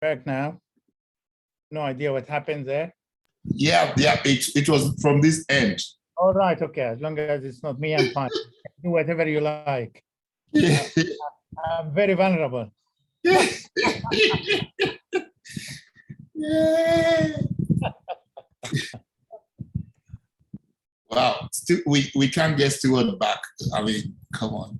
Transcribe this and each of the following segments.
Back now. No idea what happened there. Yeah, it was from this end. All right, okay. As long as it's not me, I'm fine. Do whatever you like. Yeah. I'm very vulnerable. Yeah. Wow, still, we can't get Stewart back. I mean, come on.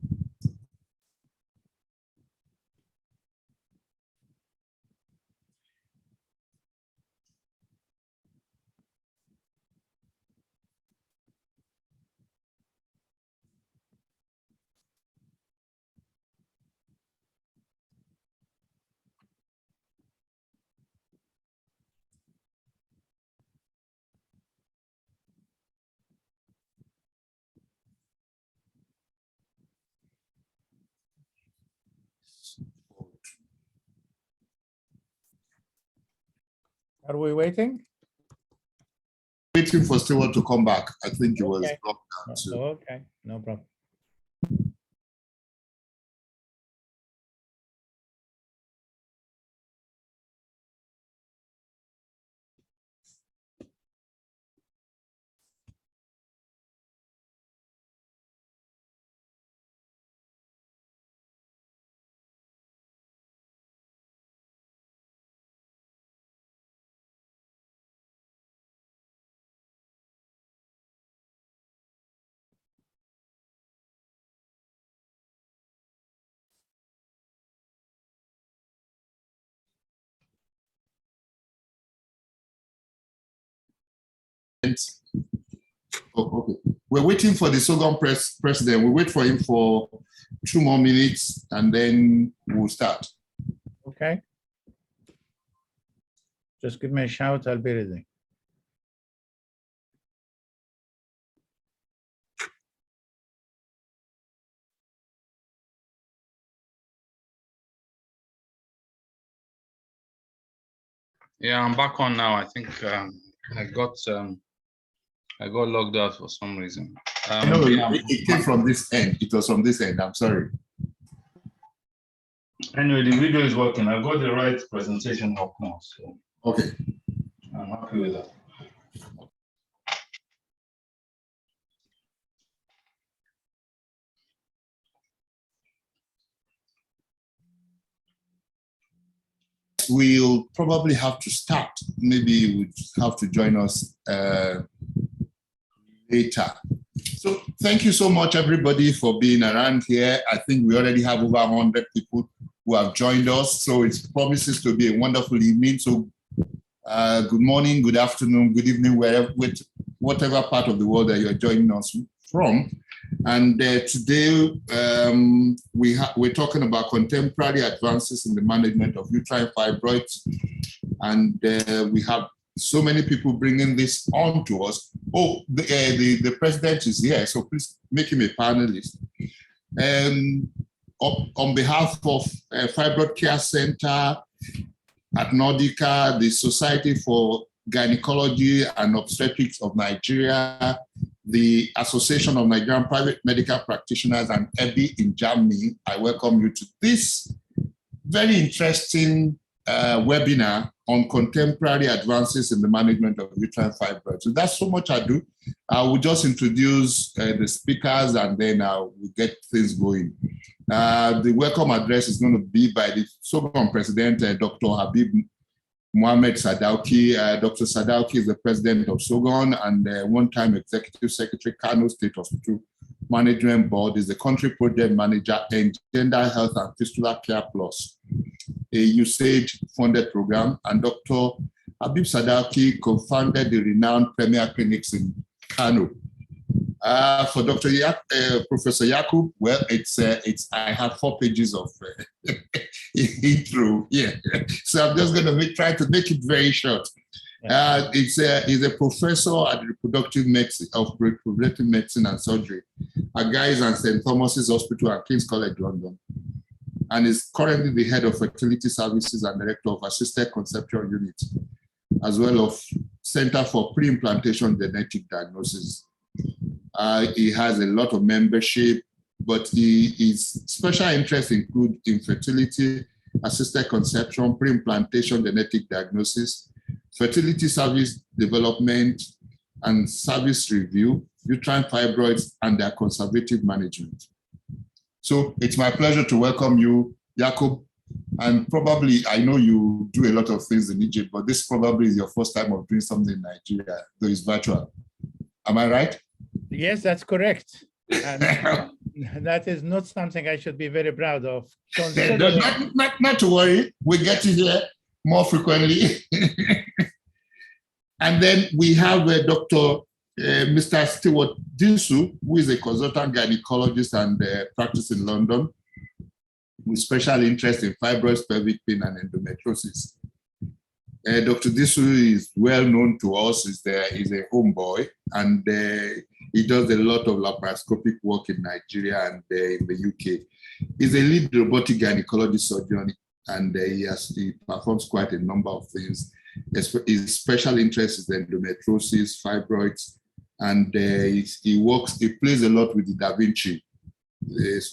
Are we waiting? Waiting for Stewart to come back. I think it was blocked out too. Okay, no problem. Oh, okay. We're waiting for the Sogon president. We'll wait for him for 2 more minutes and then we'll start. Okay. Just give me a shout, I'll be ready. Yeah, I'm back on now. I think I got logged out for some reason. No, it came from this end. It was from this end. I'm sorry. Anyway, the video is working. I've got the right presentation up now, so okay, I'm happy with that. We'll probably have to start. Maybe you would have to join us later. So thank you so much, everybody, for being around here. I think we already have over 100 people who have joined us. So it promises to be a wonderful evening. So good morning, good afternoon, good evening, whatever part of the world that you're joining us from. And today we're talking about contemporary advances in the management of uterine fibroids. And we have so many people bringing this on to us. Oh, the president is here, so please make him a panelist. On behalf of Fibroid Care Center at Nordica, the Society for Gynecology and Obstetrics of Nigeria, the Association of Nigerian Private Medical Practitioners, and EBI in Germany, I welcome you to this very interesting webinar on contemporary advances in the management of uterine fibroids. So that's so much ado. I will just introduce the speakers and then we'll get things going. The welcome address is going to be by the Sogon President, Dr. Habib Mohamed Sadauki. Dr. Sadauki is the president of Sogon and one-time executive secretary, Kano State Hospital Management Board, is the country project manager in Gender Health and Fistula Care Plus, a USAID-funded program. And Dr. Habib Sadauki co-founded the renowned Premier Clinics in Kano. For Dr. Professor Yakub, well, I have 4 pages of intro here, so I'm just going to try to make it very short. He's a professor at reproductive medicine and surgery at Guy's and St. Thomas's Hospital and King's College London, and is currently the head of fertility services and director of assisted conceptual unit, as well as Center for Pre-Implantation Genetic Diagnosis. He has a lot of membership, but his special interests include infertility, assisted conception, pre-implantation genetic diagnosis, fertility service development and service review, uterine fibroids, and their conservative management. So it's my pleasure to welcome you, Jacob. And probably, I know you do a lot of things in Egypt, but this probably is your first time of doing something in Nigeria, though it's virtual. Am I right? Yes, that's correct. And that is not something I should be very proud of. Not to worry, we get you here more frequently. And then we have Dr. Mr. Stewart Dinsu, who is a consultant gynecologist and practice in London, with special interest in fibroids, pelvic pain, and endometriosis. Dr. Dinsu is well known to us. He's a homeboy, and he does a lot of laparoscopic work in Nigeria and in the UK. He's a lead robotic gynecology surgeon, and he performs quite a number of things. His special interest is endometriosis, fibroids, and he plays a lot with the Da Vinci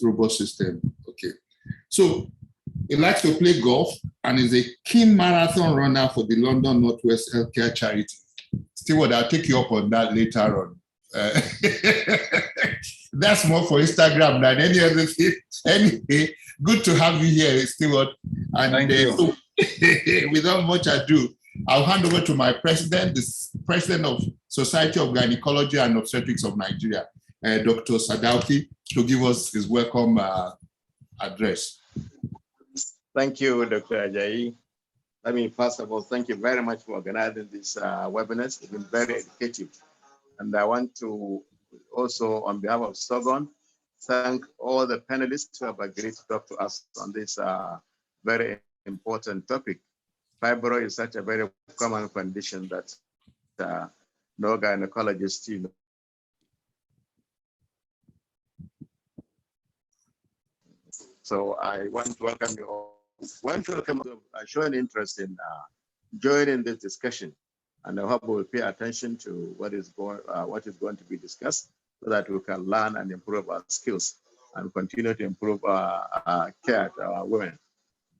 robot system. Okay, so he likes to play golf and is a keen marathon runner for the London Northwest Healthcare Charity. Stewart, I'll take you up on that later on. That's more for Instagram than any other thing. Anyway, good to have you here, Stewart. And thank you. So, without much ado, I'll hand over to my president, the president of Society of Gynecology and Obstetrics of Nigeria, Dr. Sadauki, to give us his welcome address. Thank you, Dr. Ajayi. Let me first of all, thank you very much for organizing this webinar. It's been very educative. And I want to also, on behalf of Sogon, thank all the panelists who have agreed to talk to us on this very important topic. Fibroid is such a very common condition that no gynecologist, So I want to welcome you all. Want to welcome you, showing interest in joining this discussion, and I hope we'll pay attention to what is going to be discussed, so that we can learn and improve our skills and continue to improve our care to our women.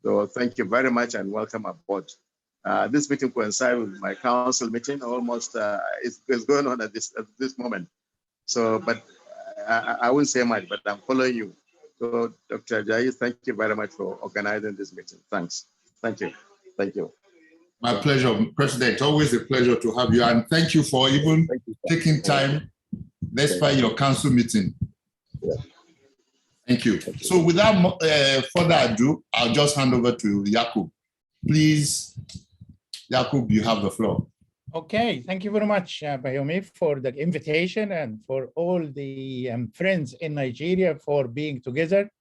So thank you very much and welcome aboard. This meeting coincides with my council meeting. Almost it's going on at this moment. So, but I won't say much, but I'm following you. So, Dr. Ajayi, thank you very much for organizing this meeting. Thanks. Thank you. Thank you. My pleasure, President. Always a pleasure to have you. And thank you for even taking time despite your council meeting. Yeah. Thank you. So without further ado, I'll just hand over to Jacob. Please, Jacob, you have the floor. Okay, thank you very much, Abayomi, for the invitation and for all the friends in Nigeria for being together.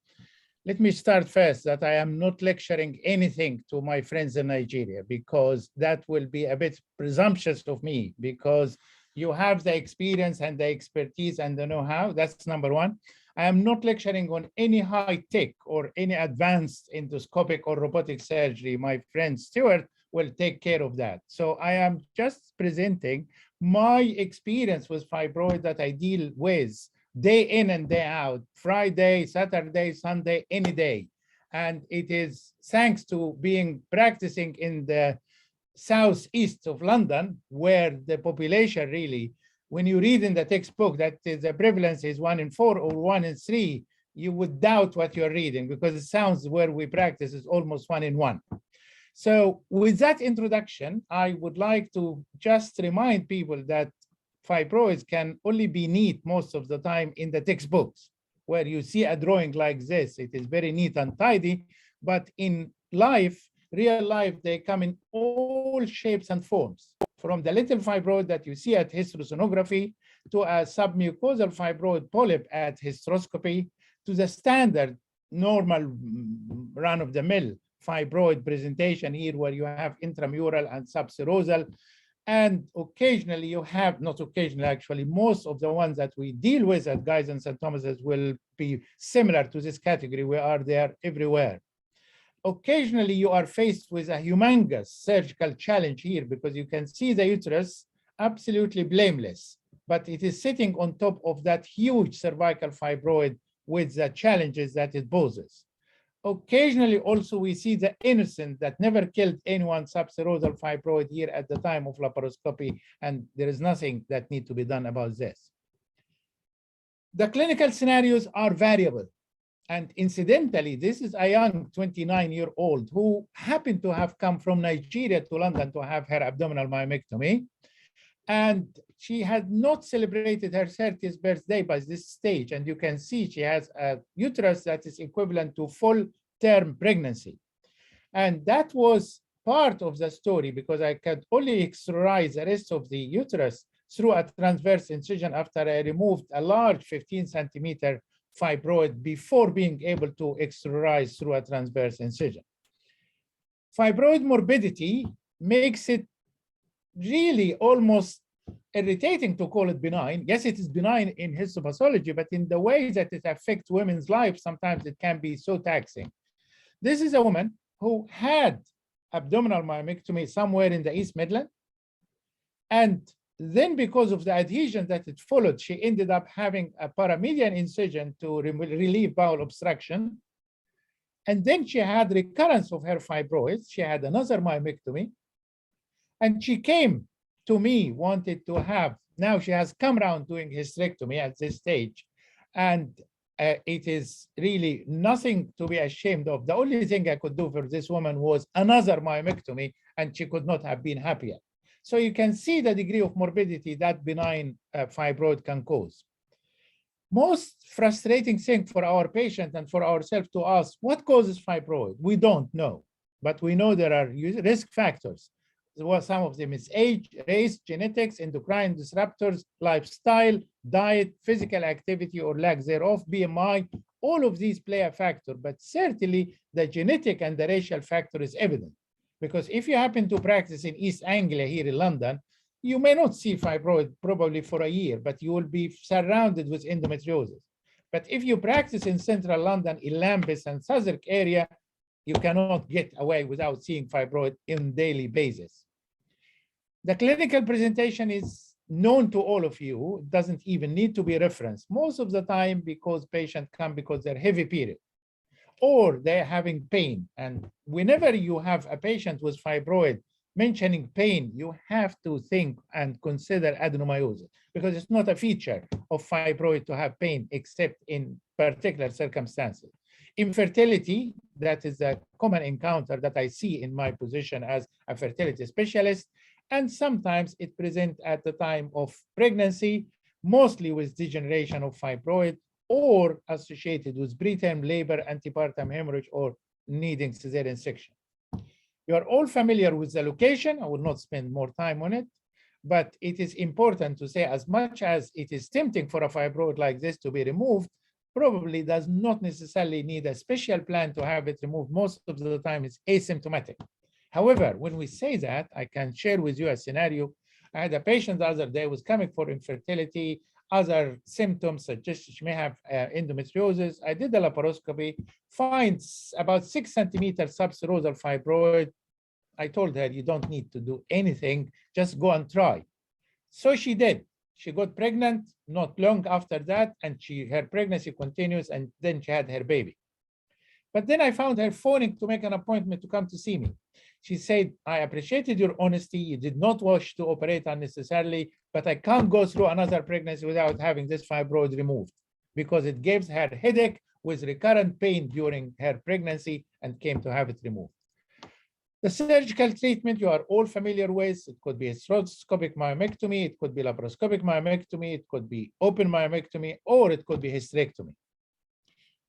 Let me start first that I am not lecturing anything to my friends in Nigeria, because that will be a bit presumptuous of me, because you have the experience and the expertise and the know-how. That's number one. I am not lecturing on any high-tech or any advanced endoscopic or robotic surgery. My friend Stewart will take care of that. So I am just presenting my experience with fibroid that I deal with day in and day out, Friday, Saturday, Sunday, any day. And it is thanks to being practicing in the southeast of London, where the population really, when you read in the textbook that the prevalence is 1 in 4 or 1 in 3, you would doubt what you're reading, because it sounds where we practice is almost 1 in 1. So with that introduction, I would like to just remind people that fibroids can only be neat most of the time in the textbooks, where you see a drawing like this. It is very neat and tidy, but in life, real life, they come in all shapes and forms, from the little fibroid that you see at hysterosonography to a submucosal fibroid polyp at hysteroscopy, to the standard normal run-of-the-mill fibroid presentation here, where you have intramural and subserosal. And occasionally you have, not occasionally, actually, most of the ones that we deal with at Guy's and St. Thomas's will be similar to this category. We are there everywhere. Occasionally you are faced with a humongous surgical challenge here, because you can see the uterus absolutely blameless, but it is sitting on top of that huge cervical fibroid with the challenges that it poses. Occasionally also we see the innocent that never killed anyone subserosal fibroid here at the time of laparoscopy, and there is nothing that needs to be done about this. The clinical scenarios are variable. And incidentally, this is a young 29-year-old who happened to have come from Nigeria to London to have her abdominal myomectomy. And she had not celebrated her 30th birthday by this stage. And you can see she has a uterus that is equivalent to full-term pregnancy. And that was part of the story because I could only extrude the rest of the uterus through a transverse incision after I removed a large 15-centimeter fibroid before being able to extrude through a transverse incision. Fibroid morbidity makes it really almost irritating to call it benign. Yes, it is benign in histopathology, but in the way that it affects women's lives, sometimes it can be so taxing. This is a woman who had abdominal myomectomy somewhere in the East Midlands. And then because of the adhesion that it followed, she ended up having a paramedian incision to relieve bowel obstruction. And then she had recurrence of her fibroids. She had another myomectomy. And she came to me, wanted to have, now she has come around doing hysterectomy at this stage. And it is really nothing to be ashamed of. The only thing I could do for this woman was another myomectomy, and she could not have been happier. So you can see the degree of morbidity that benign fibroid can cause. Most frustrating thing for our patient and for ourselves to ask, what causes fibroid? We don't know, but we know there are risk factors. Well, some of them is age, race, genetics, endocrine disruptors, lifestyle, diet, physical activity or lack thereof, BMI. All of these play a factor, but certainly the genetic and the racial factor is evident. Because if you happen to practice in East Anglia here in London, you may not see fibroid probably for a year, but you will be surrounded with endometriosis. But if you practice in central London, in Lambeth and Southwark area, you cannot get away without seeing fibroid on a daily basis. The clinical presentation is known to all of you. It doesn't even need to be referenced. Most of the time because patients come because they're heavy period, or they're having pain. And whenever you have a patient with fibroid mentioning pain, you have to think and consider adenomyosis, because it's not a feature of fibroid to have pain except in particular circumstances. Infertility, that is a common encounter that I see in my position as a fertility specialist, and sometimes it presents at the time of pregnancy, mostly with degeneration of fibroid, or associated with preterm labor, antepartum hemorrhage, or needing cesarean section. You are all familiar with the location. I will not spend more time on it, but it is important to say, as much as it is tempting for a fibroid like this to be removed, probably does not necessarily need a special plan to have it removed. Most of the time it's asymptomatic. However, when we say that, I can share with you a scenario. I had a patient the other day who was coming for infertility, other symptoms suggest she may have endometriosis. I did a laparoscopy, finds about 6 centimeters subserosal fibroid. I told her, you don't need to do anything, just go and try. So she did. She got pregnant not long after that, and her pregnancy continues, and then she had her baby. But then I found her phoning to make an appointment to come to see me. She said, I appreciated your honesty. You did not wish to operate unnecessarily, but I can't go through another pregnancy without having this fibroid removed, because it gives her headache with recurrent pain during her pregnancy and came to have it removed. The surgical treatment you are all familiar with. It could be hysteroscopic myomectomy, it could be laparoscopic myomectomy, it could be open myomectomy, or it could be hysterectomy.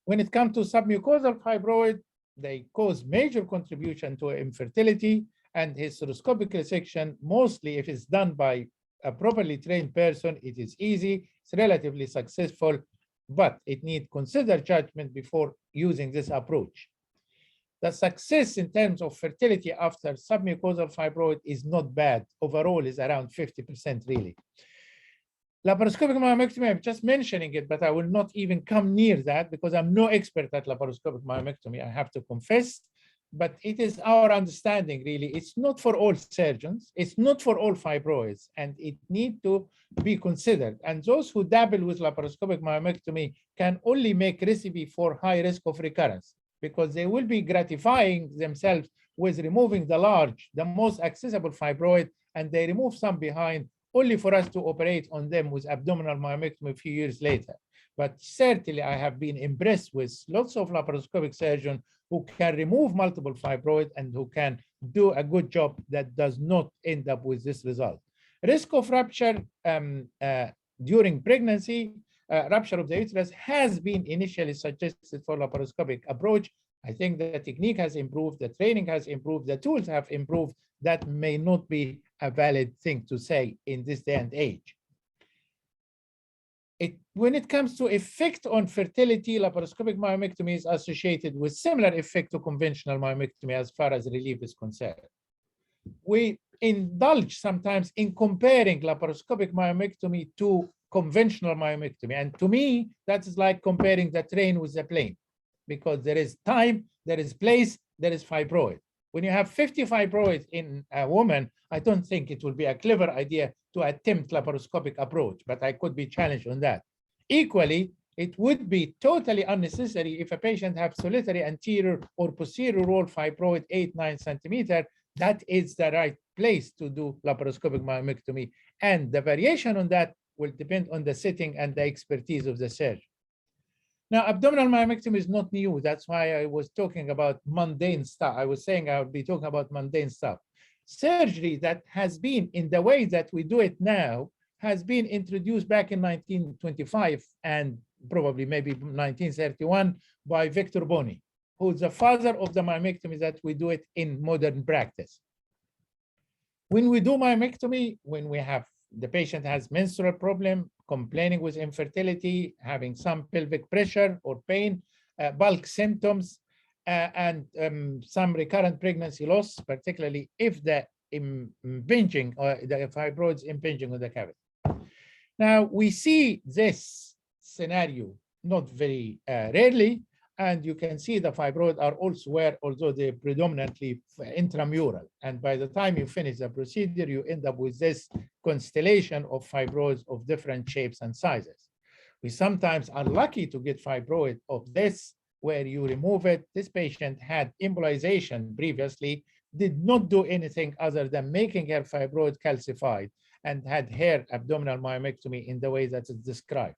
When it comes to submucosal fibroid, they cause major contribution to infertility, and hysteroscopic resection, mostly if it's done by a properly trained person, it is easy, it's relatively successful, but it needs considered judgment before using this approach. The success in terms of fertility after submucosal fibroid is not bad. Overall is around 50% really. Laparoscopic myomectomy, I'm just mentioning it, but I will not even come near that because I'm no expert at laparoscopic myomectomy, I have to confess. But it is our understanding really, it's not for all surgeons, it's not for all fibroids, and it needs to be considered. And those who dabble with laparoscopic myomectomy can only make recipe for high risk of recurrence. because they will be gratifying themselves with removing the large, the most accessible fibroid, and they remove some behind only for us to operate on them with abdominal myomectomy a few years later. But certainly I have been impressed with lots of laparoscopic surgeons who can remove multiple fibroids and who can do a good job that does not end up with this result. Risk of rupture during pregnancy, rupture of the uterus has been initially suggested for laparoscopic approach. I think the technique has improved, the training has improved, the tools have improved. That may not be a valid thing to say in this day and age. When it comes to effect on fertility, laparoscopic myomectomy is associated with similar effect to conventional myomectomy as far as relief is concerned. We indulge sometimes in comparing laparoscopic myomectomy to conventional myomectomy. And to me, that is like comparing the train with the plane, because there is time, there is place, there is fibroid. When you have 50 fibroids in a woman, I don't think it will be a clever idea to attempt laparoscopic approach, but I could be challenged on that. Equally, it would be totally unnecessary if a patient has solitary anterior or posterior wall fibroid 8-9 centimeter. That is the right place to do laparoscopic myomectomy. And the variation on that will depend on the setting and the expertise of the surgeon. Now, abdominal myomectomy is not new. That's why I was talking about mundane stuff. I was saying I would be talking about mundane stuff. Surgery that has been in the way that we do it now has been introduced back in 1925 and probably maybe 1931 by Victor Boni, who's the father of the myomectomy that we do it in modern practice. When we do myomectomy, when we have the patient has menstrual problem, complaining with infertility, having some pelvic pressure or pain, bulk symptoms, and some recurrent pregnancy loss, particularly if the impinging or the fibroids impinging on the cavity. Now, we see this scenario not very rarely, and you can see the fibroids are elsewhere, although they're predominantly intramural. And by the time you finish the procedure, you end up with this constellation of fibroids of different shapes and sizes. We sometimes are lucky to get fibroid of this, where you remove it. This patient had embolization previously, did not do anything other than making her fibroid calcified, and had her abdominal myomectomy in the way that is described.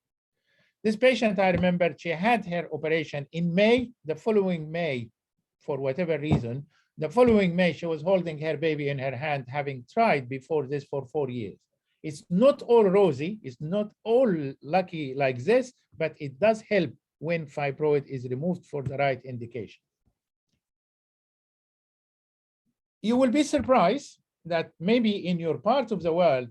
This patient, I remember, she had her operation in May. The following May, for whatever reason, the following May, she was holding her baby in her hand, having tried before this for 4 years. It's not all rosy, it's not all lucky like this, but it does help when fibroid is removed for the right indication. You will be surprised that maybe in your part of the world,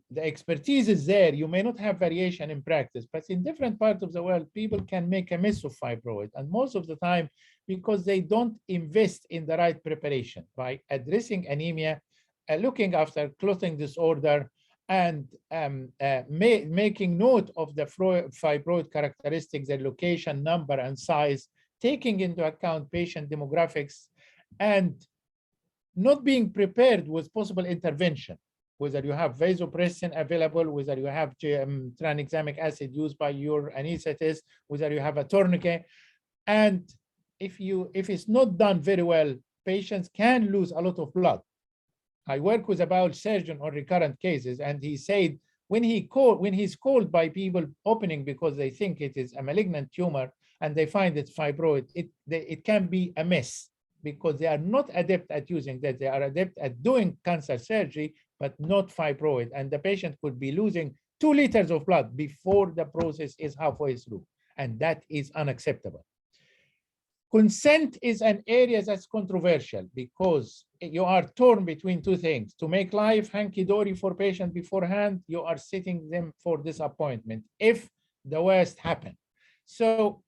the expertise is there. You may not have variation in practice, but in different parts of the world, people can make a mess of fibroid. And most of the time, because they don't invest in the right preparation by addressing anemia, looking after clotting disorder, and making note of the fibroid characteristics, their location, number, and size, taking into account patient demographics, and not being prepared with possible intervention, whether you have vasopressin available, whether you have tranexamic acid used by your anesthetist, whether you have a tourniquet. And if it's not done very well, patients can lose a lot of blood. I work with a bowel surgeon on recurrent cases, and he said when he's called by people opening because they think it is a malignant tumor and they find it fibroid, it can be a mess, because they are not adept at using that. They are adept at doing cancer surgery, but not fibroid. And the patient could be losing 2 liters of blood before the process is halfway through. And that is unacceptable. Consent is an area that's controversial because you are torn between 2 things. To make life hanky-dory for patient beforehand, you are setting them for disappointment if the worst happens. So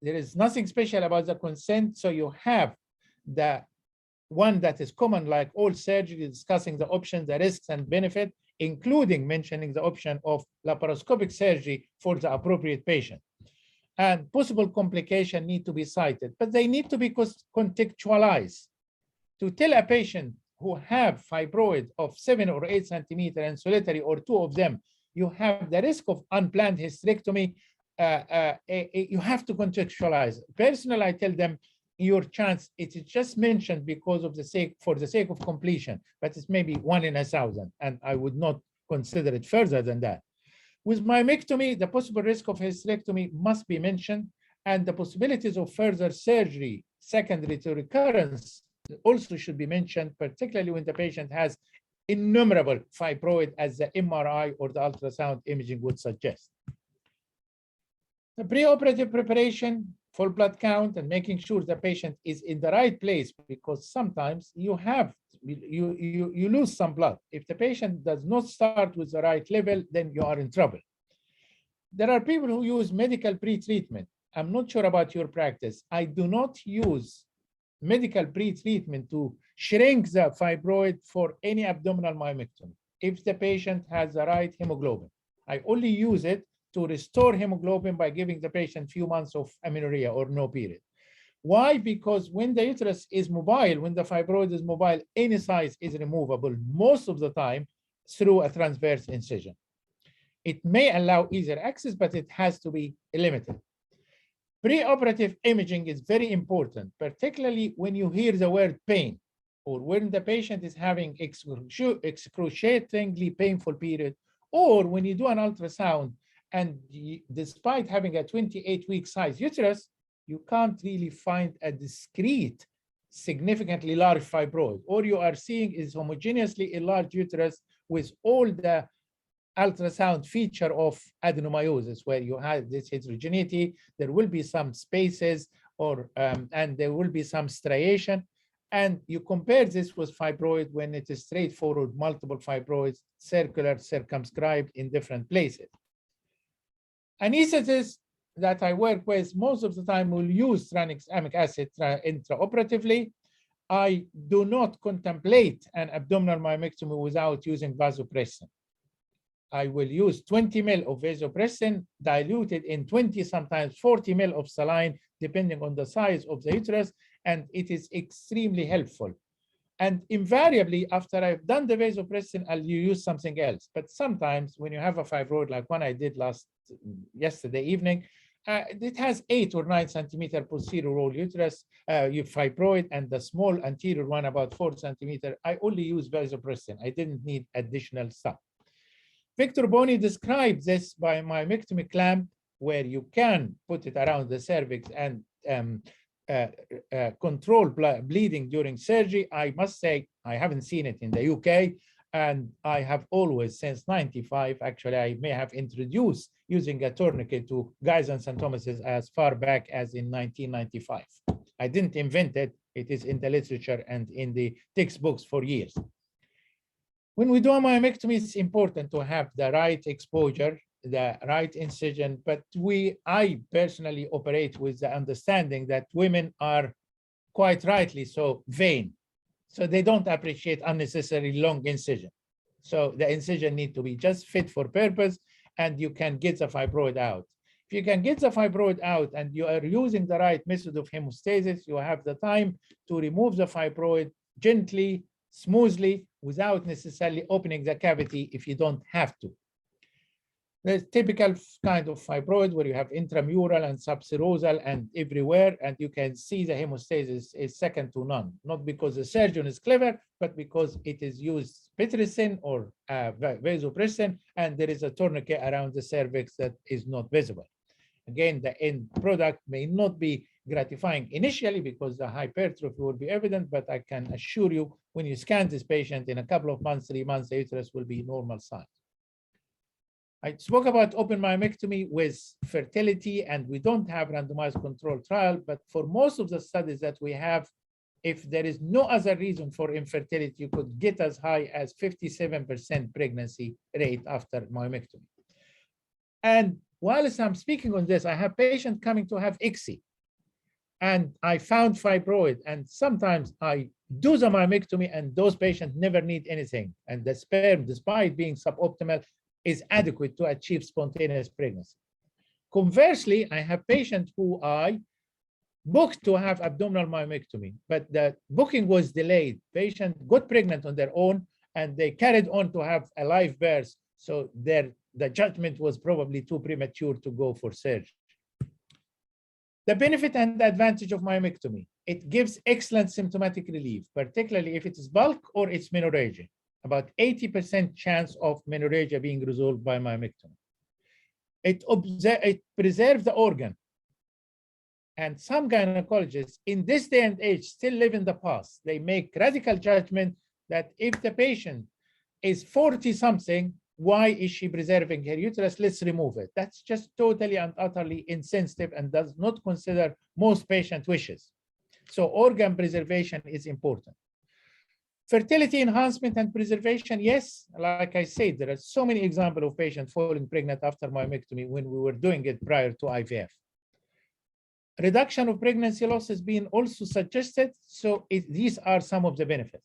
there is nothing special about the consent. So you have the one that is common, like all surgery, discussing the options, the risks and benefit, including mentioning the option of laparoscopic surgery for the appropriate patient. And possible complications need to be cited, but they need to be contextualized. To tell a patient who have fibroid of 7 or 8 centimeters and solitary, or 2 of them, you have the risk of unplanned hysterectomy, you have to contextualize. Personally, I tell them, your chance, it is just mentioned because of for the sake of completion, but it's maybe 1 in 1,000, and I would not consider it further than that. With myomectomy, the possible risk of hysterectomy must be mentioned, and the possibilities of further surgery secondary to recurrence also should be mentioned, particularly when the patient has innumerable fibroid, as the MRI or the ultrasound imaging would suggest. The preoperative preparation, full blood count, and making sure the patient is in the right place, because sometimes you lose some blood. If the patient does not start with the right level, then you are in trouble. There are people who use medical pre-treatment. I'm not sure about your practice. I do not use medical pre-treatment to shrink the fibroid for any abdominal myomectomy if the patient has the right hemoglobin. I only use it to restore hemoglobin by giving the patient few months of amenorrhea or no period. Why? Because when the uterus is mobile, when the fibroid is mobile, any size is removable most of the time through a transverse incision. It may allow easier access, but it has to be limited. Preoperative imaging is very important, particularly when you hear the word pain or when the patient is having excruciatingly painful period, or when you do an ultrasound and despite having a 28-week size uterus, you can't really find a discrete, significantly large fibroid. All you are seeing is homogeneously enlarged uterus with all the ultrasound feature of adenomyosis, where you have this heterogeneity. There will be some spaces, or and there will be some striation. And you compare this with fibroid when it is straightforward, multiple fibroids, circular, circumscribed in different places. Anesthetists that I work with most of the time will use tranexamic acid intraoperatively. I do not contemplate an abdominal myomectomy without using vasopressin. I will use 20 ml of vasopressin diluted in 20, sometimes 40 ml of saline, depending on the size of the uterus, and it is extremely helpful. And invariably, after I've done the vasopressin, I'll use something else. But sometimes when you have a fibroid, like one I did yesterday evening, it has 8 or 9 centimeter posterior wall uterus fibroid, and the small anterior one about 4 centimeter. I only use vasopressin. I didn't need additional stuff. Victor Boni described this by myomectomy clamp, where you can put it around the cervix and control bleeding during surgery. I must say, I haven't seen it in the UK, and I have always, since 95, actually, I may have introduced using a tourniquet to Guy's and St. Thomas's as far back as in 1995. I didn't invent it. It is in the literature and in the textbooks for years. When we do a myomectomy, it's important to have the right exposure, the right incision, but I personally operate with the understanding that women are quite rightly so vain. So they don't appreciate unnecessary long incision. So the incision need to be just fit for purpose, and you can get the fibroid out. If you can get the fibroid out and you are using the right method of hemostasis, you have the time to remove the fibroid gently, smoothly, without necessarily opening the cavity if you don't have to. The typical kind of fibroid where you have intramural and subserosal and everywhere, and you can see the hemostasis is second to none, not because the surgeon is clever, but because it is used pitricin or vasopressin, and there is a tourniquet around the cervix that is not visible. Again, the end product may not be gratifying initially because the hypertrophy will be evident, but I can assure you when you scan this patient in a couple of months, 3 months, the uterus will be normal size. I spoke about open myomectomy with fertility, and we don't have randomized control trial, but for most of the studies that we have, if there is no other reason for infertility, you could get as high as 57% pregnancy rate after myomectomy. And whilst I'm speaking on this, I have patients coming to have ICSI, and I found fibroid, and sometimes I do the myomectomy and those patients never need anything, and the sperm, despite being suboptimal, is adequate to achieve spontaneous pregnancy. Conversely, I have patients who I booked to have abdominal myomectomy, but the booking was delayed. Patient got pregnant on their own, and they carried on to have a live birth, so the judgment was probably too premature to go for surgery. The benefit and advantage of myomectomy. It gives excellent symptomatic relief, particularly if it is bulk or it's menorrhagia. About 80% chance of menorrhagia being resolved by myomectomy. It preserves the organ. And some gynecologists in this day and age still live in the past. They make radical judgment that if the patient is 40-something, why is she preserving her uterus? Let's remove it. That's just totally and utterly insensitive and does not consider most patient wishes. So organ preservation is important. Fertility enhancement and preservation, yes, like I said, there are so many examples of patients falling pregnant after myomectomy when we were doing it prior to IVF. Reduction of pregnancy loss has been also suggested, so these are some of the benefits.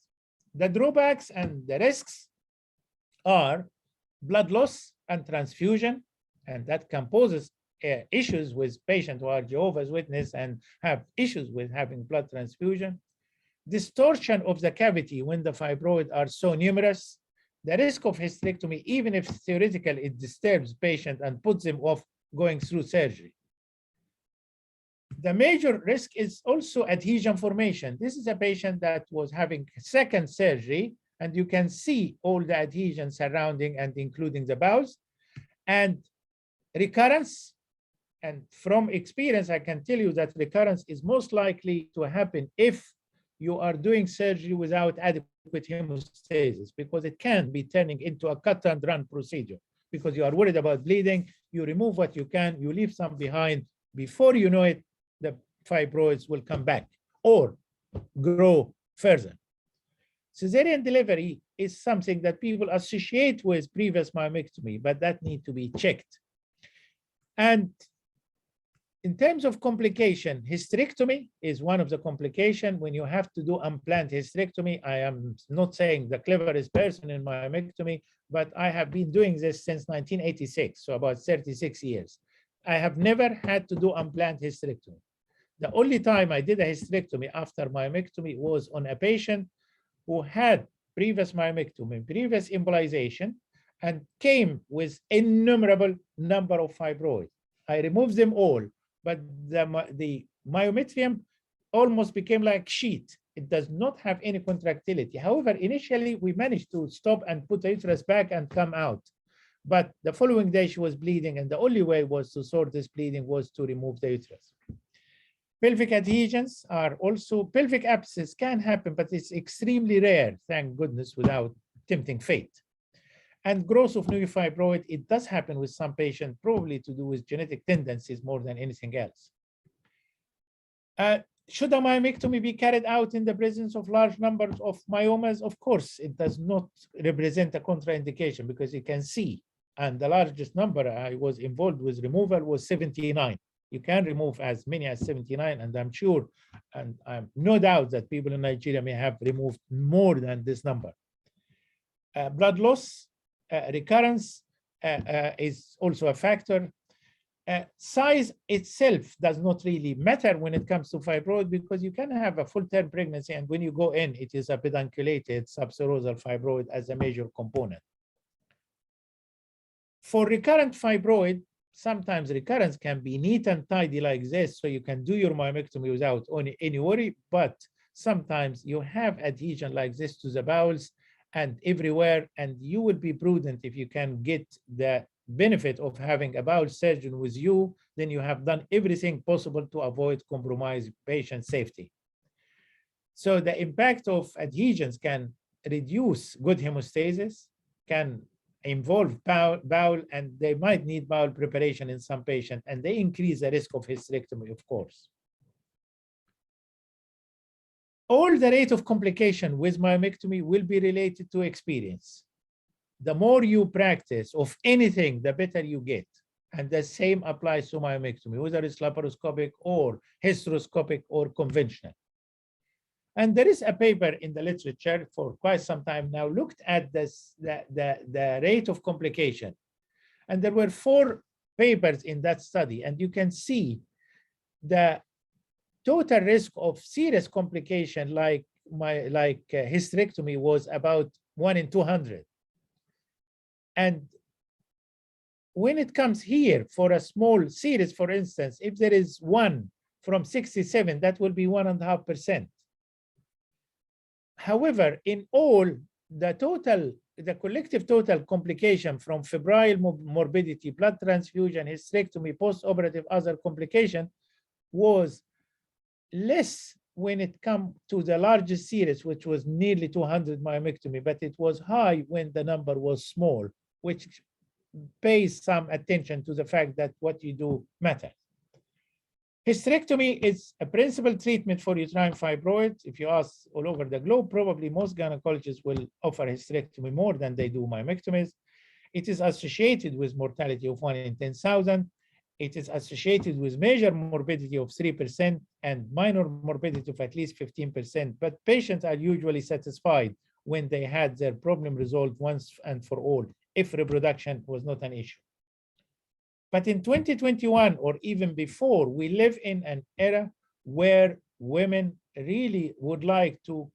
The drawbacks and the risks are blood loss and transfusion, and that can pose issues with patients who are Jehovah's Witness and have issues with having blood transfusion. Distortion of the cavity when the fibroids are so numerous. The risk of hysterectomy, even if theoretically it disturbs patient and puts them off going through surgery. The major risk is also adhesion formation. This is a patient that was having second surgery, and you can see all the adhesion surrounding and including the bowels, and recurrence. And from experience, I can tell you that recurrence is most likely to happen if you are doing surgery without adequate hemostasis, because it can be turning into a cut and run procedure because you are worried about bleeding. You remove what you can, you leave some behind. Before you know it, the fibroids will come back or grow further. Cesarean delivery is something that people associate with previous myomectomy, but that needs to be checked. And in terms of complication, hysterectomy is one of the complications when you have to do unplanned hysterectomy. I am not saying the cleverest person in myomectomy, but I have been doing this since 1986, so about 36 years. I have never had to do unplanned hysterectomy. The only time I did a hysterectomy after myomectomy was on a patient who had previous myomectomy, previous embolization, and came with innumerable number of fibroids. I removed them all, but the myometrium almost became like sheet. It does not have any contractility. However, initially we managed to stop and put the uterus back and come out. But the following day she was bleeding, and the only way was to sort this bleeding was to remove the uterus. Pelvic adhesions are also, pelvic abscess can happen, but it's extremely rare, thank goodness, without tempting fate. And growth of new fibroid, it does happen with some patients, probably to do with genetic tendencies more than anything else. Should a myomectomy be carried out in the presence of large numbers of myomas? Of course, it does not represent a contraindication because you can see, and the largest number I was involved with removal was 79. You can remove as many as 79, and I'm sure, and I'm no doubt that people in Nigeria may have removed more than this number. Blood loss, recurrence is also a factor. Size itself does not really matter when it comes to fibroid because you can have a full-term pregnancy, and when you go in, it is a pedunculated subserosal fibroid as a major component. For recurrent fibroid, sometimes recurrence can be neat and tidy like this, so you can do your myomectomy without any worry, but sometimes you have adhesion like this to the bowels and everywhere, and you will be prudent if you can get the benefit of having a bowel surgeon with you, then you have done everything possible to avoid compromise patient safety. So the impact of adhesions can reduce good hemostasis, can involve bowel, and they might need bowel preparation in some patients, and they increase the risk of hysterectomy, of course. All the rate of complication with myomectomy will be related to experience. The more you practice of anything, the better you get. And the same applies to myomectomy, whether it's laparoscopic or hysteroscopic or conventional. And there is a paper in the literature for quite some time now looked at this, the rate of complication. And there were 4 papers in that study, and you can see the total risk of serious complication like hysterectomy was about 1 in 200. And when it comes here for a small series, for instance, if there is 1 from 67, that will be 1.5%. However, in all, the collective total complication from febrile morbidity, blood transfusion, hysterectomy, post-operative other complication was less when it comes to the largest series, which was nearly 200 myomectomy, but it was high when the number was small, which pays some attention to the fact that what you do matters. Hysterectomy is a principal treatment for uterine fibroids. If you ask all over the globe, probably most gynecologists will offer hysterectomy more than they do myomectomies. It is associated with mortality of 1 in 10,000. It is associated with major morbidity of 3% and minor morbidity of at least 15%, but patients are usually satisfied when they had their problem resolved once and for all, if reproduction was not an issue. But in 2021, or even before, we live in an era where women really would like to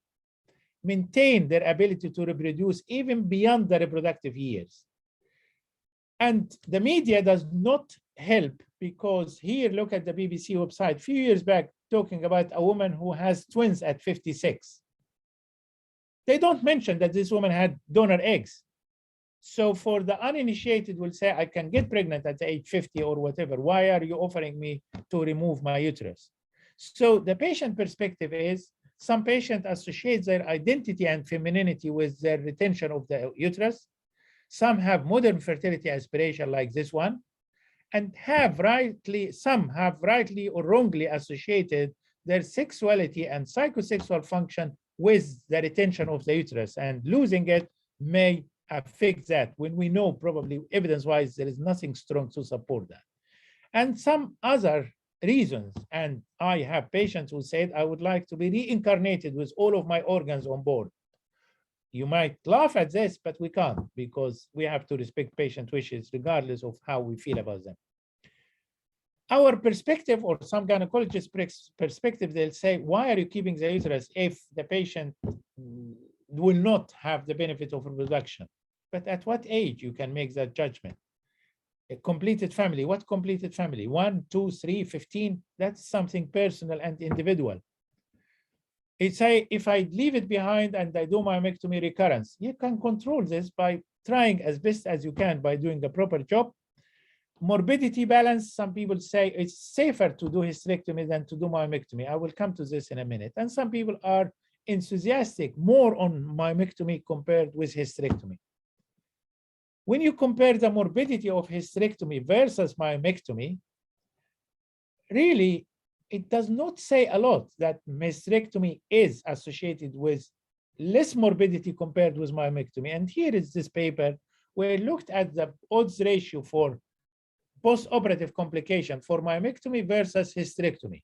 maintain their ability to reproduce even beyond the reproductive years. And the media does not help, because here, look at the BBC website, a few years back, talking about a woman who has twins at 56. They don't mention that this woman had donor eggs. So for the uninitiated will say, I can get pregnant at the age 50 or whatever. Why are you offering me to remove my uterus? So the patient perspective is, some patients associate their identity and femininity with their retention of the uterus. Some have modern fertility aspiration like this one, and some have rightly or wrongly associated their sexuality and psychosexual function with the retention of the uterus, and losing it may affect that, when we know probably evidence-wise there is nothing strong to support that. And some other reasons, and I have patients who said, I would like to be reincarnated with all of my organs on board. You might laugh at this, but we can't, because we have to respect patient wishes regardless of how we feel about them. Our perspective, or some gynecologists' perspective, they'll say, why are you keeping the uterus if the patient will not have the benefit of reproduction? But at what age you can make that judgment? A completed family, what completed family? 1, 2, 3, 15? That's something personal and individual. It's if I leave it behind and I do myomectomy recurrence, you can control this by trying as best as you can by doing the proper job. Morbidity balance, some people say it's safer to do hysterectomy than to do myomectomy. I will come to this in a minute. And some people are enthusiastic more on myomectomy compared with hysterectomy. When you compare the morbidity of hysterectomy versus myomectomy, really, it does not say a lot that hysterectomy is associated with less morbidity compared with myomectomy. And here is this paper where it looked at the odds ratio for post-operative complication for myomectomy versus hysterectomy.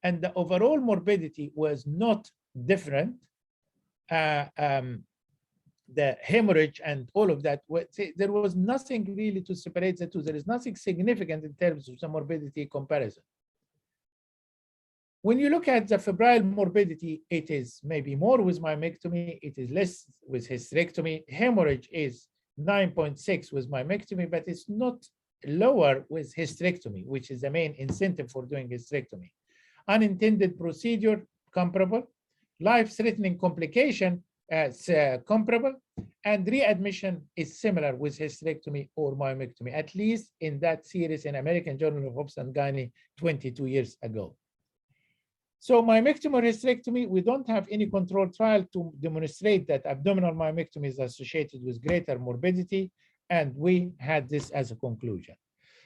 And the overall morbidity was not different. The hemorrhage and all of that, there was nothing really to separate the two. There is nothing significant in terms of the morbidity comparison. When you look at the febrile morbidity, it is maybe more with myomectomy, it is less with hysterectomy. Hemorrhage is 9.6 with myomectomy, but it's not lower with hysterectomy, which is the main incentive for doing hysterectomy. Unintended procedure, comparable. Life-threatening complication, comparable. And readmission is similar with hysterectomy or myomectomy, at least in that series in American Journal of Obstetrics and Gynecology 22 years ago. So myomectomy or hysterectomy, we don't have any controlled trial to demonstrate that abdominal myomectomy is associated with greater morbidity, and we had this as a conclusion.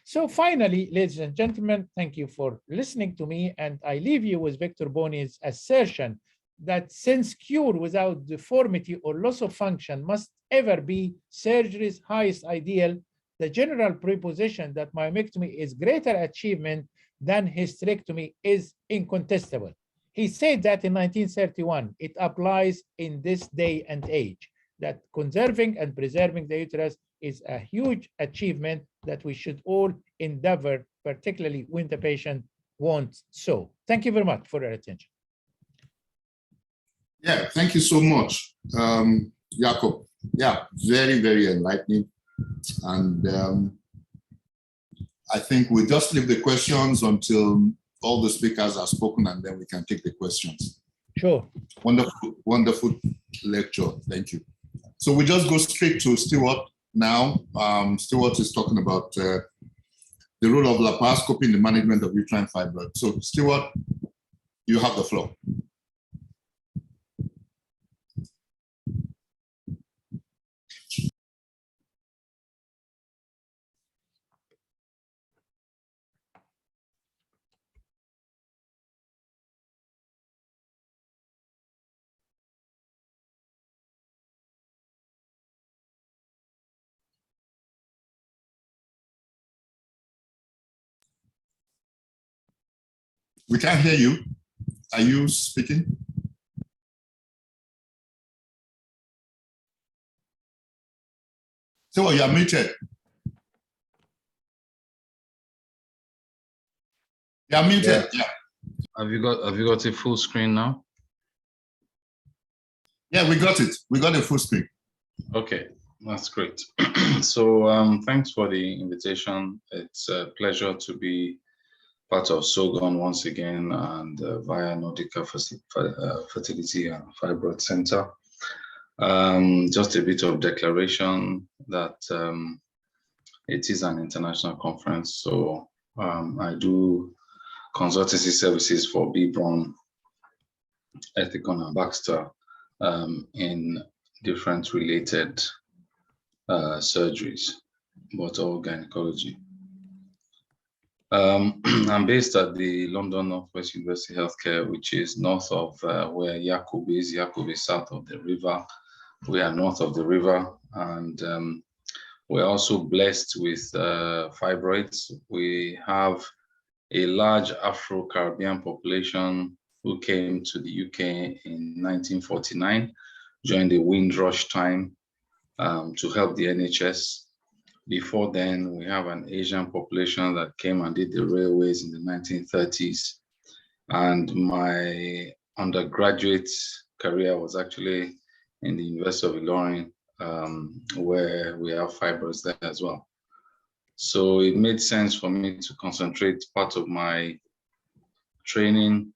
So finally, ladies and gentlemen, thank you for listening to me, and I leave you with Victor Boni's assertion that since cure without deformity or loss of function must ever be surgery's highest ideal, the general proposition that myomectomy is greater achievement than hysterectomy is incontestable. He said that in 1931. It applies in this day and age, that conserving and preserving the uterus is a huge achievement that we should all endeavor, particularly when the patient wants so. Thank you very much for your attention. Yeah, thank you so much, Jakob. Yeah, very, very enlightening. And I think we'll just leave the questions until all the speakers have spoken, and then we can take the questions. Sure. Wonderful, wonderful lecture. Thank you. So we just go straight to Stewart now. Stewart is talking about the role of laparoscopy in the management of uterine fibroids. So Stewart, you have the floor. We can't hear you. Are you speaking? So you are muted. You are muted. Yeah. Have you got a full screen now? Yeah, we got it. We got a full screen. Okay, that's great. So thanks for the invitation. It's a pleasure to be part of SOGON once again, and via Nordica Fertility and Fibroid Center. Just a bit of declaration that it is an international conference. So I do consultancy services for BBRON, Ethicon, and Baxter in different related surgeries, but all gynecology. I'm based at the London Northwest University Healthcare, which is north of where Yakub is. Yakub is south of the river. We are north of the river, and we're also blessed with fibroids. We have a large Afro-Caribbean population who came to the UK in 1949 during the Windrush time to help the NHS. Before then, we have an Asian population that came and did the railways in the 1930s. And my undergraduate career was actually in the University of Ilorin, where we have fibroids there as well. So it made sense for me to concentrate part of my training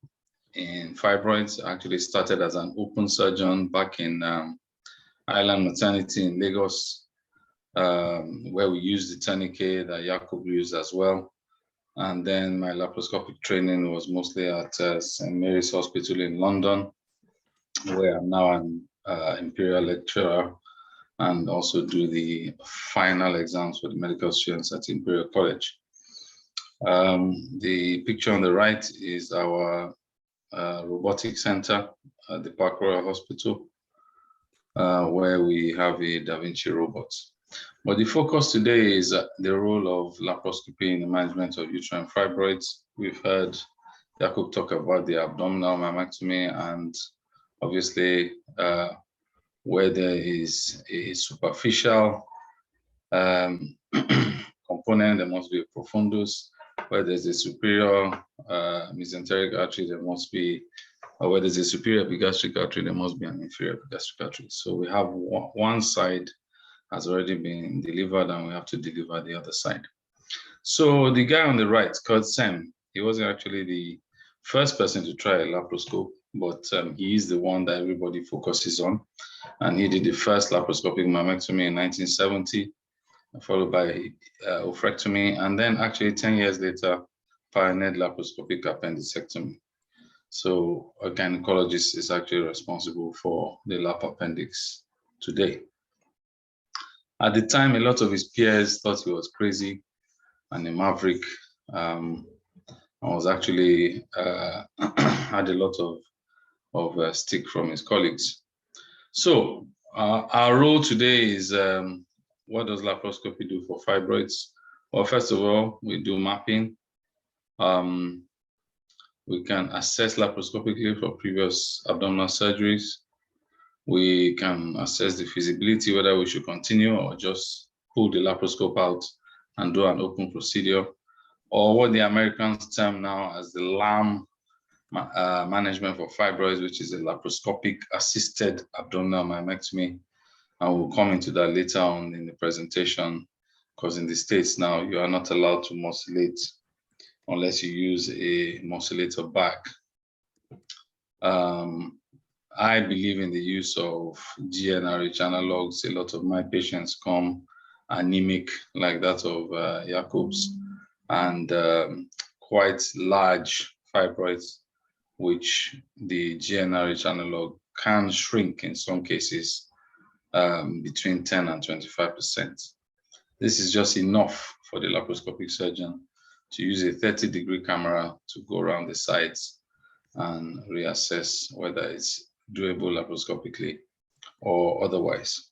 in fibroids. I actually started as an open surgeon back in Island Maternity in Lagos, where we used the tourniquet that Yakub used as well. And then my laparoscopic training was mostly at St. Mary's Hospital in London, where I'm now an imperial lecturer and also do the final exams for the medical students at Imperial College. The picture on the right is our robotic center at the Park Royal Hospital, where we have a Da Vinci robot. But the focus today is the role of laparoscopy in the management of uterine fibroids. We've heard Yakub talk about the abdominal mammectomy, and obviously where there is a superficial component, there must be a profundus. Where there's a superior mesenteric artery, there must be, or where there's a superior epigastric artery, there must be an inferior epigastric artery. So we have one side has already been delivered, and we have to deliver the other side. So the guy on the right, Kurt Sem, he wasn't actually the first person to try a laparoscope, but he is the one that everybody focuses on. And he did the first laparoscopic mammectomy in 1970, followed by oophorectomy, and then actually 10 years later, pioneered laparoscopic appendicectomy. So a gynecologist is actually responsible for the lap appendix today. At the time, a lot of his peers thought he was crazy and a maverick. I was actually had a lot of stick from his colleagues. So our role today is what does laparoscopy do for fibroids? Well, first of all, we do mapping. We can assess laparoscopically for previous abdominal surgeries. We can assess the feasibility, whether we should continue or just pull the laparoscope out and do an open procedure, or what the Americans term now as the LAM management for fibroids, which is a laparoscopic assisted abdominal mammectomy. And we'll come into that later on in the presentation, because in the States now, you are not allowed to mutilate unless you use a musculator bag. I believe in the use of GnRH analogs. A lot of my patients come anemic like that of Jacob's, and quite large fibroids, which the GnRH analog can shrink in some cases between 10 and 25%. This is just enough for the laparoscopic surgeon to use a 30-degree camera to go around the sides and reassess whether it's doable laparoscopically or otherwise.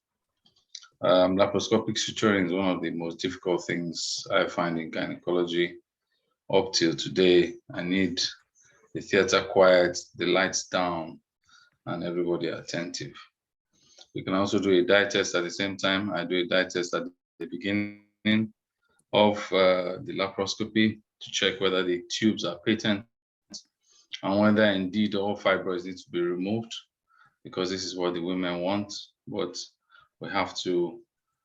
Laparoscopic suturing is one of the most difficult things I find in gynecology. Up till today, I need the theater quiet, the lights down, and everybody attentive. We can also do a dye test at the same time. I do a dye test at the beginning of the laparoscopy to check whether the tubes are patent and whether indeed all fibroids need to be removed, because this is what the women want, but we have to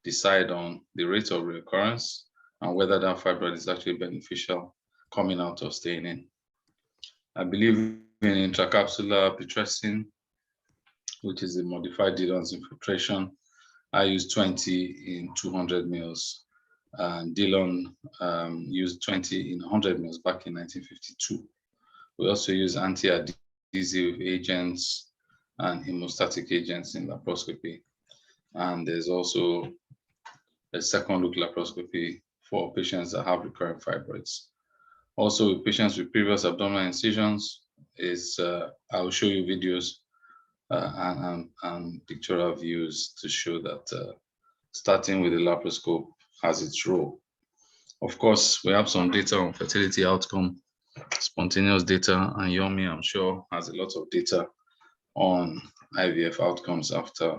decide on the rate of recurrence and whether that fibroid is actually beneficial coming out or staying in. I believe in intracapsular putrescine, which is a modified Dillon's infiltration. I use 20 in 200 mils, and Dillon used 20 in 100 mils back in 1952. We also use anti-adhesive agents and hemostatic agents in laparoscopy. And there's also a second look laparoscopy for patients that have recurrent fibroids. Also, with patients with previous abdominal incisions, I'll show you videos and pictorial views to show that starting with the laparoscope has its role. Of course, we have some data on fertility outcome, spontaneous data, and Yomi, I'm sure, has a lot of data on IVF outcomes after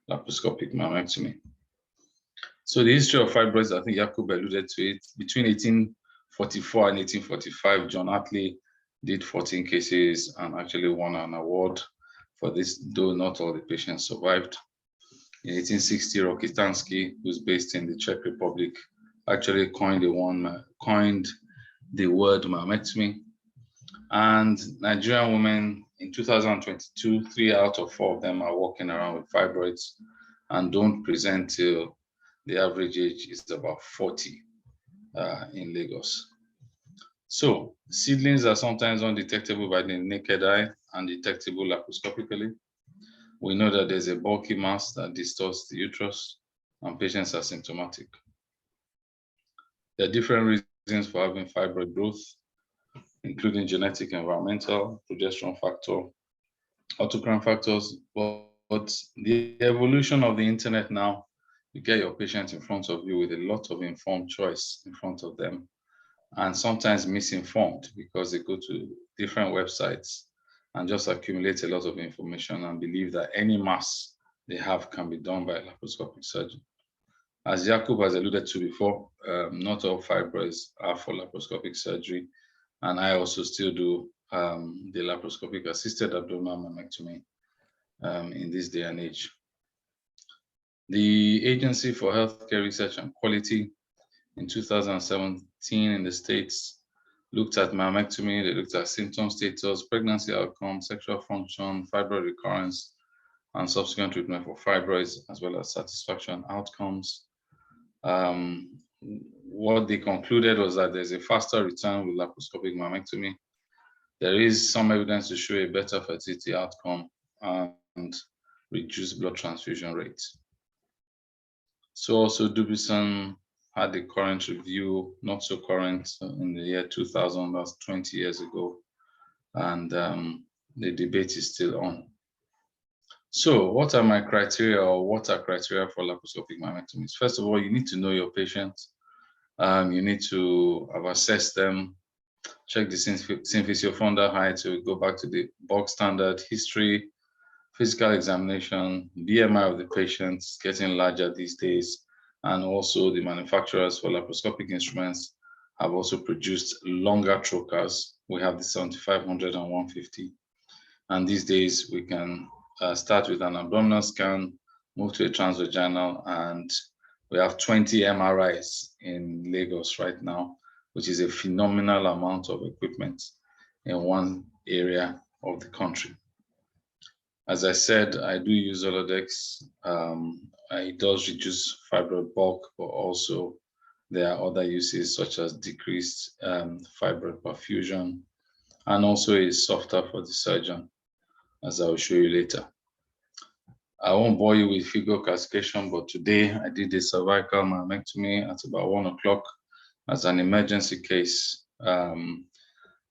laparoscopic mammectomy. So the history of fibroids, I think Jakob alluded to it. Between 1844 and 1845, John Hartley did 14 cases and actually won an award for this, though not all the patients survived. In 1860, Rokitansky, who's based in the Czech Republic, actually coined the word mammectomy. And Nigerian women in 2022, 3 out of 4 of them are walking around with fibroids and don't present till the average age is about 40 in Lagos. So seedlings are sometimes undetectable by the naked eye and detectable laparoscopically. We know that there's a bulky mass that distorts the uterus and patients are symptomatic. There are different reasons for having fibroid growth, including genetic, environmental, progesterone factor, autocrine factors, but the evolution of the internet now, you get your patient in front of you with a lot of informed choice in front of them, and sometimes misinformed because they go to different websites and just accumulate a lot of information and believe that any mass they have can be done by a laparoscopic surgeon. As Jakob has alluded to before, not all fibroids are for laparoscopic surgery, and I also still do the laparoscopic assisted abdominal mammectomy in this day and age. The Agency for Healthcare Research and Quality in 2017 in the States looked at mammectomy. They looked at symptom status, pregnancy outcome, sexual function, fibroid recurrence, and subsequent treatment for fibroids, as well as satisfaction outcomes. What they concluded was that there's a faster return with laparoscopic mammectomy. There is some evidence to show a better fertility outcome and reduced blood transfusion rates. So also Dubison had the current review, not so current, in the year 2000, that's 20 years ago, and the debate is still on. So what are my criteria, or what are criteria for laparoscopic mammectomies? First of all, you need to know your patient. You need to have assessed them, check the symphysiofundal height, so go back to the bog standard, history, physical examination, BMI of the patient is getting larger these days, and also the manufacturers for laparoscopic instruments have also produced longer trocars. We have the 7500 and 150, and these days we can start with an abdominal scan, move to a transvaginal, and we have 20 MRIs in Lagos right now which is a phenomenal amount of equipment in one area of the country. As I said, I do use Zoladex. It does reduce fibroid bulk, but also there are other uses such as decreased fibroid perfusion, and also is softer for the surgeon, as I will show you later. I won't bore you with figure classification, but today I did a cervical mammectomy at about 1 o'clock as an emergency case,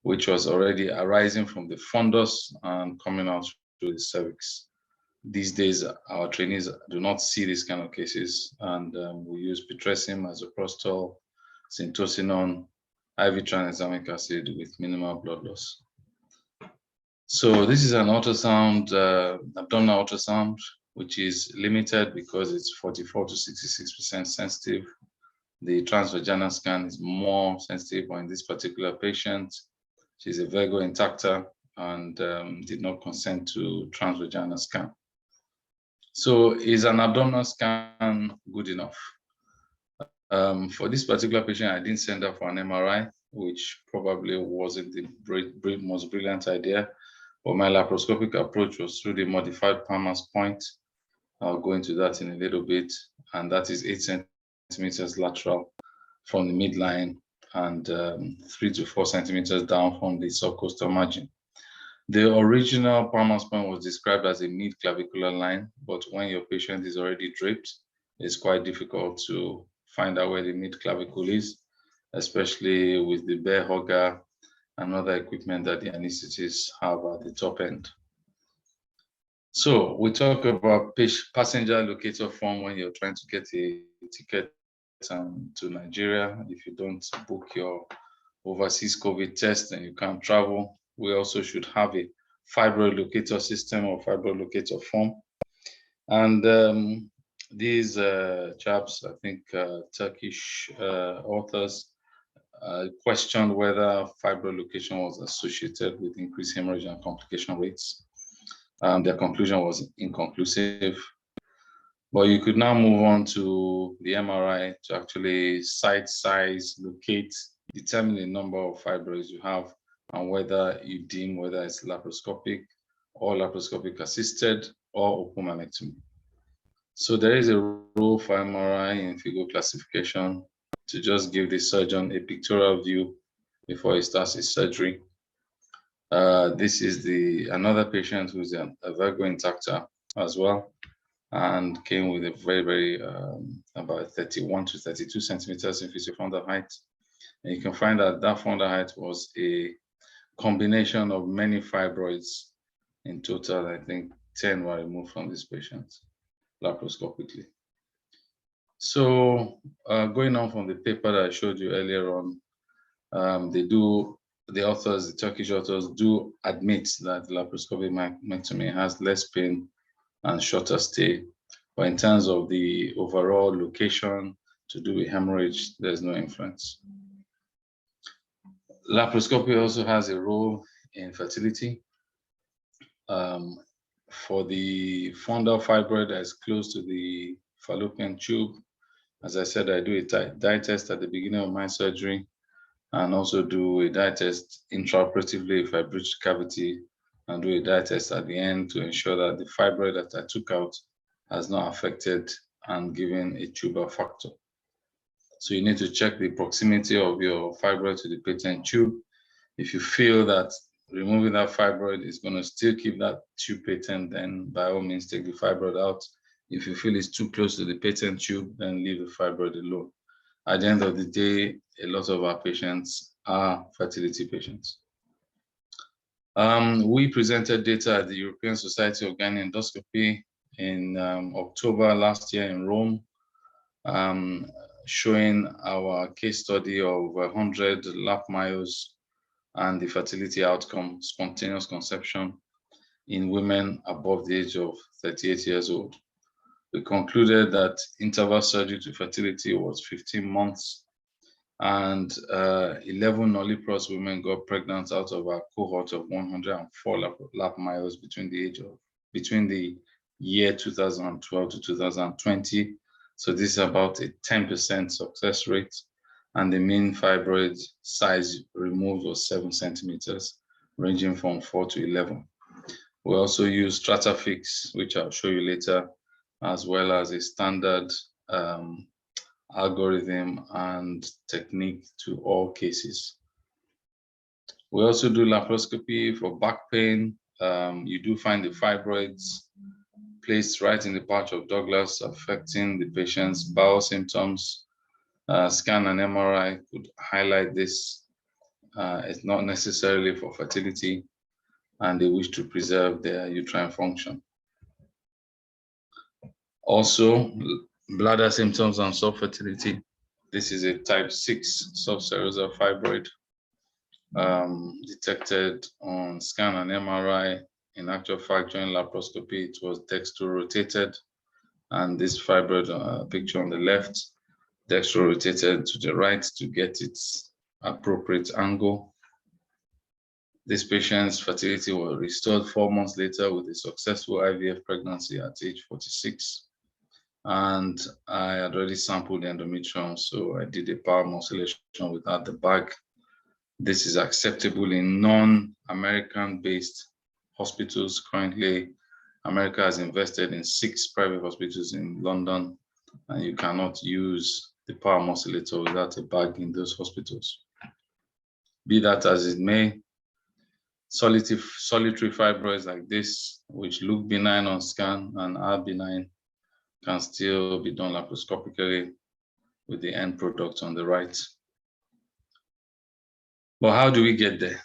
which was already arising from the fundus and coming out through the cervix. These days, our trainees do not see these kind of cases, and we use pitressin, misoprostol, syntocinon, IV tranexamic acid with minimal blood loss. So this is an ultrasound, abdominal ultrasound, which is limited because it's 44 to 66% sensitive. The transvaginal scan is more sensitive in this particular patient. She's a Virgo intacta and did not consent to transvaginal scan. So is an abdominal scan good enough? For this particular patient, I didn't send her for an MRI, which probably wasn't the most brilliant idea. But my laparoscopic approach was through the modified Palmer's point. I'll go into that in a little bit. And that is 8 centimeters lateral from the midline and 3 to 4 centimeters down from the subcostal margin. The original Palmer's point was described as a mid-clavicular line, but when your patient is already draped, it's quite difficult to find out where the mid-clavicle is, especially with the bear hugger and other equipment that the anesthetists have at the top end. So we talk about passenger locator form when you're trying to get a ticket to Nigeria. If you don't book your overseas COVID test and you can't travel, we also should have a fibroid locator system or fibroid locator form. And these chaps, I think Turkish authors, questioned whether fibroid location was associated with increased hemorrhage and complication rates. Their conclusion was inconclusive. But you could now move on to the MRI to actually site size, locate, determine the number of fibroids you have, and whether you deem whether it's laparoscopic or laparoscopic assisted or open mammectomy. So there is a rule for MRI in FIGO classification to just give the surgeon a pictorial view before he starts his surgery. This is another patient who's a Virgo intacta as well, and came with a very, about 31 to 32 centimeters in fundal height. And you can find that that fundal height was a combination of many fibroids. In total, I think 10 were removed from this patient laparoscopically. So going on from the paper that I showed you earlier on, the authors, the Turkish authors, do admit that laparoscopic mammectomy has less pain and shorter stay. But in terms of the overall location to do with hemorrhage, there's no influence. Laparoscopy also has a role in fertility. For the fundal fibroid that is close to the fallopian tube, as I said, I do a dye test at the beginning of my surgery and also do a dye test intraoperatively if I breach the cavity, and do a dye test at the end to ensure that the fibroid that I took out has not affected and given a tubal factor. So you need to check the proximity of your fibroid to the patent tube. If you feel that removing that fibroid is going to still keep that tube patent, then by all means take the fibroid out. If you feel it's too close to the patent tube, then leave the fibroid alone. At the end of the day, a lot of our patients are fertility patients. We presented data at the European Society of Gynae Endoscopy in October last year in Rome, showing our case study of 100 lap myos and the fertility outcome, spontaneous conception in women above the age of 38 years old. We concluded that interval surgery to fertility was 15 months, and 11 nulliparous women got pregnant out of our cohort of 104 lap myos between the year 2012 to 2020. So this is about a 10% success rate. and the mean fibroid size removed was 7 centimeters, ranging from 4 to 11. We also use Stratafix, which I'll show you later, as well as a standard algorithm and technique to all cases. We also do laparoscopy for back pain. You do find the fibroids placed right in the pouch of Douglas, affecting the patient's bowel symptoms. Scan and MRI could highlight this. It's not necessarily for fertility, and they wish to preserve their uterine function. Also, bladder symptoms and subfertility. This is a type 6 subserosal fibroid detected on scan and MRI. In actual fact, during laparoscopy, it was dextro-rotated, and this fibroid picture on the left, dextro-rotated to the right to get its appropriate angle. This patient's fertility was restored 4 months later with a successful IVF pregnancy at age 46. And I had already sampled the endometrium, so I did a power musculation without the bag. This is acceptable in non-American based hospitals. Currently, America has invested in 6 private hospitals in London, and you cannot use the power musculator without a bag in those hospitals. Be that as it may, solitary fibroids like this, which look benign on scan and are benign, can still be done laparoscopically with the end product on the right. But how do we get there?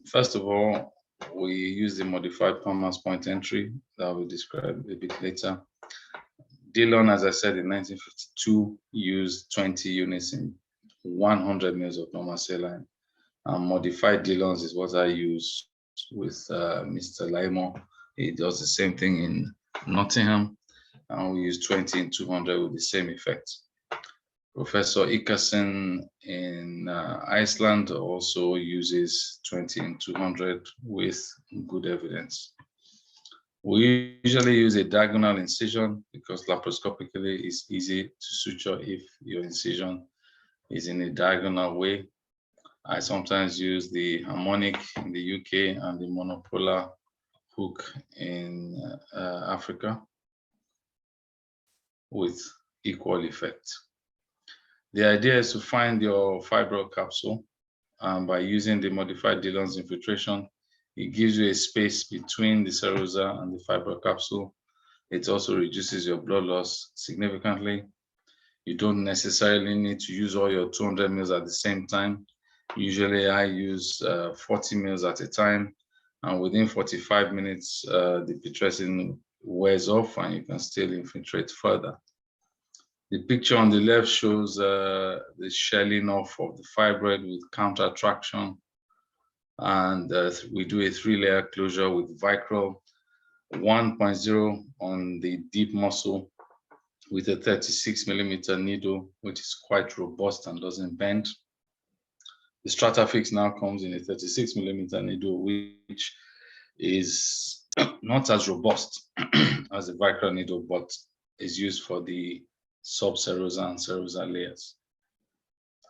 First of all, we use the modified Palmer's point entry that I will describe a bit later. Dillon, as I said, in 1952, used 20 units in 100 mils of normal saline. Modified Dillons is what I use with Mr. Laimo. He does the same thing in Nottingham, and we use 20 in 200 with the same effect. Professor Ikersen in Iceland also uses 20 in 200 with good evidence. We usually use a diagonal incision because laparoscopically it's easy to suture if your incision is in a diagonal way. I sometimes use the harmonic in the UK and the monopolar hook in Africa with equal effect. The idea is to find your fibroid capsule, and by using the modified Dillon's infiltration, it gives you a space between the serosa and the fibroid capsule. It also reduces your blood loss significantly. You don't necessarily need to use all your 200 mils at the same time. Usually I use 40 mils at a time, and within 45 minutes, the pitressin wears off and you can still infiltrate further. The picture on the left shows the shelling off of the fibroid with counter traction, and we do a 3-layer closure with Vicryl 1.0 on the deep muscle with a 36 millimeter needle, which is quite robust and doesn't bend. The Stratafix now comes in a 36 millimeter needle, which is not as robust as the Vicryl needle, but is used for the subserosa and serosa layers.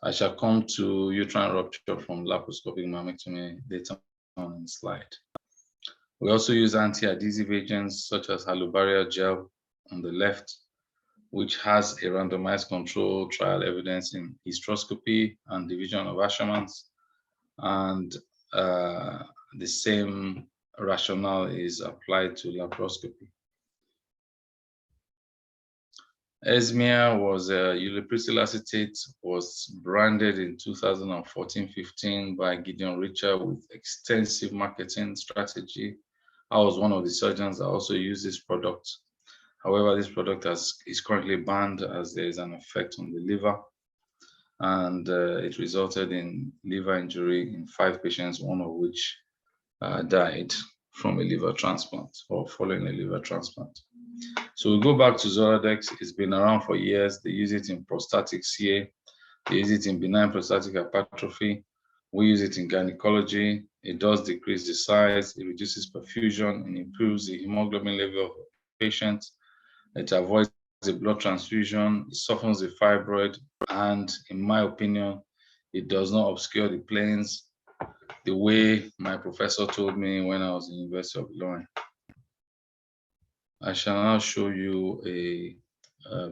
I shall come to uterine rupture from laparoscopic mammectomy later on in the slide. We also use anti-adhesive agents such as halobarial gel on the left, which has a randomized control trial evidence in hysteroscopy and division of Ashermans, and the same rationale is applied to laparoscopy. Esmia was ulipristal acetate, was branded in 2014-15 by Gideon Richer with extensive marketing strategy. I was one of the surgeons that also used this product. However, this product is currently banned as there is an effect on the liver, and it resulted in liver injury in 5 patients, one of which died from a liver transplant or following a liver transplant. So we go back to Zoladex. It's been around for years. They use it in prostatic CA. They use it in benign prostatic hypertrophy. We use it in gynecology. It does decrease the size. It reduces perfusion and improves the hemoglobin level of the patient. It avoids a blood transfusion, it softens the fibroid, and in my opinion, it does not obscure the planes the way my professor told me when I was in the University of Ilorin. I shall now show you a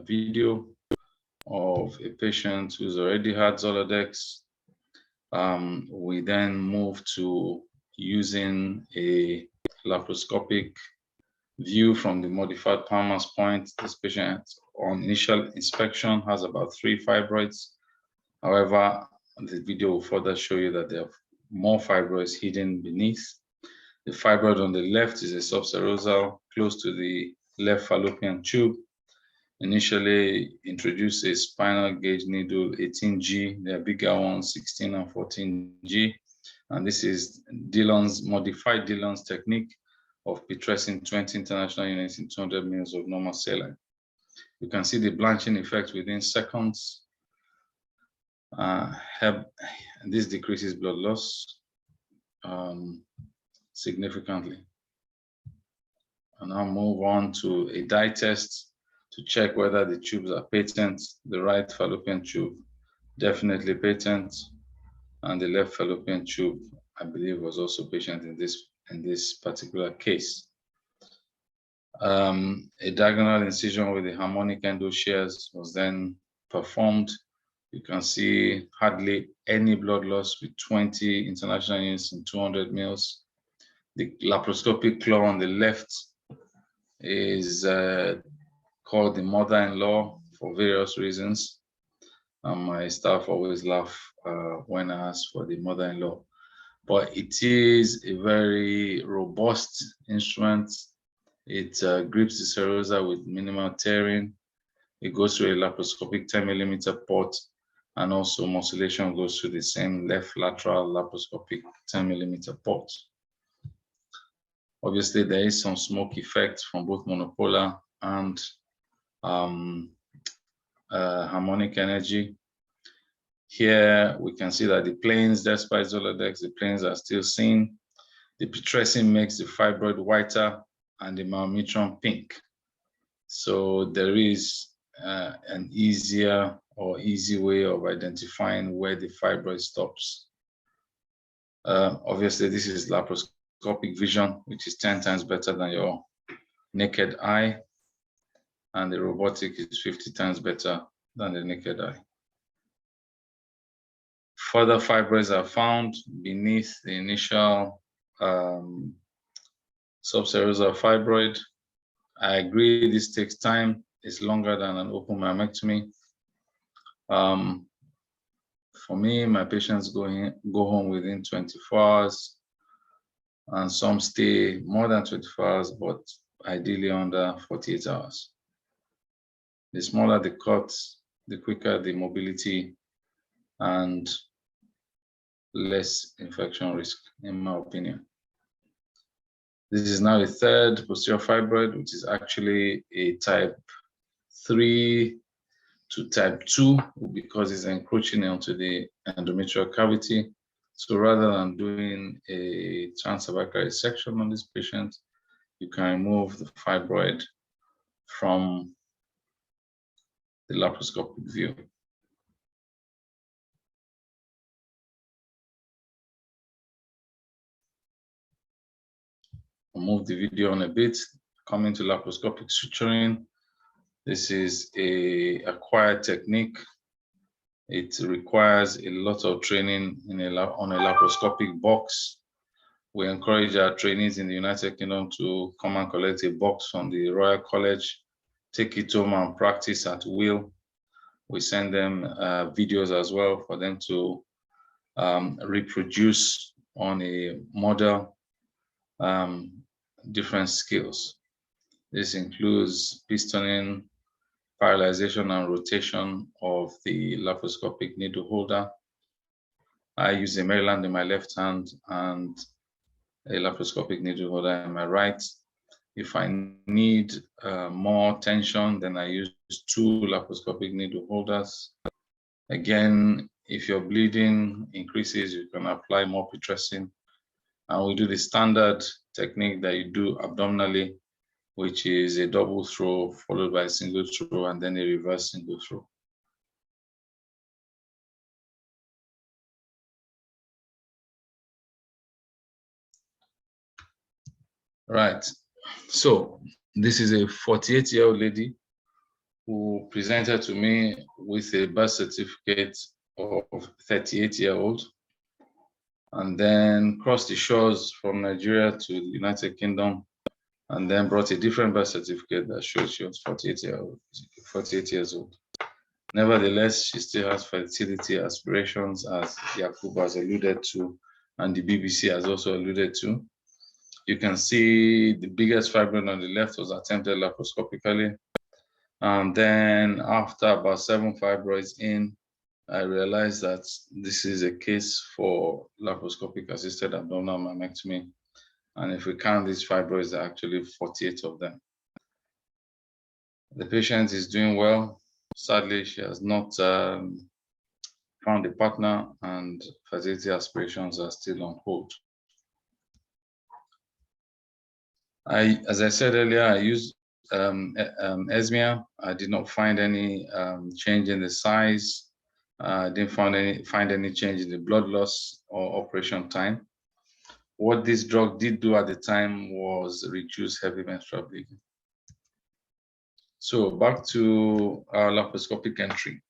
video of a patient who's already had Zoladex. We then move to using a laparoscopic view from the modified Palmer's point. This patient on initial inspection has about 3 fibroids. However, the video will further show you that there are more fibroids hidden beneath. The fibroid on the left is a subserosal close to the left fallopian tube. Initially introduced a spinal gauge needle 18G, there are bigger ones 16 and 14G. And this is Dillon's modified Dillon's technique of putrescing 20 international units in 200 ml of normal saline. You can see the blanching effect within seconds. This decreases blood loss significantly. And I'll move on to a dye test to check whether the tubes are patent. The right fallopian tube, definitely patent, and the left fallopian tube, I believe, was also patent in this particular case. A diagonal incision with the harmonic endo shears was then performed. You can see hardly any blood loss with 20 international units in 200 ml. The laparoscopic claw on the left is called the mother-in-law for various reasons. My staff always laugh when I ask for the mother-in-law, but it is a very robust instrument. It grips the serosa with minimal tearing. It goes through a laparoscopic 10 millimeter port, and also modulation goes through the same left lateral laparoscopic 10 millimeter port. Obviously, there is some smoke effect from both monopolar and harmonic energy. Here we can see that the planes, despite Zoladex, the planes are still seen. The putrescing makes the fibroid whiter and the myometrium pink. So there is an easier or easy way of identifying where the fibroid stops. Obviously, this is laparoscopic vision, which is 10 times better than your naked eye, and the robotic is 50 times better than the naked eye. Further fibroids are found beneath the initial subserosal fibroid. I agree this takes time. It's longer than an open myomectomy. For me, my patients go home within 24 hours, and some stay more than 24 hours, but ideally under 48 hours. The smaller the cut, the quicker the mobility, and less infection risk, in my opinion. This is now a third posterior fibroid, which is actually a type 3 to type 2, because it's encroaching onto the endometrial cavity. So rather than doing a transcervical resection on this patient, you can remove the fibroid from the laparoscopic view. I'll move the video on a bit. Coming to laparoscopic suturing. This is an acquired technique. It requires a lot of training on a laparoscopic box. We encourage our trainees in the United Kingdom to come and collect a box from the Royal College, take it home and practice at will. We send them videos as well for them to reproduce on a model different skills. This includes pistoning, parallelization and rotation of the laparoscopic needle holder. I use a Maryland in my left hand and a laparoscopic needle holder in my right. If I need more tension, then I use 2 laparoscopic needle holders. Again, if your bleeding increases, you can apply more putrescing. And we do the standard technique that you do abdominally, which is a double throw followed by a single throw and then a reverse single throw. Right, so this is a 48-year-old lady who presented to me with a birth certificate of 38-year-old and then crossed the shores from Nigeria to the United Kingdom and then brought a different birth certificate that showed she was 48 years old. Nevertheless, she still has fertility aspirations, as Yakub has alluded to, and the BBC has also alluded to. You can see the biggest fibroid on the left was attempted laparoscopically. And then after about 7 fibroids in, I realized that this is a case for laparoscopic assisted abdominal mammectomy. And if we count these fibroids, there are actually 48 of them. The patient is doing well. Sadly, she has not found a partner and fertility aspirations are still on hold. As I said earlier, I used Esmia. I did not find any change in the size. I didn't find any change in the blood loss or operation time. What this drug did do at the time was reduce heavy menstrual bleeding. So back to our laparoscopic entry.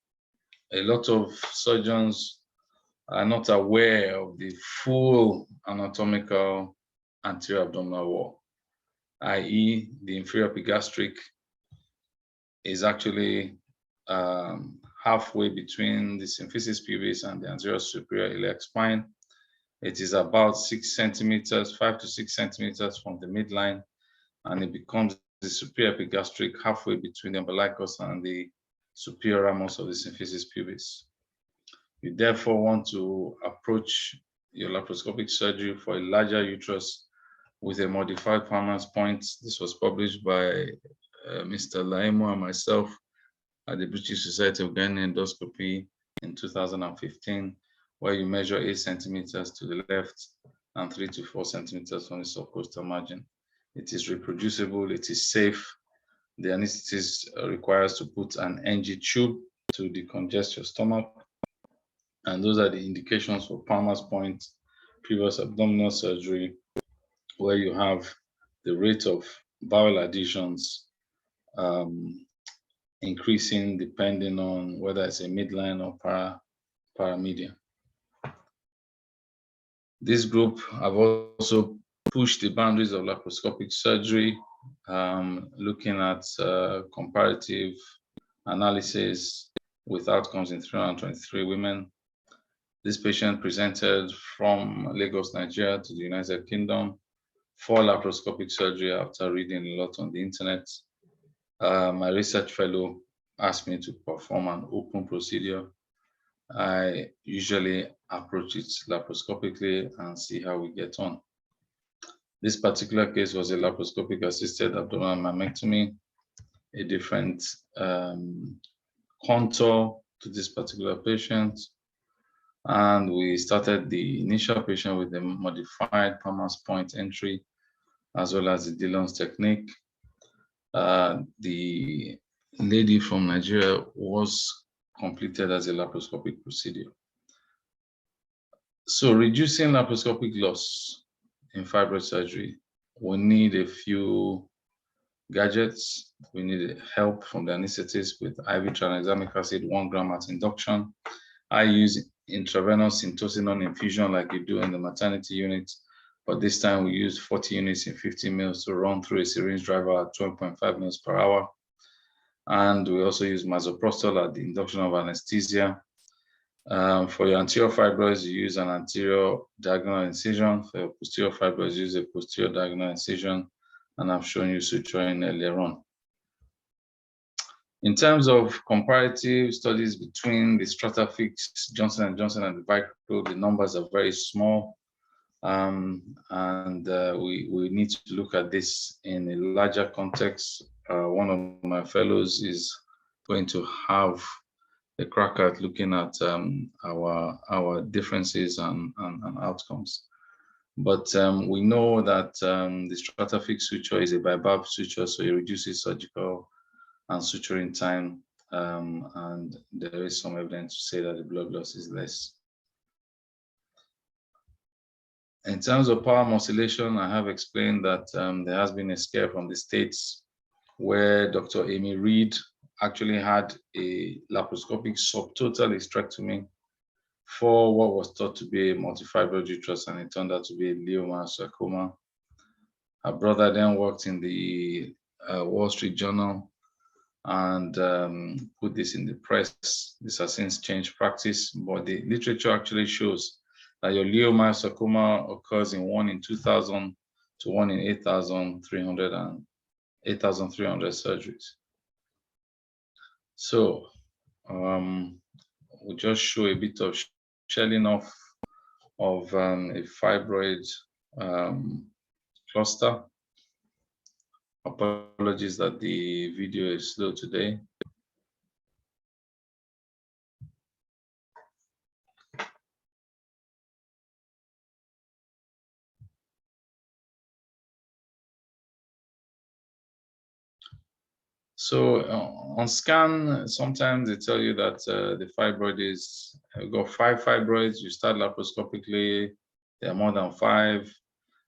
A lot of surgeons are not aware of the full anatomical anterior abdominal wall, i.e. the inferior epigastric is actually halfway between the symphysis pubis and the anterior superior iliac spine. It is about 6 centimeters, 5 to 6 centimeters from the midline, and it becomes the superior epigastric halfway between the umbilicus and the superior ramus of the symphysis pubis. You therefore want to approach your laparoscopic surgery for a larger uterus with a modified Palmer's point. This was published by Mr. Laimo and myself at the British Society of Gynae Endoscopy in 2015, where you measure 8 centimeters to the left and 3 to 4 centimeters from the subcostal margin. It is reproducible, it is safe. The anesthetist requires to put an NG tube to decongest your stomach. And those are the indications for Palmer's point, previous abdominal surgery, where you have the rate of bowel adhesions increasing depending on whether it's a midline or paramedian. This group have also pushed the boundaries of laparoscopic surgery, looking at comparative analysis with outcomes in 323 women. This patient presented from Lagos, Nigeria to the United Kingdom for laparoscopic surgery after reading a lot on the internet. My research fellow asked me to perform an open procedure. I usually approach it laparoscopically and see how we get on. This particular case was a laparoscopic assisted abdominal mammectomy, a different contour to this particular patient. And we started the initial patient with a modified Palmer's point entry, as well as the Dillon's technique. The lady from Nigeria was completed as a laparoscopic procedure. So reducing laparoscopic loss in fibroid surgery, we need a few gadgets. We need help from the anesthetist with IV tranexamic acid, 1 gram at induction. I use intravenous syntocinon infusion like you do in the maternity unit, but this time we use 40 units in 50 mils to run through a syringe driver at 12.5 mils per hour. And we also use misoprostol at the induction of anesthesia. For your anterior fibroids, you use an anterior diagonal incision. For your posterior fibroids, you use a posterior diagonal incision, and I've shown you suturing earlier on. In terms of comparative studies between the Stratafix, Johnson & Johnson, and the Vicryl, the numbers are very small. We need to look at this in a larger context. One of my fellows is going to have a crack at looking at our differences and outcomes. But we know that the stratific suture is a bivalve suture, so it reduces surgical and suturing time, and there is some evidence to say that the blood loss is less. In terms of power musculation, I have explained that there has been a scare from the States where Dr. Amy Reed actually had a laparoscopic subtotal hysterectomy for what was thought to be a multifibroid uterus, and it turned out to be a leiomyosarcoma. Her brother then worked in the Wall Street Journal and put this in the press. This has since changed practice, but the literature actually shows that your leiomyosarcoma occurs in 1 in 2,000 to 1 in 8,300 surgeries. So we'll just show a bit of shelling off of a fibroid cluster. Apologies that the video is slow today. So on scan, sometimes they tell you that the fibroid is, you've got 5 fibroids, you start laparoscopically, there are more than 5,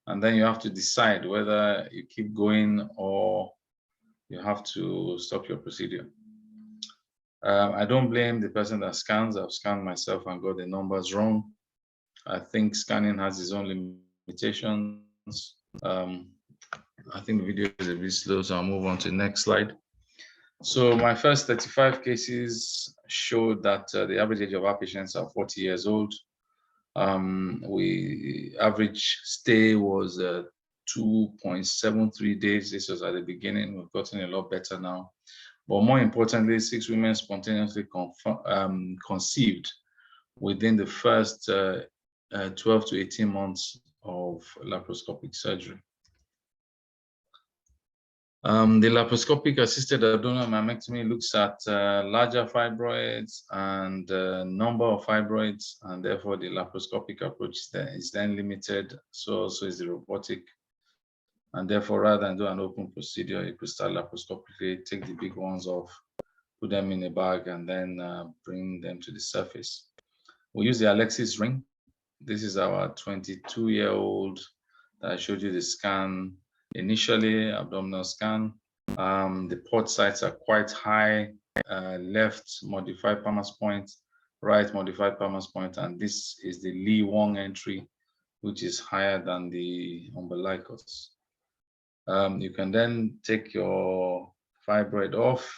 and then you have to decide whether you keep going or you have to stop your procedure. I don't blame the person that scans. I've scanned myself and got the numbers wrong. I think scanning has its own limitations. I think the video is a bit slow, so I'll move on to the next slide. So my first 35 cases showed that the average age of our patients are 40 years old. Average stay was 2.73 days. This was at the beginning. We've gotten a lot better now. But more importantly, 6 women spontaneously conceived within the first 12 to 18 months of laparoscopic surgery. The laparoscopic assisted abdominal mammectomy looks at larger fibroids and number of fibroids, and therefore the laparoscopic approach is then limited. So is the robotic, and therefore rather than do an open procedure, you could start laparoscopically, take the big ones off, put them in a bag, and then bring them to the surface. We use the Alexis ring. This is our 22-year-old that I showed you the scan. Initially, abdominal scan. The port sites are quite high. Left, modified Palmer's point. Right, modified Palmer's point. And this is the Lee Wong entry, which is higher than the umbilicus. You can then take your fibroid off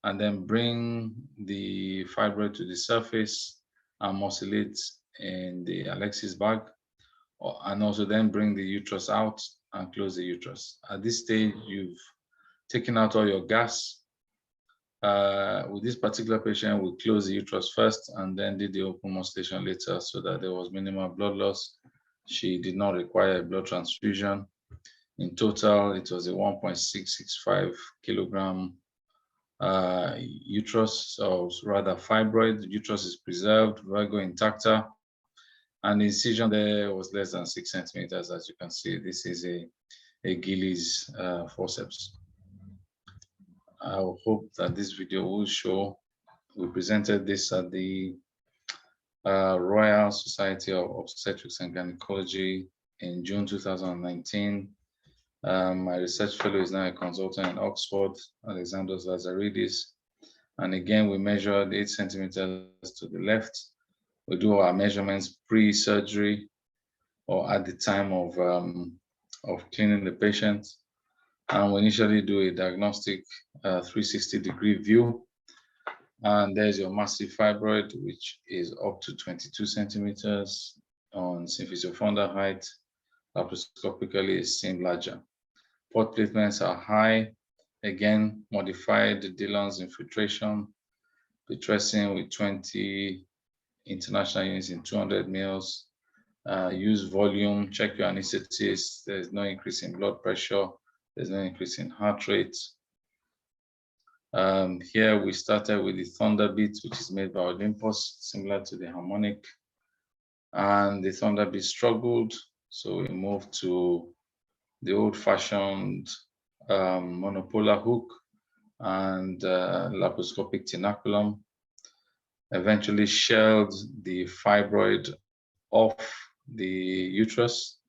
and then bring the fibroid to the surface and musculate in the Alexis bag, and also then bring the uterus out and close the uterus. At this stage, you've taken out all your gas. With this particular patient, we closed the uterus first and then did the open musculation later so that there was minimal blood loss. She did not require a blood transfusion. In total, it was a 1.665 kilogram uterus, so rather fibroid. The uterus is preserved, virgo intacta, and the incision there was less than 6 centimeters. As you can see, this is a Gillies forceps. I hope that this video will show. We presented this at the Royal Society of Obstetrics and Gynecology in June 2019. My research fellow is now a consultant in Oxford, Alexandros Lazaridis. And again, we measured 8 centimeters to the left. We do our measurements pre-surgery or at the time of cleaning the patient. And we initially do a diagnostic 360-degree view. And there's your massive fibroid, which is up to 22 centimeters on symphysiofundal height. Laparoscopically, it seems larger. Port placements are high. Again, modified Dillon's infiltration, Pitressin with 20 international units in 200 mils. Use volume, check your anesthesis. There's no increase in blood pressure. There's no increase in heart rate. Here we started with the Thunderbeat, which is made by Olympus, similar to the harmonic. And the Thunderbeat struggled. So we moved to the old-fashioned monopolar hook and laparoscopic tenaculum. Eventually shelled the fibroid off the uterus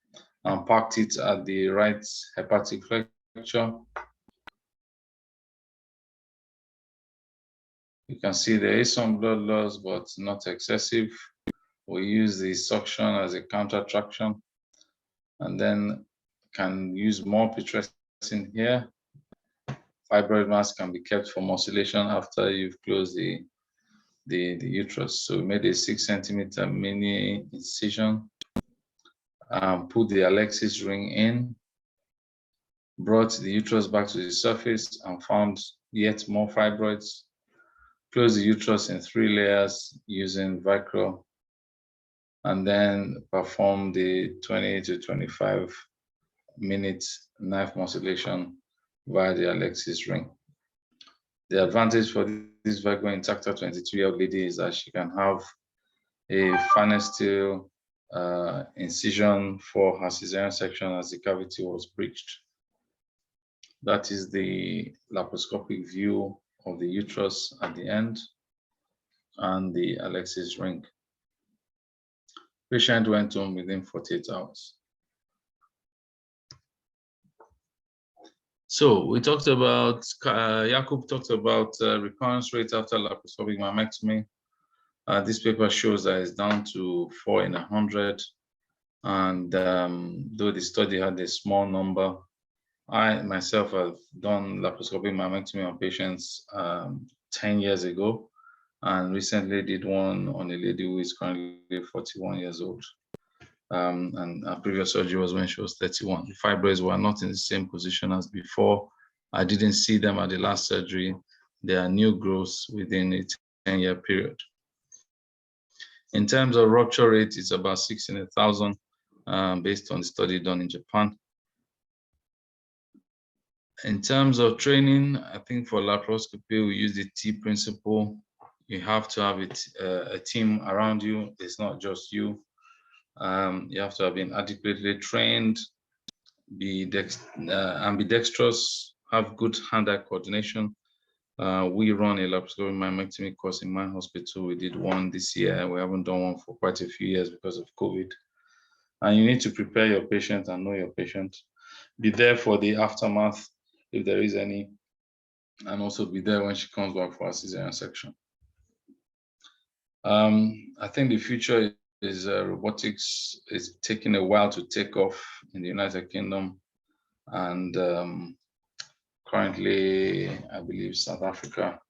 and packed it at the right hepatic flexure. You can see there is some blood loss, but not excessive. We use the suction as a counter traction, and then can use more pitressin here. Fibroid mass can be kept for musculation after you've closed the uterus. So we made a 6 centimeter mini incision, put the Alexis ring in, brought the uterus back to the surface and found yet more fibroids. Close the uterus in 3 layers using Vicryl, and then perform the 20 to 25 minute knife musculation via the Alexis ring. The advantage for this Vicryl Intacta 22-year-old lady is that she can have a finest steel incision for her cesarean section as the cavity was breached. That is the laparoscopic view of the uterus at the end and the Alexis ring. Patient went home within 48 hours. So we talked about, Jakub talked about recurrence rate after laparoscopic mammectomy. This paper shows that it's down to 4 in 100. And though the study had a small number, I myself have done laparoscopic mammectomy on patients 10 years ago, and recently did one on a lady who is currently 41 years old. And our previous surgery was when she was 31. The fibroids were not in the same position as before. I didn't see them at the last surgery. They are new growths within a 10-year period. In terms of rupture rate, it's about 6 in 1,000 based on the study done in Japan. In terms of training, I think for laparoscopy, we use the T principle. You have to have a team around you. It's not just you. You have to have been adequately trained, be ambidextrous, have good hand-eye coordination. We run a laparoscopic mammectomy course in my hospital. We did one this year. We haven't done one for quite a few years because of COVID. And you need to prepare your patient and know your patient. Be there for the aftermath if there is any, and also be there when she comes back for a cesarean section. I think the future is robotics is taking a while to take off in the United Kingdom, and currently, I believe South Africa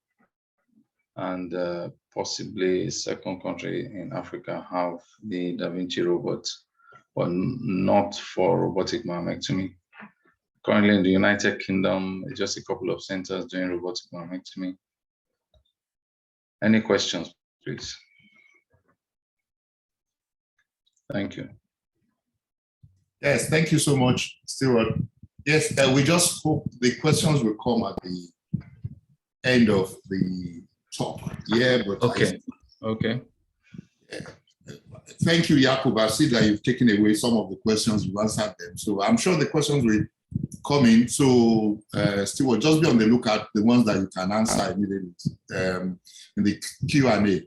and possibly a second country in Africa have the Da Vinci robot, but not for robotic mammectomy. Currently in the United Kingdom, just a couple of centers doing robotic mammectomy. Any questions, please? Thank you. Yes, thank you so much, Stewart. Yes, we just hope the questions will come at the end of the talk. Yeah, but okay. Okay. Yeah. Thank you, Jakub. I see that you've taken away some of the questions, you've answered them. So I'm sure the questions will come in. So Stewart, just be on the lookout, the ones that you can answer immediately in the Q&A.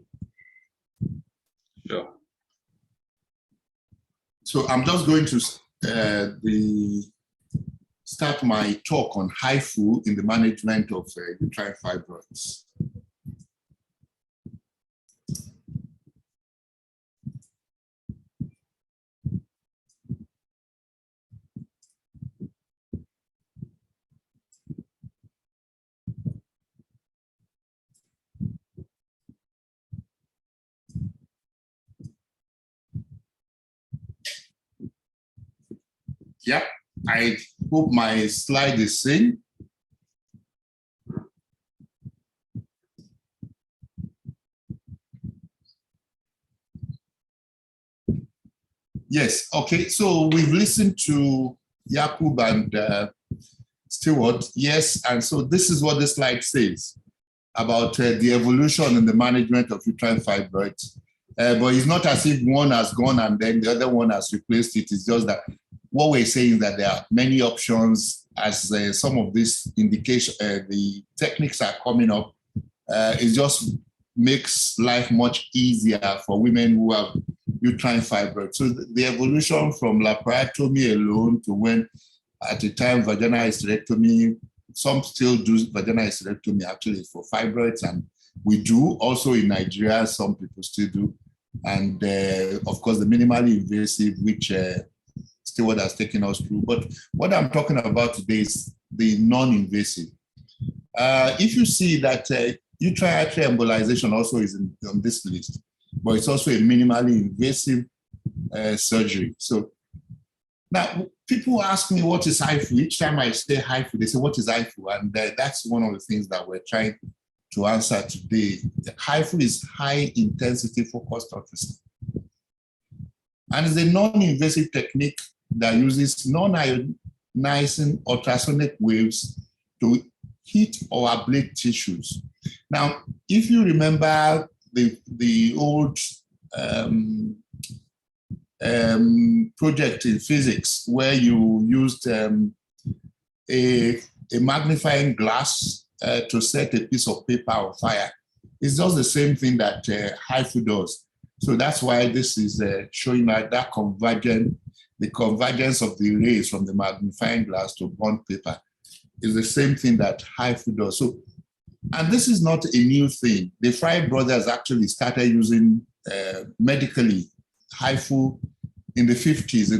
Sure. So I'm just going to start my talk on HIFU in the management of uterine fibroids. Yep, I hope my slide is seen. Yes, okay, so we've listened to Jakub and Stewart, yes, and so this is what this slide says about the evolution and the management of uterine fibroids But it's not as if one has gone and then the other one has replaced it. It's just that what we're saying is that there are many options as some of these indication, the techniques are coming up. It just makes life much easier for women who have uterine fibroids. So the evolution from laparotomy alone to when at the time vaginal hysterectomy, some still do vaginal hysterectomy actually for fibroids, and we do also in Nigeria, some people still do. And of course, the minimally invasive, which still what has taken us through. But what I'm talking about today is the non-invasive. If you see that uterine artery embolization also is on this list, but it's also a minimally invasive surgery. So now people ask me, what is HIFU? Each time I say HIFU, they say, what is HIFU? And that's one of the things that we're trying to answer today. HIFU is high intensity focused ultrasound. And it's a non-invasive technique that uses non-ionizing ultrasonic waves to hit or ablate tissues. Now, if you remember the old project in physics where you used a magnifying glass to set a piece of paper on fire, it's just the same thing that HIFU does. So that's why this is showing that the convergence of the rays from the magnifying glass to burnt paper is the same thing that HIFU does. So, and this is not a new thing. The Fry brothers actually started using medically HIFU in the 50s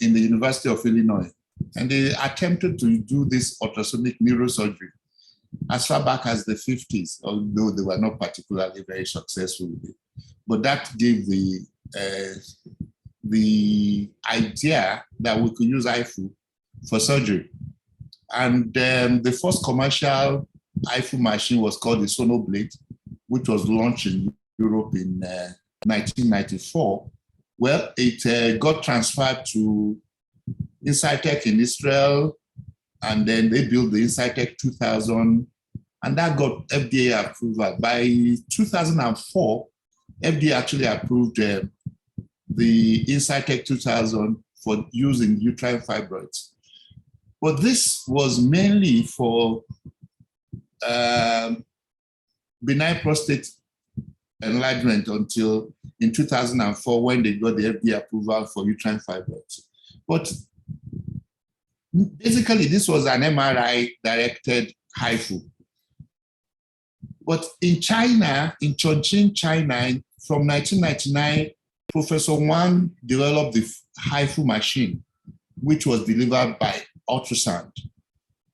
in the University of Illinois. And they attempted to do this ultrasonic neurosurgery as far back as the 50s, although they were not particularly very successful with it. But that gave the idea that we could use HIFU for surgery. And the first commercial HIFU machine was called the Sonoblade, which was launched in Europe in 1994. Well, it got transferred to Insightec in Israel, and then they built the Insightec 2000, and that got FDA approval. By 2004, FDA actually approved the Insightec 2000 for using uterine fibroids. But this was mainly for benign prostate enlargement until in 2004 when they got the FDA approval for uterine fibroids. But basically, this was an MRI-directed HIFU. But in China, in Chongqing, China, from 1999, Professor Wang developed the HIFU machine, which was delivered by ultrasound.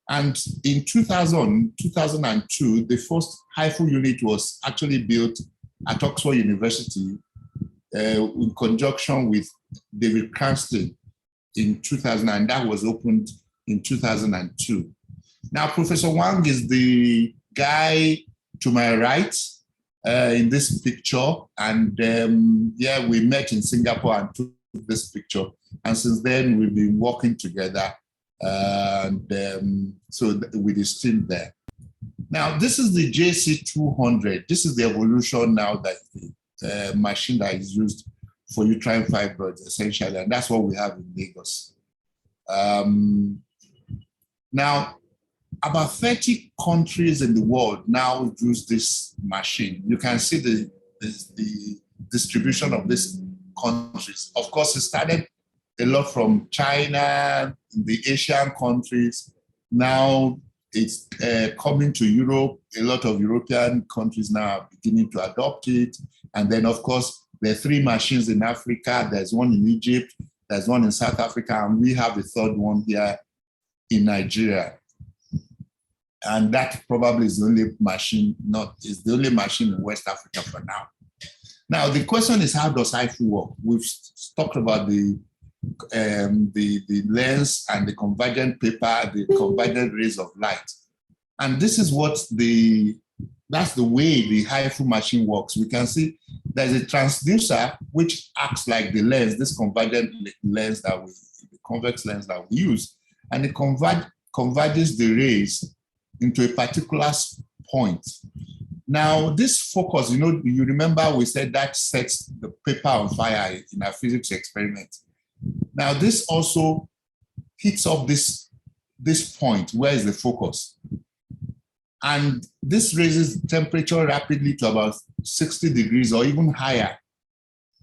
And in 2002, the first HIFU unit was actually built at Oxford University in conjunction with David Cranston in 2000, and that was opened in 2002. Now, Professor Wang is the guy to my right in this picture, and yeah, we met in Singapore and took this picture, and since then we've been working together, and so with his team there. Now, this is the JC200. This is the evolution now that the machine that is used for uterine fibroids, essentially, and that's what we have in Lagos. Now, about 30 countries in the world now use this machine. You can see the distribution of these countries. Of course, it started a lot from China, the Asian countries. Now it's coming to Europe. A lot of European countries now are beginning to adopt it. And then, of course, there are 3 machines in Africa. There's one in Egypt, there's one in South Africa, and we have a third one here in Nigeria. And that probably is the only machine, is the only machine in West Africa for now. Now, the question is, how does HIFU work? We've talked about the lens and the convergent paper, the convergent rays of light. And this is that's the way the HIFU machine works. We can see there's a transducer which acts like the lens, this convergent lens the convex lens that we use, and it converges the rays into a particular point. Now, this focus, you remember we said that sets the paper on fire in our physics experiment. Now, this also hits up this point, where is the focus? And this raises temperature rapidly to about 60 degrees or even higher.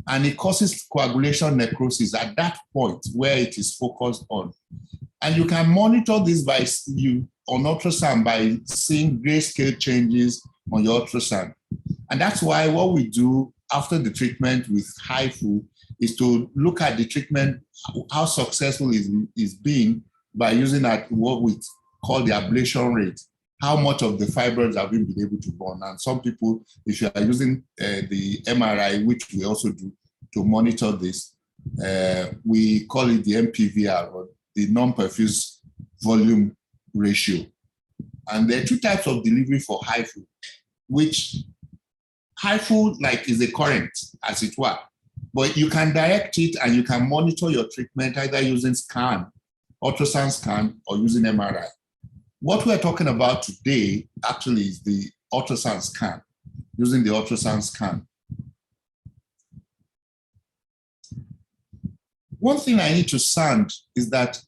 And it causes coagulation necrosis at that point where it is focused on. And you can monitor this on ultrasound by seeing grayscale changes on your ultrasound. And that's why what we do after the treatment with HIFU is to look at the treatment, how successful is being by using what we call the ablation rate. How much of the fibroids have we been able to burn? And some people, if you are using the MRI, which we also do to monitor this, we call it the MPVR, or the non-perfused volume ratio. And there are two types of delivery for HIFU, which HIFU is a current, as it were, but you can direct it and you can monitor your treatment either using ultrasound scan, or using MRI. What we're talking about today actually is the ultrasound scan, using the ultrasound scan. One thing I need to sound is that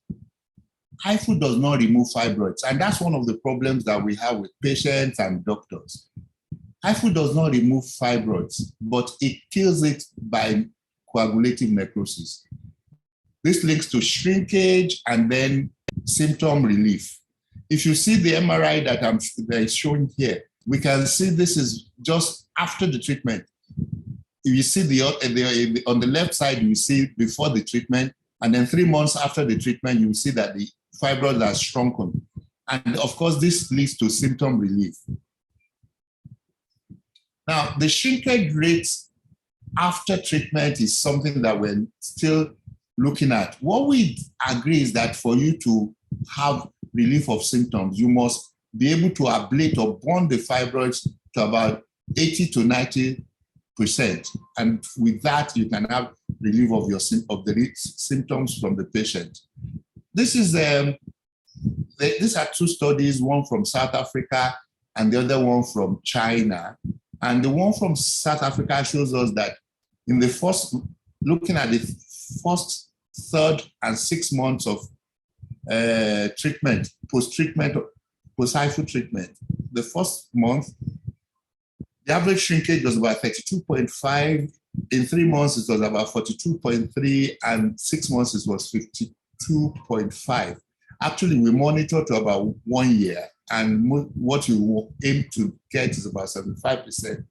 HIFU does not remove fibroids, and that's one of the problems that we have with patients and doctors. HIFU does not remove fibroids, but it kills it by coagulative necrosis. This links to shrinkage and then symptom relief. If you see the MRI that is showing here, we can see this is just after the treatment. If you see on the left side, you see before the treatment, and then 3 months after the treatment, you see that the fibroids are shrunken. And of course, this leads to symptom relief. Now, the shrinkage rates after treatment is something that we're still looking at. What we agree is that for you to have relief of symptoms, you must be able to ablate or burn the fibroids to about 80 to 90%. And with that, you can have relief of the symptoms from the patient. These are two studies, one from South Africa and the other one from China. And the one from South Africa shows us that looking at the first, third, and 6 months of treatment, post-HIFU treatment, the first month, the average shrinkage was about 32.5. In 3 months, it was about 42.3, and 6 months, it was 52.5. Actually, we monitor to about 1 year, and what you aim to get is about 75%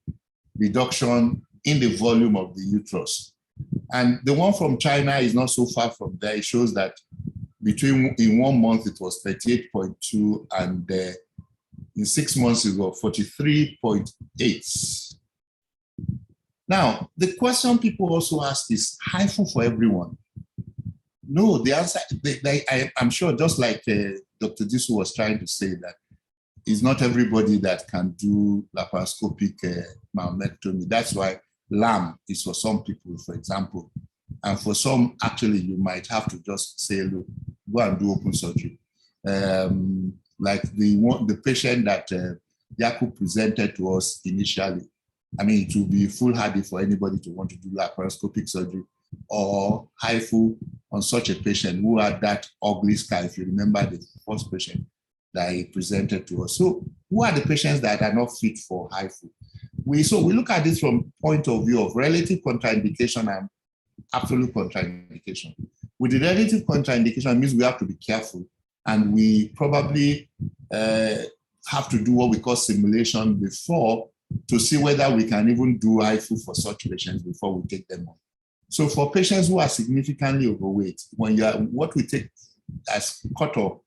reduction in the volume of the uterus. And the one from China is not so far from there. It shows that in 1 month, it was 38.2, and in 6 months, it was 43.8. Now, the question people also ask is, HIFU for everyone? No, the answer, I'm sure, just like Dr. Disu was trying to say, that it's not everybody that can do laparoscopic mammectomy. That's why LAM is for some people, for example. And for some, actually, you might have to just say, look, go and do open surgery. Like the patient that Yaku presented to us initially. I mean, it will be foolhardy for anybody to want to do laparoscopic surgery or HIFU on such a patient who had that ugly scar, if you remember the first patient that he presented to us. So who are the patients that are not fit for HIFU? So we look at this from point of view of relative contraindication and absolute contraindication. With the relative contraindication, it means we have to be careful, and we probably have to do what we call simulation before to see whether we can even do HIFU for such patients before we take them on. So for patients who are significantly overweight, what we take as cutoff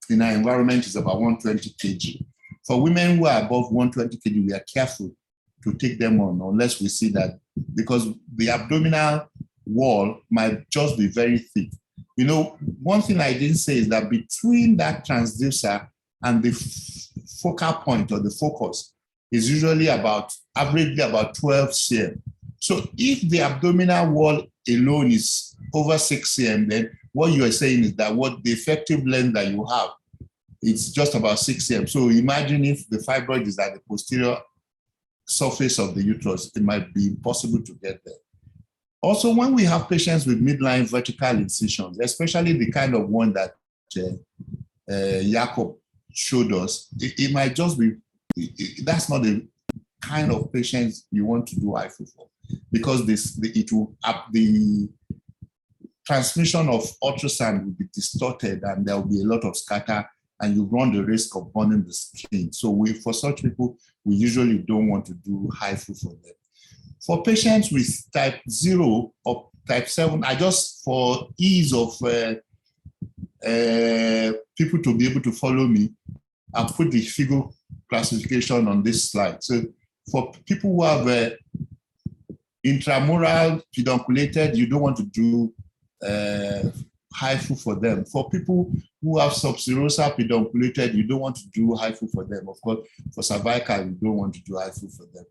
in our environment is about 120 kg. For women who are above 120 kg, we are careful to take them on unless we see that, because the abdominal wall might just be very thick. You know, one thing I didn't say is that between that transducer and the focal point or the focus is usually averagely about 12 cm. So if the abdominal wall alone is over 6 cm, then what you are saying is that what the effective length that you have, it's just about 6 cm. So imagine if the fibroid is at the posterior surface of the uterus, it might be impossible to get there. Also, when we have patients with midline vertical incisions, especially the kind of one that Jakob showed us, it might just be, that's not the kind of patients you want to do HIFU for, because the transmission of ultrasound will be distorted and there will be a lot of scatter and you run the risk of burning the skin. So for such people, we usually don't want to do HIFU for them. For patients with type 0 or type 7, I just, for ease of people to be able to follow me, I'll put the figure classification on this slide. So for people who have intramural pedunculated, you don't want to do HIFU for them. For people who have subserosal pedunculated, you don't want to do HIFU for them. Of course, for cervical, you don't want to do HIFU for them.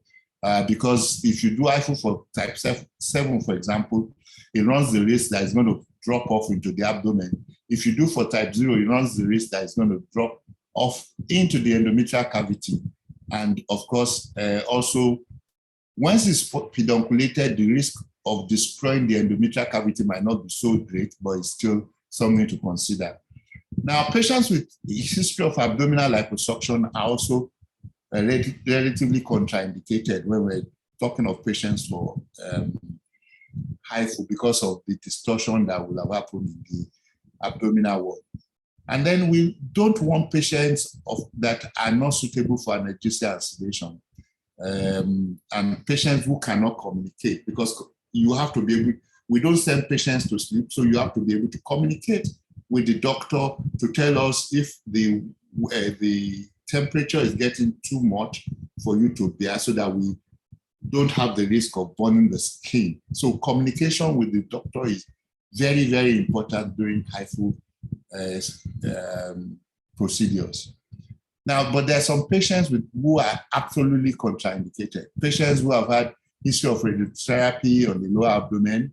Because if you do HIFU for type 7, for example, it runs the risk that it's going to drop off into the abdomen. If you do for type 0, it runs the risk that it's going to drop off into the endometrial cavity. And of course, also, once it's pedunculated, the risk of destroying the endometrial cavity might not be so great, but it's still something to consider. Now, patients with a history of abdominal liposuction are also relatively contraindicated when we're talking of patients for HIFU because of the distortion that will have happened in the abdominal wall. And then we don't want patients that are not suitable for analgesia and sedation, and patients who cannot communicate, because you have to be able, we don't send patients to sleep, so you have to be able to communicate with the doctor to tell us if the temperature is getting too much for you to bear, so that we don't have the risk of burning the skin. So communication with the doctor is very, very important during HIFU procedures. Now, but there are some patients who are absolutely contraindicated. Patients who have had history of radiotherapy on the lower abdomen,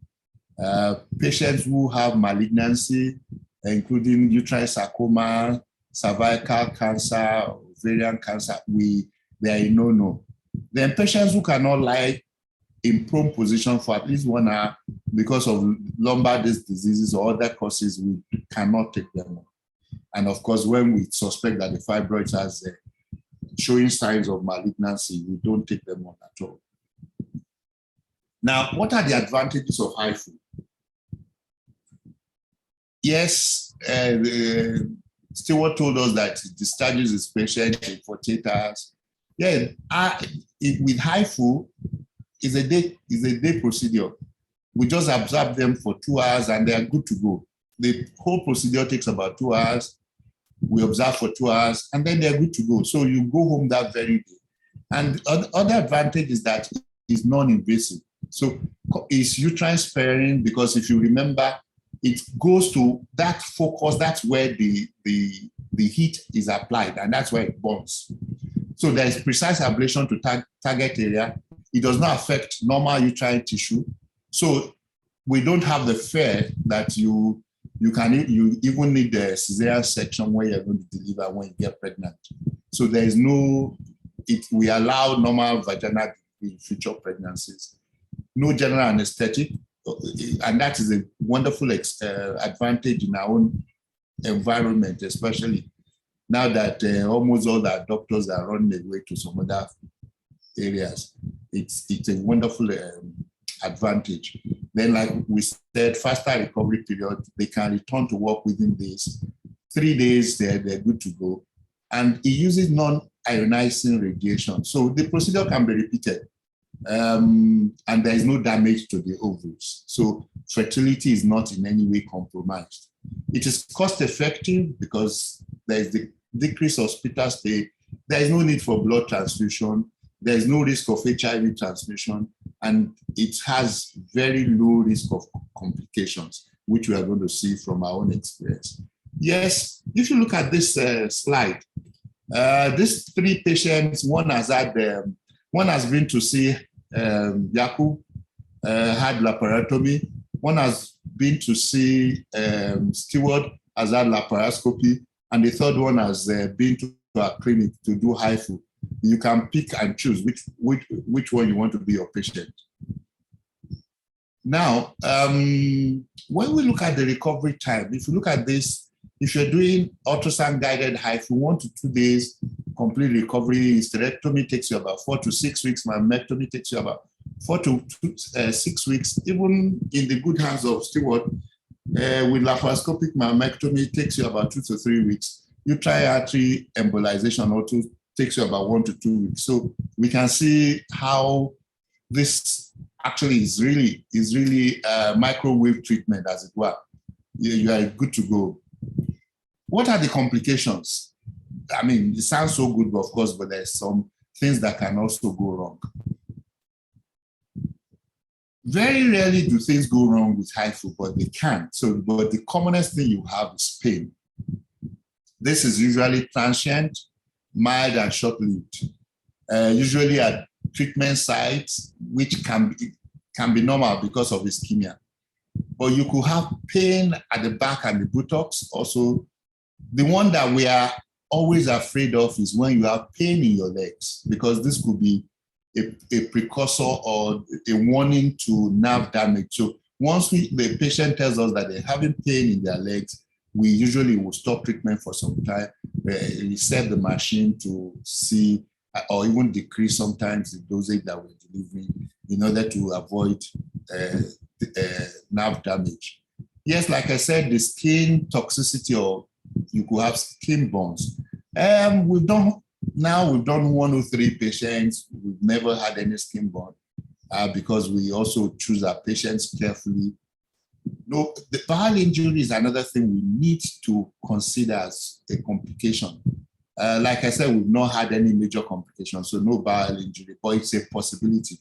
patients who have malignancy, including uterine sarcoma, cervical cancer, ovarian cancer, they are a no-no. Then patients who cannot lie in prone position for at least 1 hour because of lumbar disc diseases or other causes, we cannot take them on. And of course, when we suspect that the fibroids has showing signs of malignancy, we don't take them on at all. Now, what are the advantages of HIFU? Yes, Stewart told us that it discharges his patient in 48 hours. Yeah, with HIFU, it's a day procedure. We just observe them for 2 hours and they are good to go. The whole procedure takes about 2 hours. We observe for 2 hours and then they're good to go. So you go home that very day. And other advantage is that it's non-invasive. So it's uterine sparing, because if you remember, it goes to that focus, that's where the heat is applied and that's where it burns. So there is precise ablation to target area. It does not affect normal uterine tissue. So we don't have the fear that you even need the cesarean section where you're going to deliver when you get pregnant. So there is no, we allow normal vaginal in future pregnancies. No general anesthetic, and that is a wonderful advantage in our own environment, especially now that almost all our doctors are running away to some other areas. It's a wonderful advantage. Then, like we said, faster recovery period, they can return to work within days. 3 days, they're good to go. And it uses non-ionizing radiation. So the procedure can be repeated. And there is no damage to the ovaries. So fertility is not in any way compromised. It is cost-effective because there is the decreased hospital stay. There is no need for blood transfusion. There is no risk of HIV transmission. And it has very low risk of complications, which we are going to see from our own experience. Yes, if you look at this slide, these 3 patients, one has been to see Yaku, had laparotomy. One has been to see Stewart, has had laparoscopy, and the third one has been to a clinic to do HIFU. you can pick and choose which one you want to be your patient. Now, when we look at the recovery time, if you look at this, if you're doing ultrasound guided HIFU, 1 to 2 days, complete recovery, hysterectomy takes you about 4 to 6 weeks, mammectomy takes you about 4 to 6 weeks, even in the good hands of Stewart, with laparoscopic mammectomy, it takes you about 2 to 3 weeks. Uterine artery embolization also takes you about 1 to 2 weeks. So we can see how this actually is really microwave treatment, as it were. You are good to go. What are the complications? I mean, it sounds so good, of course, but there's some things that can also go wrong. Very rarely do things go wrong with HIFU, but they can. But the commonest thing you have is pain. This is usually transient, mild, and short-lived. Usually at treatment sites, which can be normal because of ischemia. But you could have pain at the back and the buttocks. Also, the one that we are always afraid of is when you have pain in your legs, because this could be a precursor or a warning to nerve damage. So once the patient tells us that they're having pain in their legs, we usually will stop treatment for some time, reset the machine to see, or even decrease sometimes the dosage that we're delivering in order to avoid nerve damage. Yes, like I said, the skin toxicity, or you could have skin burns. We've done 103 patients. We've never had any skin burn because we also choose our patients carefully. No, the bowel injury is another thing we need to consider as a complication. Like I said, we've not had any major complications, so no bowel injury, but it's a possibility.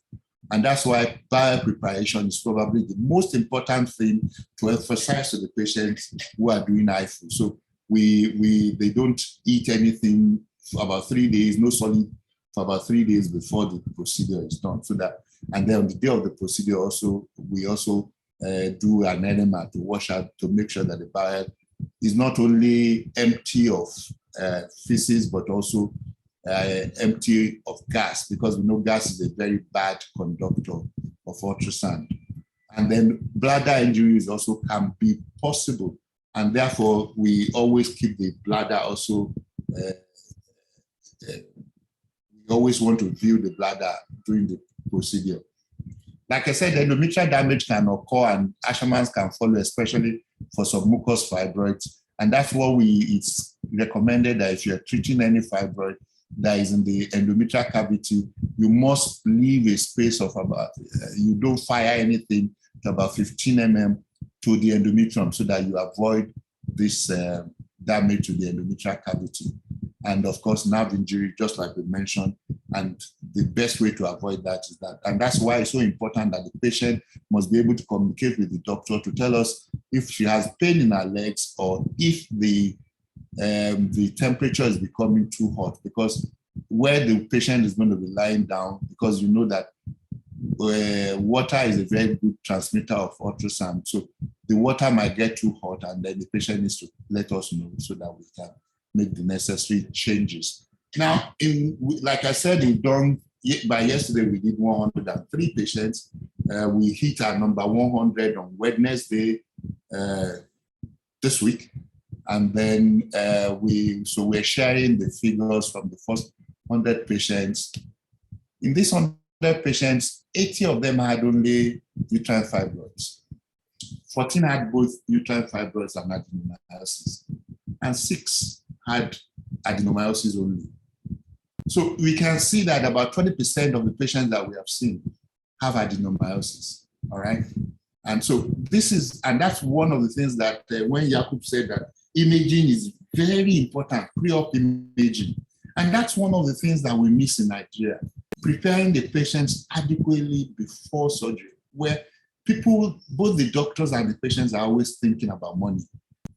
And that's why bowel preparation is probably the most important thing to emphasize to the patients who are doing HIFU. So they don't eat anything for about 3 days, no solid for about 3 days before the procedure is done. So that, and then on the day of the procedure we also do an enema to wash out, to make sure that the bowel is not only empty of feces, but also empty of gas, because we know gas is a very bad conductor of ultrasound. And then bladder injuries also can be possible. And therefore, we always keep the bladder also, we always want to view the bladder during the procedure. Like I said, endometrial damage can occur and Asherman's can follow, especially for some mucous fibroids. And that's what it's recommended that if you're treating any fibroid that is in the endometrial cavity, you must leave a space of about, you don't fire anything to about 15 mm to the endometrium so that you avoid this damage to the endometrial cavity. And of course, nerve injury, just like we mentioned, and the best way to avoid that is that. And that's why it's so important that the patient must be able to communicate with the doctor to tell us if she has pain in her legs or if the temperature is becoming too hot, because where the patient is going to be lying down, because you know that water is a very good transmitter of ultrasound. So the water might get too hot and then the patient needs to let us know so that we can make the necessary changes. Now, like I said, by yesterday, we did 103 patients. We hit our number 100 on Wednesday this week. And then we're sharing the figures from the first 100 patients. In these 100 patients, 80 of them had only uterine fibroids. 14 had both uterine fibroids and adenomyosis, and 6 had adenomyosis only. So we can see that about 20% of the patients that we have seen have adenomyosis, all right? And so that's one of the things that when Jakub said that imaging is very important, pre-op imaging. And that's one of the things that we miss in Nigeria, preparing the patients adequately before surgery, where people, both the doctors and the patients, are always thinking about money.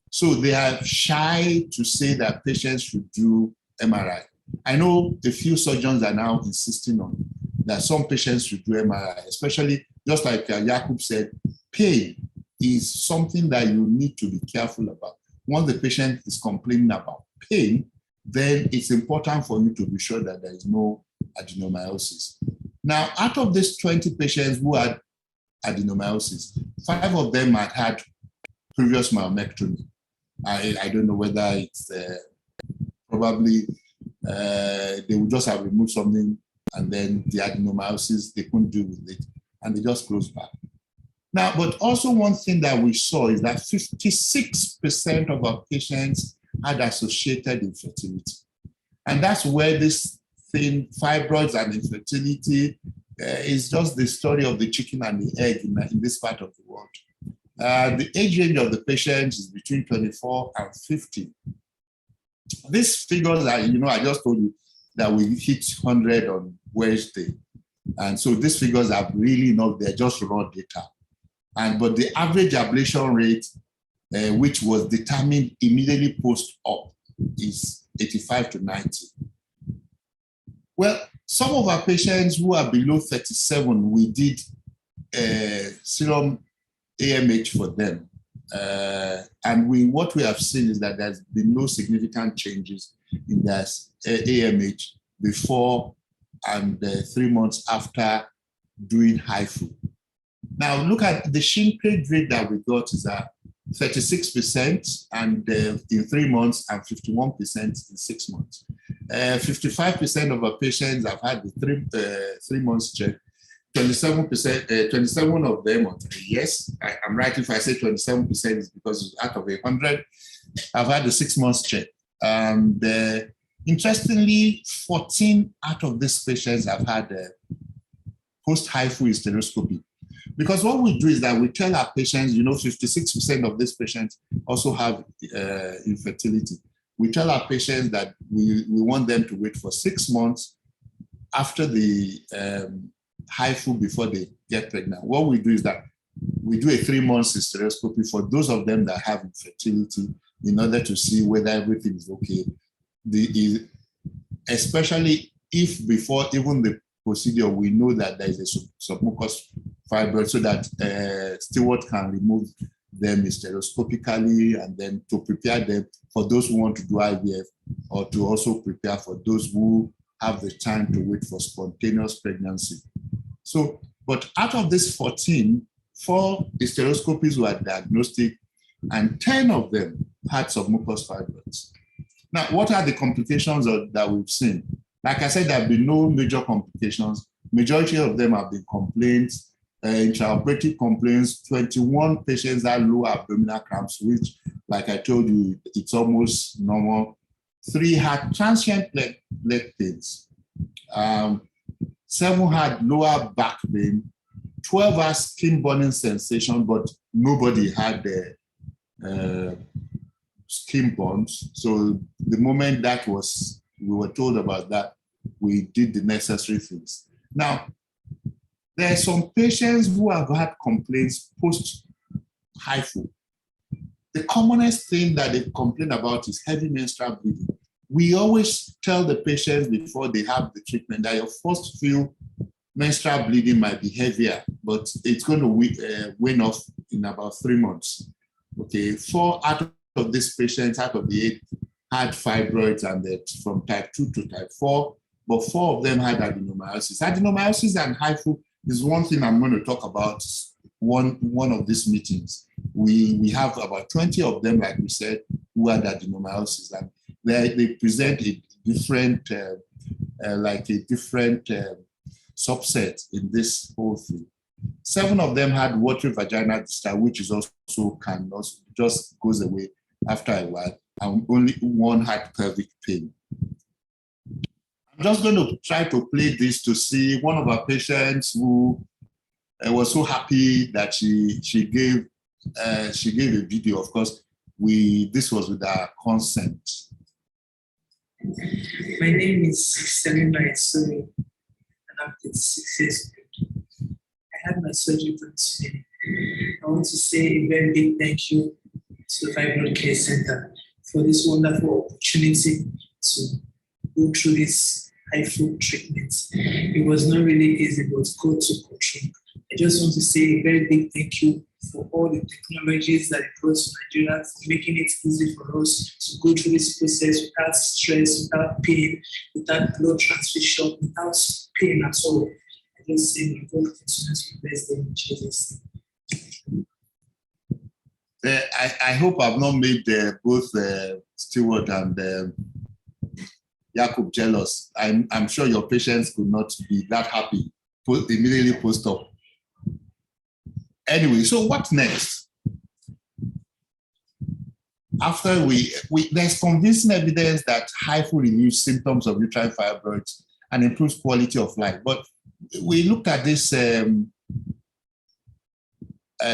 So they are shy to say that patients should do MRI. I know a few surgeons are now insisting on that some patients should do MRI, especially just like Jakub said, pain is something that you need to be careful about. Once the patient is complaining about pain, then it's important for you to be sure that there is no adenomyosis. Now, out of these 20 patients who had adenomyosis, 5 of them had had previous myomectomy. I don't know whether it's probably they would just have removed something and then the adenomyosis, they couldn't deal with it and they just closed back. Now, but also one thing that we saw is that 56% of our patients had associated infertility. And that's where this thing, fibroids and infertility, is just the story of the chicken and the egg in this part of the world. The age range of the patients is between 24 and 50. These figures are, I just told you that we hit 100 on Wednesday. And so these figures are really not, they're just raw data. But the average ablation rate, which was determined immediately post-op, is 85 to 90. Well, some of our patients who are below 37, we did serum AMH for them. And what we have seen is that there's been no significant changes in their AMH before and 3 months after doing HIFU. Now, look at the shrinkage rate that we got is at 36% and in 3 months and 51% in 6 months. 55% of our patients have had the 3 months check. 27% of them, yes, I'm right if I say 27% is because out of 100, I've had the 6 months check. And interestingly, 14 out of these patients have had post-HIFU hysteroscopy. Because what we do is that we tell our patients, 56% of these patients also have infertility. We tell our patients that we want them to wait for 6 months after the HIFU before they get pregnant. What we do is that we do a 3 months hysteroscopy for those of them that have infertility in order to see whether everything is okay. Especially if before even the procedure, we know that there is a submucous fibroid so that steward can remove them hysteroscopically and then to prepare them for those who want to do IVF or to also prepare for those who have the time to wait for spontaneous pregnancy. So, but out of this 14, 4 hysteroscopies were diagnostic and 10 of them had submucous fibroids. Now, what are the complications that we've seen? Like I said, there have been no major complications. Majority of them have been complaints, intraoperative complaints. 21 patients had low abdominal cramps, which, like I told you, it's almost normal. 3 had transient leg pains. 7 had lower back pain. 12 had skin burning sensation, but nobody had skin burns. So the moment we were told about that, we did the necessary things. Now, there are some patients who have had complaints post-HIFU. The commonest thing that they complain about is heavy menstrual bleeding. We always tell the patients before they have the treatment that your first few menstrual bleeding might be heavier, but it's going to wane off in about 3 months. Okay, 4 out of these patients, out of the 8, had fibroids and from type 2 to type 4, but 4 of them had adenomyosis. Adenomyosis and HIFU is one thing I'm going to talk about one of these meetings. We have about 20 of them, like we said, who had adenomyosis, and they present a different, subset in this whole thing. 7 of them had watery vaginal discharge, which is also just goes away after a while, and only 1 had pelvic pain. I'm just going to try to play this to see one of our patients who was so happy that she gave a video. Of course, this was with our consent. My name is Selina Isuri, and I'm 36 years old. I had my surgery done today. I want to say a very big thank you to the Fibroid Care Center for this wonderful opportunity to go through this HIFU treatment. It was not really easy, but God took control. I just want to say a very big thank you for all the technologies that it brought to Nigeria, for making it easy for us to go through this process without stress, without pain, without blood transfusion, without pain at all. I just say, may God continue to bless them in Jesus' name. I hope I've not made both Stewart and Jakub jealous. I'm sure your patients could not be that happy immediately post-op. Anyway, so what next? After there's convincing evidence that HIFU relieves symptoms of uterine fibroids and improves quality of life. But we looked at this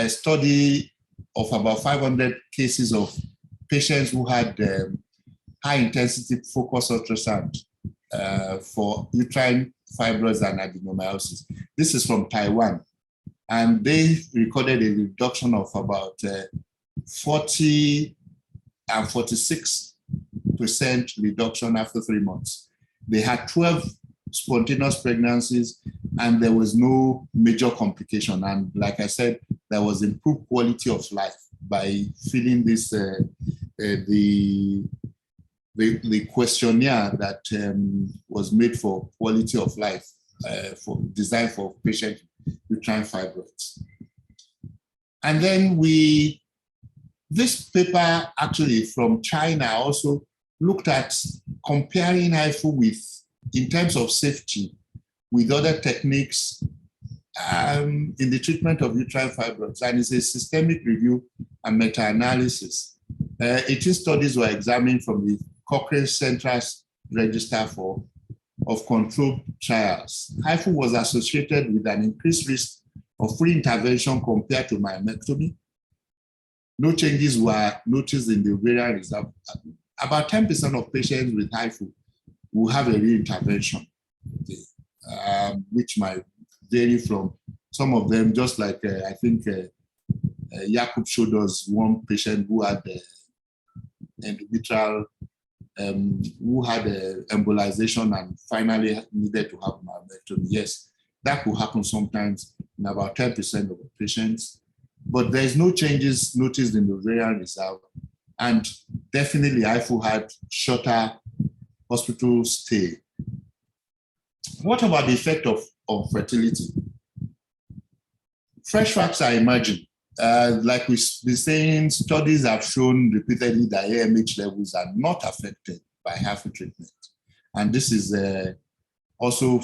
study of about 500 cases of patients who had high-intensity focused ultrasound for uterine fibroids and adenomyosis. This is from Taiwan. And they recorded a reduction of about 40 and 46% reduction after 3 months. They had 12 spontaneous pregnancies and there was no major complication. And like I said, there was improved quality of life by filling this, the questionnaire that was made for quality of life, designed for patients uterine fibroids. And then this paper actually from China also looked at comparing HIFU in terms of safety with other techniques in the treatment of uterine fibroids. And it's a systemic review and meta-analysis. 18 studies were examined from the Cochrane Central Register of controlled trials. HIFU was associated with an increased risk of free intervention compared to myomectomy. No changes were noticed in the ovarian reserve. About 10% of patients with HIFU will have a reintervention, which might vary from some of them, just like I think Jakub showed us one patient who had endometrial, who had embolization and finally needed to have myomectomy. Yes, that could happen sometimes in about 10% of the patients, but there's no changes noticed in the ovarian reserve. And definitely HIFU had shorter hospital stay. What about the effect of fertility? Fresh facts are emerging. Like we've been saying, studies have shown repeatedly that AMH levels are not affected by HIFU treatment. And this is also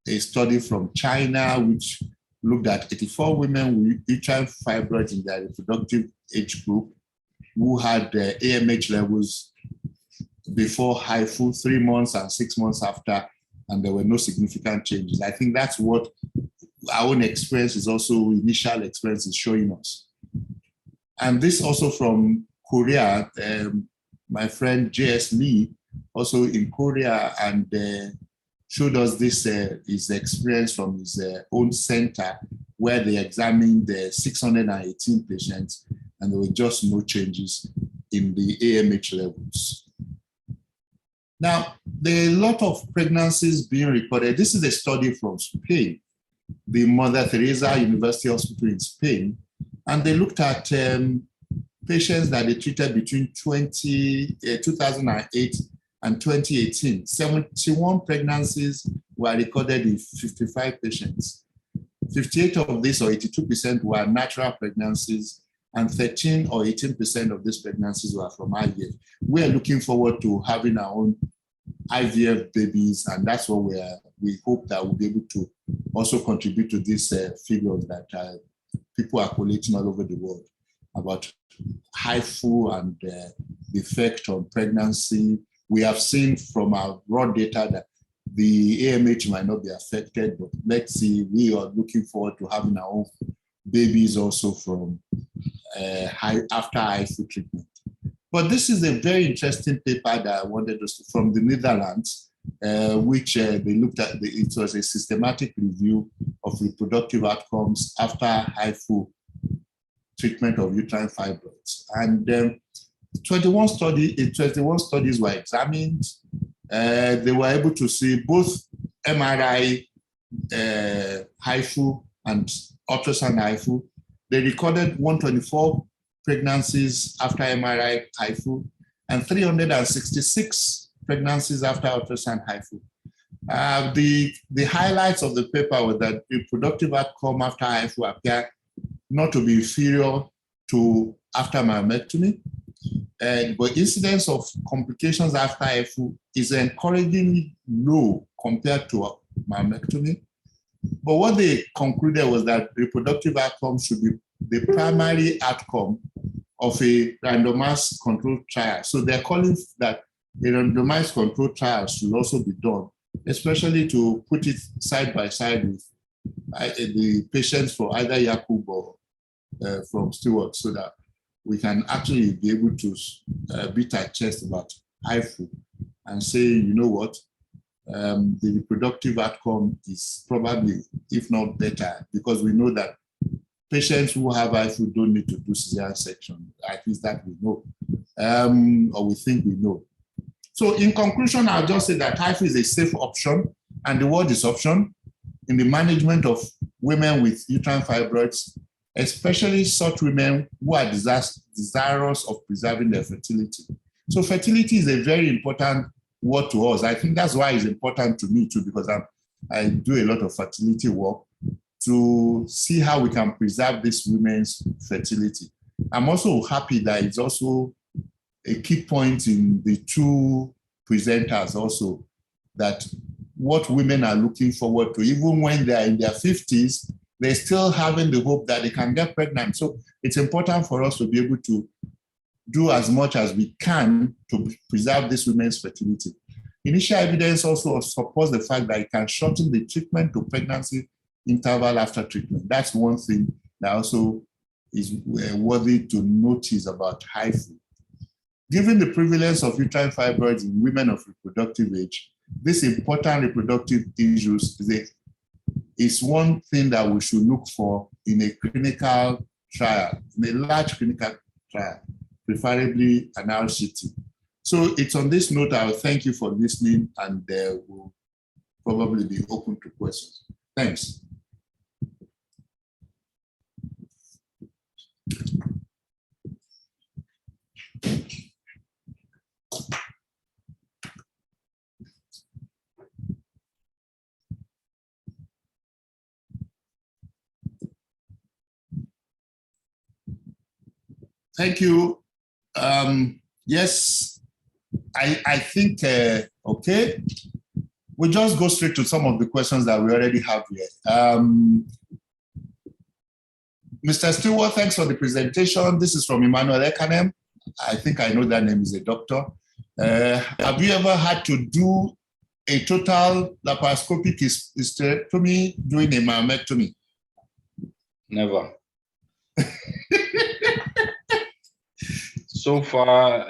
a study from China, which looked at 84 women with uterine fibroids in their reproductive age group who had AMH levels before HIFU, 3 months and 6 months after, and there were no significant changes. I think that's what our own experience is also, initial experience is showing us. And this also from Korea, my friend J.S. Lee, also in Korea, and showed us this his experience from his own center, where they examined 618 patients, and there were just no changes in the AMH levels. Now, there are a lot of pregnancies being recorded. This is a study from Spain, the Mother Teresa University Hospital in Spain, and they looked at patients that they treated between 2008 and 2018. 71 pregnancies were recorded in 55 patients. 58 of these, or 82%, were natural pregnancies, and 13 or 18% of these pregnancies were from IVF. We are looking forward to having our own IVF babies, and that's what we hope that we'll be able to also contribute to these figures that people are collating all over the world about HIFU and the effect on pregnancy. We have seen from our raw data that the AMH might not be affected, but let's see, we are looking forward to having our own babies also from after HIFU treatment. But this is a very interesting paper that I wanted us to, from the Netherlands, which they looked at. It was a systematic review of reproductive outcomes after HIFU treatment of uterine fibroids. And 21 studies were examined. They were able to see both MRI HIFU and ultrasound HIFU. They recorded 124 pregnancies after MRI HIFU and 366 pregnancies after ultrasound HIFU. The highlights of the paper were that reproductive outcome after HIFU appear not to be inferior to after myomectomy, but incidence of complications after HIFU is encouragingly low compared to myomectomy. But what they concluded was that reproductive outcome should be the primary outcome of a randomized controlled trial. So they're calling that a randomized controlled trial should also be done, especially to put it side by side with the patients for either Yakub or from Stewart, so that we can actually be able to beat our chest about HIFU and say, you know what, the reproductive outcome is probably, if not better, because we know that patients who have HIFU don't need to do cesarean section. At least that we know, or we think we know. So in conclusion, I'll just say that HIFU is a safe option, and the word is option, in the management of women with uterine fibroids, especially such women who are desirous of preserving their fertility. So fertility is a very important word to us. I think that's why it's important to me too, because I do a lot of fertility work to see how we can preserve this women's fertility. I'm also happy that it's also a key point in the two presenters also, that what women are looking forward to, even when they're in their 50s, they're still having the hope that they can get pregnant. So it's important for us to be able to do as much as we can to preserve this women's fertility. Initial evidence also supports the fact that it can shorten the treatment to pregnancy interval after treatment. That's one thing that also is worthy to notice about HIFU. Given the prevalence of uterine fibroids in women of reproductive age, this important reproductive issues is one thing that we should look for in a clinical trial, in a large clinical trial, preferably an RCT. So it's on this note, I will thank you for listening, and we'll probably be open to questions. Thanks. Thank you. Yes, I think, okay. We'll just go straight to some of the questions that we already have here. Mr. Stewart, thanks for the presentation. This is from Emmanuel Ekanem. I think I know that name is a doctor. Have you ever had to do a total laparoscopic hysterectomy during a myomectomy? Never. So far,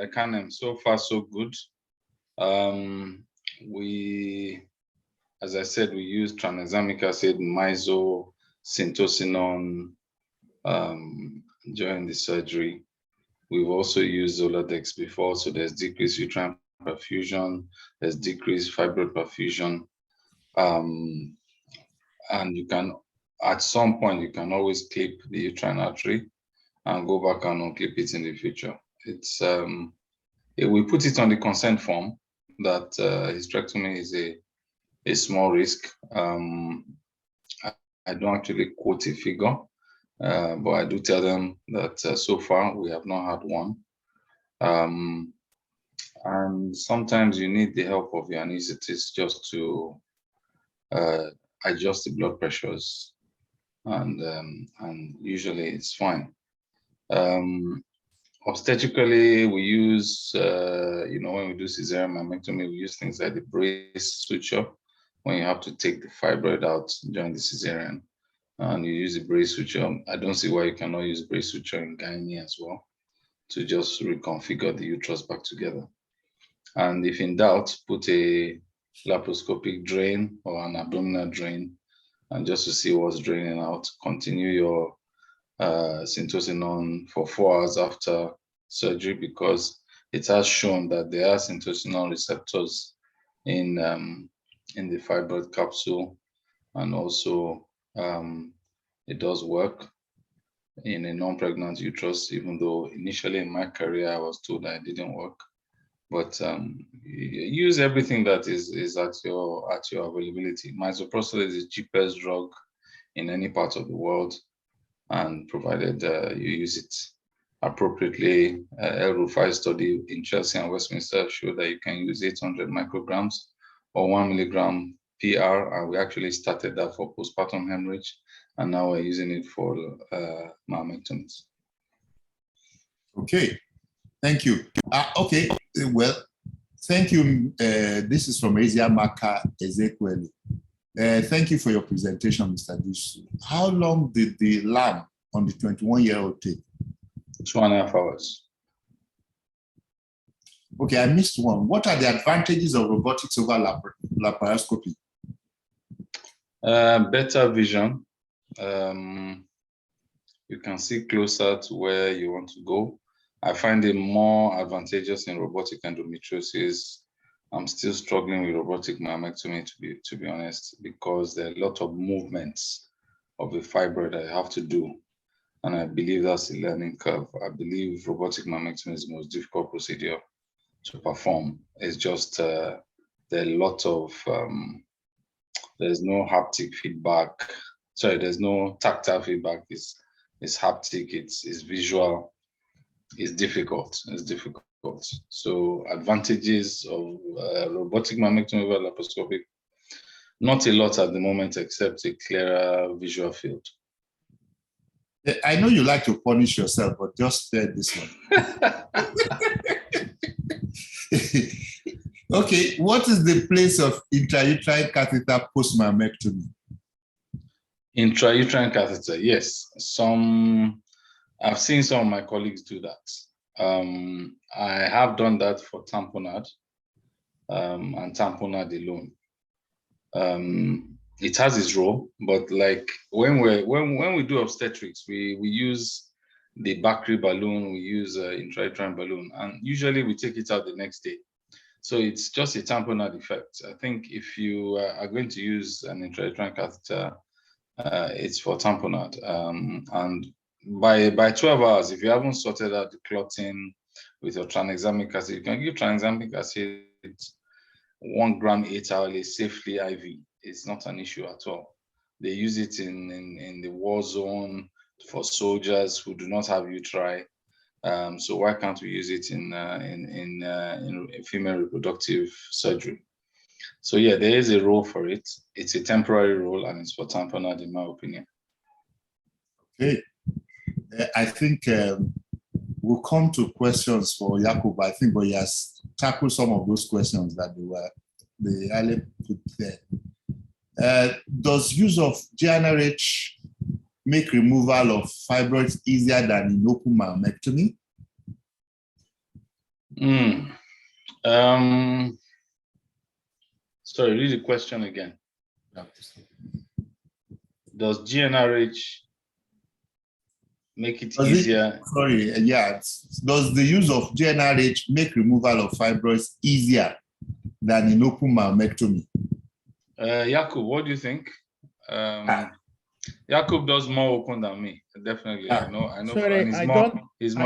Ekanem, so far so good. We, as I said, we use tranexamic acid, miso, syntocinon during the surgery. We've also used Zoladex before, so there's decreased uterine perfusion, there's decreased fibroid perfusion, and you can, at some point, you can always clip the uterine artery and go back and unclip it in the future. It's we put it on the consent form that hysterectomy is a small risk. I don't actually quote a figure, but I do tell them that so far we have not had one. And sometimes you need the help of your anesthetist just to adjust the blood pressures, and usually it's fine. Obstetrically, we use, when we do cesarean myomectomy, we use things like the brace suture when you have to take the fibroid out during the cesarean, and you use the brace suture. I don't see why you cannot use brace suture in gynae as well to just reconfigure the uterus back together. And if in doubt, put a laparoscopic drain or an abdominal drain, and just to see what's draining out. Continue your syntocinon for 4 hours after surgery, because it has shown that there are syntocinon receptors in the fibroid capsule, and also it does work. in a non-pregnant uterus, even though initially in my career I was told that it didn't work. But use everything that is at your availability. Misoprostol is the cheapest drug in any part of the world, and provided you use it appropriately. El-Rufai study in Chelsea and Westminster showed that you can use 800 micrograms or 1 milligram PR, and we actually started that for postpartum hemorrhage, and now we're using it for mammectomies. Okay, thank you. Okay, well, thank you. This is from Asia Maka Ezekweli. Thank you for your presentation, Mr. Dusu. How long did the lab on the 21-year-old take? 2.5 hours. Okay, I missed one. What are the advantages of robotics over laparoscopy? Better vision. You can see closer to where you want to go. I find it more advantageous in robotic endometriosis. I'm still struggling with robotic mammectomy, to be honest, because there are a lot of movements of the fibroid I have to do. And I believe that's a learning curve. I believe robotic mammectomy is the most difficult procedure to perform. It's just there are a lot of, there's no haptic feedback. Sorry, there's no tactile feedback. It's haptic, it's visual. It's difficult. It's difficult. So advantages of robotic mammectomy over laparoscopic, not a lot at the moment, except a clearer visual field. I know you like to punish yourself, but just spare this one. Okay, what is the place of intrauterine catheter post-mammectomy? Intrauterine catheter, yes. I've seen some of my colleagues do that. I have done that for tamponade and tamponade alone. It has its role, but like when we do obstetrics, we use the Bakri balloon, we use intrauterine balloon, and usually we take it out the next day. So it's just a tamponade effect. I think if you are going to use an intrauterine catheter, it's for tamponade. And by 12 hours, if you haven't sorted out the clotting with your tranexamic acid, you can give tranexamic acid 1 gram 8 hourly safely IV. It's not an issue at all. They use it in the war zone for soldiers who do not have uteri. So why can't we use it in female reproductive surgery? So yeah, there is a role for it. It's a temporary role, and it's for tamponade, in my opinion. Okay, I think we'll come to questions for Yakub. I think, but he has tackled some of those questions that they earlier put there. Does use of GnRH make removal of fibroids easier than in open mammectomy? Sorry, read the question again. Does GnRH make it easier? Does the use of GnRH make removal of fibroids easier than in open mammectomy? Yakub, what do you think? Yakub does more open than me, definitely. I know. Sorry, he's I more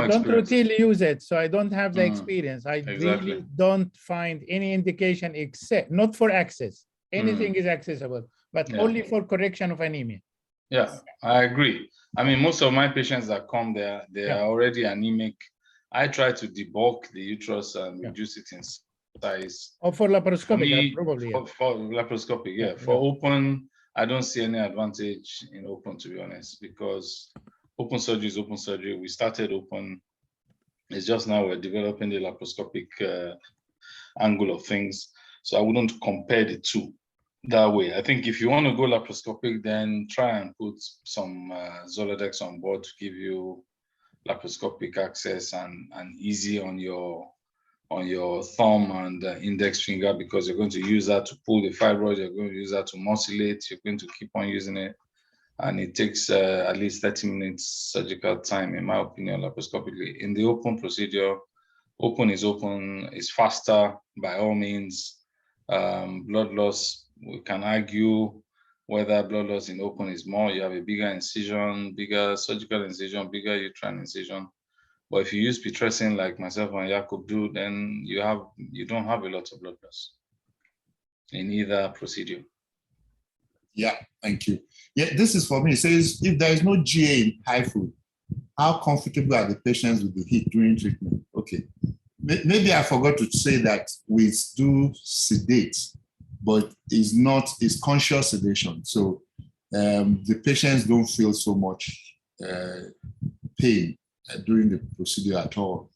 don't routinely use it, so I don't have the experience. I exactly. really don't find any indication except not for access. Anything is accessible, but only for correction of anemia. Yeah, I agree. I mean, most of my patients that come there, they are already anemic. I try to debulk the uterus and reduce it in size. Or for laparoscopic, probably. For laparoscopic, yeah. For open, I don't see any advantage in open, to be honest, because open surgery is open surgery. We started open. It's just now we're developing the laparoscopic angle of things. So I wouldn't compare the two that way. I think if you want to go laparoscopic, then try and put some Zoladex on board to give you laparoscopic access and easy on your thumb and index finger, because you're going to use that to pull the fibroid, you're going to use that to musculate, you're going to keep on using it. And it takes at least 30 minutes surgical time, in my opinion, laparoscopically. In the open procedure, open is faster by all means. Blood loss, we can argue whether blood loss in open is more, you have a bigger incision, bigger surgical incision, bigger uterine incision. But if you use pitressin like myself and Jakob do, then you don't have a lot of blood loss in either procedure. Yeah, thank you. Yeah, this is for me. It says, if there is no GA in HIFU, how comfortable are the patients with the heat during treatment? Okay. Maybe I forgot to say that we do sedate, but it's conscious sedation. So the patients don't feel so much pain during the procedure at all.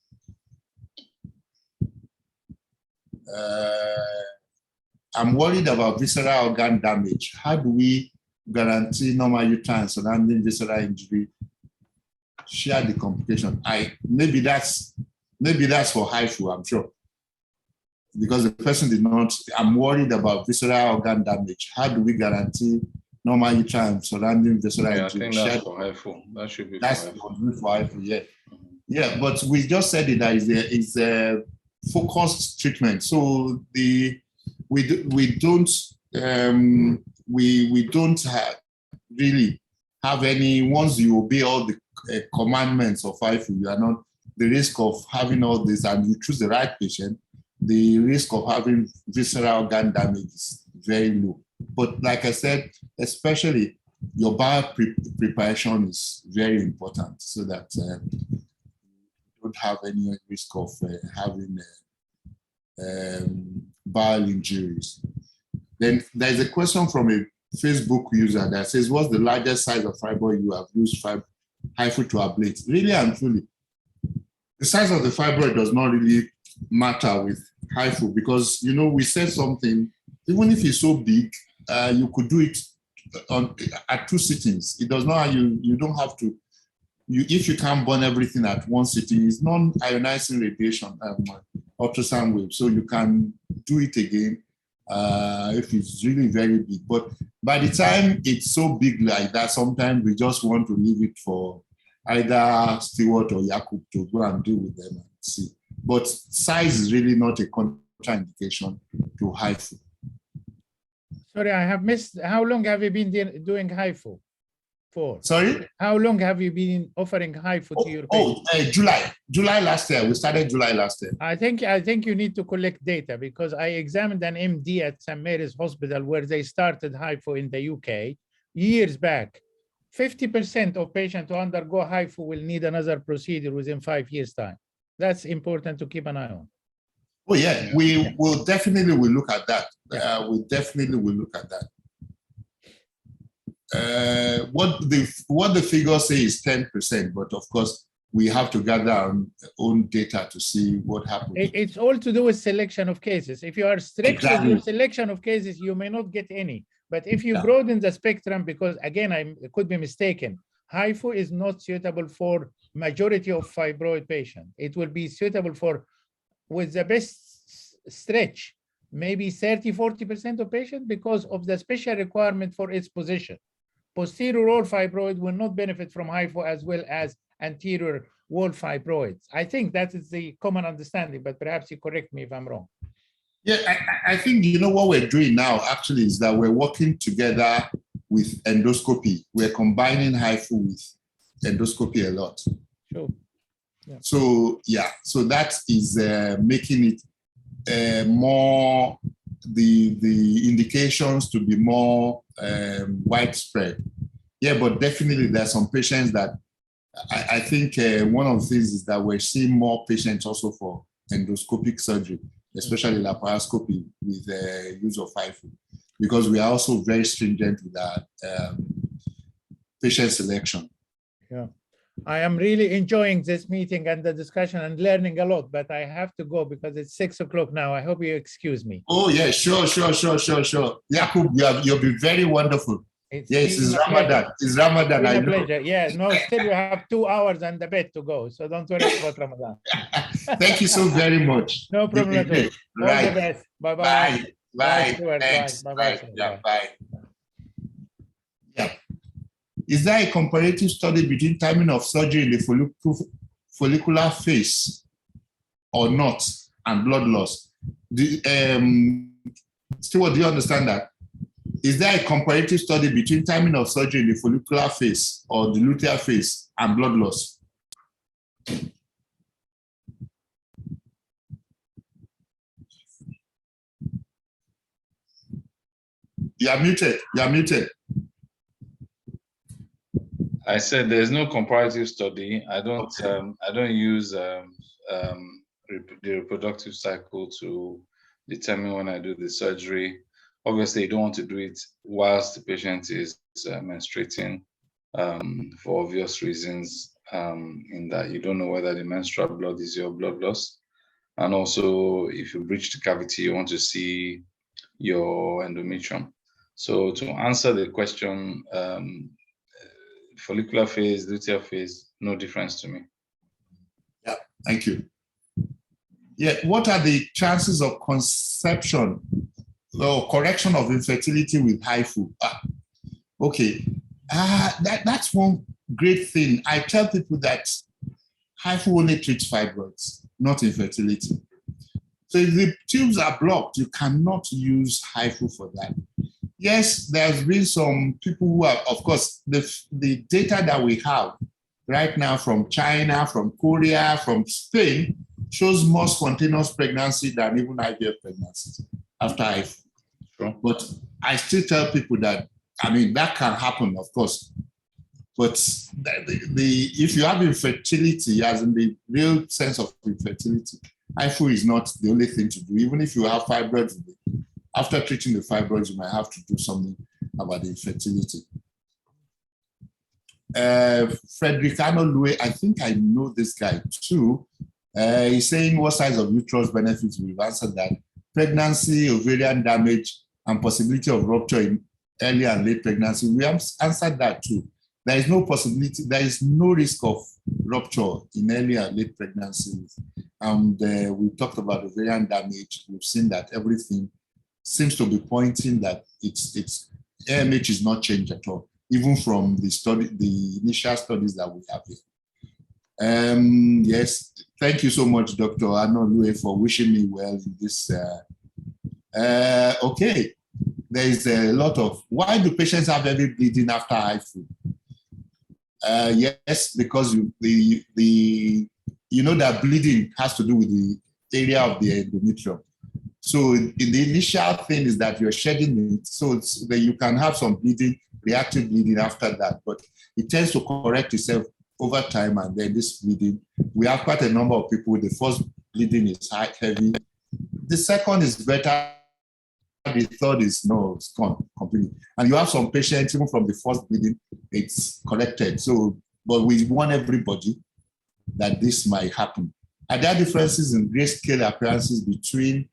I'm worried about visceral organ damage. How do we guarantee normal uterine surrounding visceral injury? Share the complication. Maybe that's for HIFU, I'm sure. Because the person did not, I'm worried about visceral organ damage. How do we guarantee normal uterine surrounding visceral injury? I think that's for HIFU. That should be that's for HIFU, yeah. Yeah, but we just said it that it's a focused treatment. So we don't really have any, once you obey all the commandments of HIFU, you are not, the risk of having all this, and you choose the right patient, the risk of having visceral organ damage is very low. But like I said, especially your bowel preparation is very important so that you don't have any risk of having bowel injuries. Then there's a question from a Facebook user that says, what's the largest size of fibroid you have used HIFU to ablate? Really and truly, the size of the fibroid does not really matter with HIFU because, you know, we said something, even if it's so big, you could do it at 2 sittings. It does not, you don't have to, if you can't burn everything at 1 sitting, it's non-ionizing radiation, ultrasound wave, so you can do it again if it's really very big. But by the time it's so big like that, sometimes we just want to leave it for either Stewart or Jakob to go and deal with them and see. But size is really not a contraindication to HIFU. Sorry, I have missed. How long have you been doing HIFU for? Sorry? How long have you been offering HIFU to your patients? July last year. We started July last year. I think you need to collect data because I examined an MD at St. Mary's Hospital where they started HIFU in the UK years back. 50% of patients who undergo HIFU will need another procedure within 5 years' time. That's important to keep an eye on. Oh yeah, we will definitely look at that. We definitely will look at that. What the figure say is 10%, but of course we have to gather our own data to see what happens. It's all to do with selection of cases. If you are strict with your selection of cases, you may not get any. But if you broaden the spectrum, because again, I could be mistaken, HIFU is not suitable for majority of fibroid patients. It will be suitable for, with the best stretch, maybe 30–40% of patients because of the special requirement for its position. Posterior wall fibroid will not benefit from HIFU as well as anterior wall fibroids. I think that is the common understanding, but perhaps you correct me if I'm wrong. Yeah, I think, you know, what we're doing now actually is that we're working together with endoscopy. We're combining HIFU with endoscopy a lot. Sure. Yeah. So, yeah, so that is making it more, the indications to be more widespread. Yeah, but definitely there's some patients that I think one of the things is that we're seeing more patients also for endoscopic surgery, especially laparoscopy with the use of HIFU, because we are also very stringent with our patient selection. Yeah, I am really enjoying this meeting and the discussion and learning a lot, but I have to go because it's 6 o'clock now. I hope you excuse me. Oh yeah, sure. Jakob, you'll be very wonderful. Yes, it's Ramadan. It's Ramadan. It's a pleasure. Yeah, no, still we have 2 hours and a bit to go, so don't worry about Ramadan. Thank you so very much. No problem at all. Right. All the best. Bye-bye. Bye. Bye. Stuart. Thanks. Bye. Yeah, bye. Yeah. Is there a comparative study between timing of surgery in the follicular phase or not and blood loss? Stewart, do you understand that? Is there a comparative study between timing of surgery in the follicular phase or the luteal phase and blood loss? You are muted. You are muted. I said there's no comparative study. I don't use the reproductive cycle to determine when I do the surgery. Obviously, you don't want to do it whilst the patient is menstruating for obvious reasons, in that you don't know whether the menstrual blood is your blood loss. And also, if you breach the cavity, you want to see your endometrium. So to answer the question, follicular phase, luteal phase, no difference to me. Yeah, thank you. Yeah, what are the chances of conception or correction of infertility with HIFU? Okay, that's one great thing. I tell people that HIFU only treats fibroids, not infertility. So if the tubes are blocked, you cannot use HIFU for that. Yes, there's been some people who are, of course, the data that we have right now from China, from Korea, from Spain, shows more spontaneous pregnancy than even IVF pregnancies after HIFU. Sure. But I still tell people that, I mean, that can happen, of course. But if you have infertility, as in the real sense of infertility, HIFU is not the only thing to do. Even if you have fibroids, after treating the fibroids, you might have to do something about the infertility. Fredricano Lue, I think I know this guy too. He's saying what size of uterus benefits. We've answered that. Pregnancy, ovarian damage, and possibility of rupture in early and late pregnancy. We have answered that too. There is no possibility, there is no risk of rupture in early and late pregnancies. And we talked about ovarian damage. We've seen that everything seems to be pointing that it's AMH is not changed at all, even from the initial studies that we have here. Yes, thank you so much, Dr. Anolue, for wishing me well in this. Okay, there is a lot of, why do patients have heavy bleeding after HIFU? Yes, because you know that bleeding has to do with the area of the endometrium. So the initial thing is that you're shedding it, so that you can have some bleeding, reactive bleeding after that, but it tends to correct itself over time, and then this bleeding, we have quite a number of people. The first bleeding is heavy, the second is better, the third is no, it's gone completely. And you have some patients, even from the first bleeding, it's corrected. So, but we warn everybody that this might happen. Are there differences in grayscale appearances between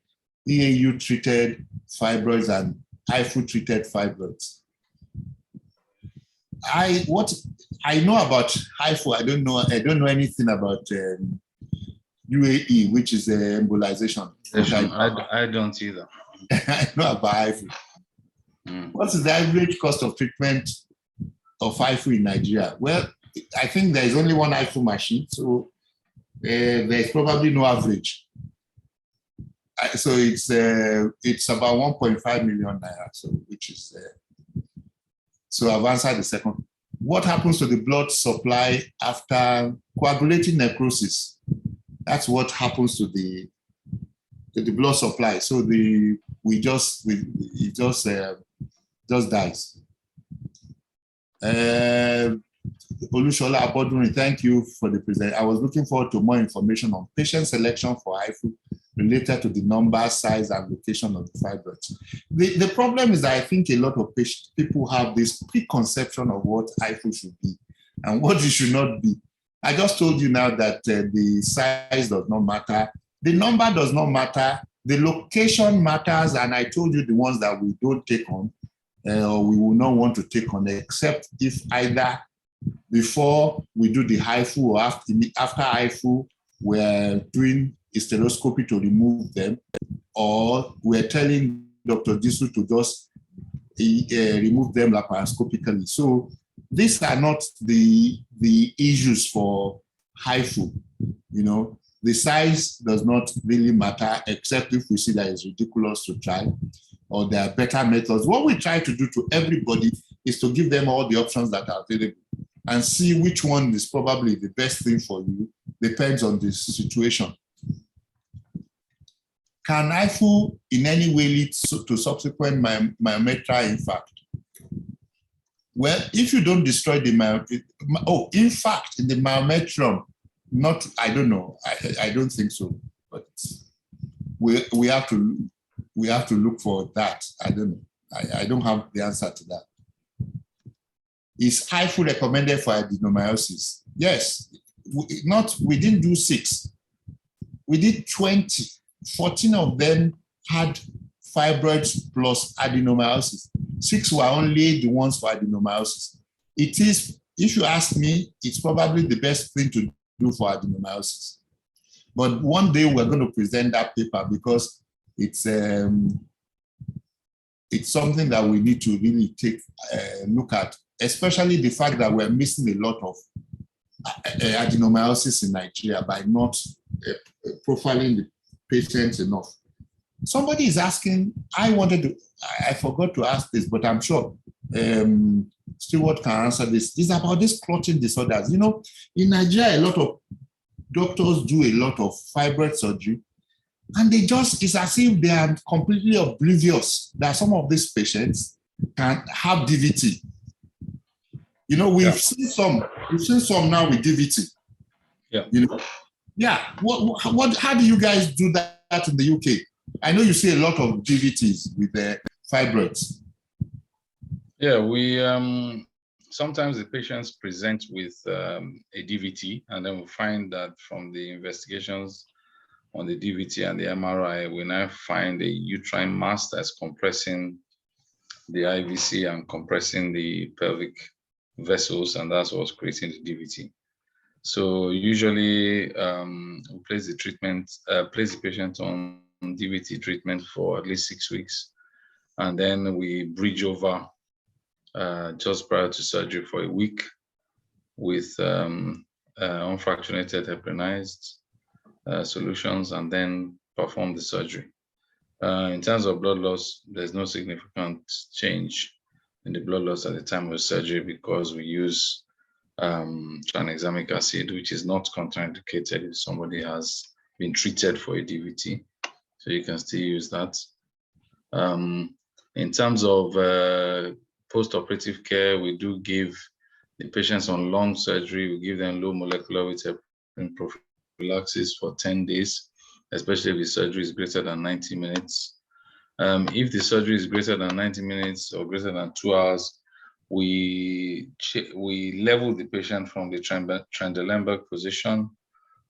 EAU-treated fibroids and HIFU-treated fibroids? What I know about HIFU, I don't know anything about UAE, which is embolization. I don't either. I know about HIFU. What is the average cost of treatment of HIFU in Nigeria? Well, I think there is only one HIFU machine, so there's probably no average. So it's about 1.5 million naira. So which is so I've answered the second. What happens to the blood supply after coagulating necrosis? That's what happens to the blood supply. So it just dies. Olushola Aboduni, thank you for the present. I was looking forward to more information on patient selection for HIFU related to the number, size, and location of the fibroids. The problem is that I think a lot of people have this preconception of what HIFU should be and what it should not be. I just told you now that the size does not matter. The number does not matter. The location matters, and I told you the ones that we don't take on or we will not want to take on, except if either before we do the HIFU or after HIFU, we're doing hysteroscopy to remove them, or we're telling Dr. Disu to just remove them laparoscopically. So these are not the issues for HIFU. You know, the size does not really matter, except if we see that it's ridiculous to try. or there are better methods. What we try to do to everybody is to give them all the options that are available and see which one is probably the best thing for you, depends on the situation. Can IFU in any way lead to subsequent myometra infarct? Well, if you don't destroy the in fact, in the myometrium, not, I don't know, I don't think so, but we have to look for that. I don't know. I don't have the answer to that. Is IFU recommended for adenomyosis? Yes. We didn't do 6. We did 20. 14 of them had fibroids plus adenomyosis. 6 were only the ones for adenomyosis. It is, if you ask me, it's probably the best thing to do for adenomyosis. But one day we're going to present that paper because it's something that we need to really take a look at, especially the fact that we're missing a lot of adenomyosis in Nigeria by not profiling the patients enough. Somebody is asking, I forgot to ask this, but I'm sure Stewart can answer this. This is about these clotting disorders. You know, in Nigeria, a lot of doctors do a lot of fibroid surgery, and it's as if they are completely oblivious that some of these patients can have DVT. You know, we've seen some now with DVT. Yeah. You know, yeah. How do you guys do that in the UK? I know you see a lot of DVTs with the fibroids. Yeah, we sometimes the patients present with a DVT, and then we find that from the investigations on the DVT and the MRI, we now find a uterine mass that's compressing the IVC and compressing the pelvic vessels, and that's what's creating the DVT. So usually we place the patient on DVT treatment for at least 6 weeks, and then we bridge over just prior to surgery for a week with unfractionated heparinized solutions, and then perform the surgery. In terms of blood loss, there's no significant change in the blood loss at the time of surgery because we use tranexamic acid, which is not contraindicated if somebody has been treated for a DVT. So you can still use that. In terms of post-operative care, we do give the patients on long surgery, we give them low molecular weight heparin prophylaxis for 10 days, especially if the surgery is greater than 90 minutes. If the surgery is greater than 90 minutes or greater than 2 hours, we level the patient from the Trendelenburg position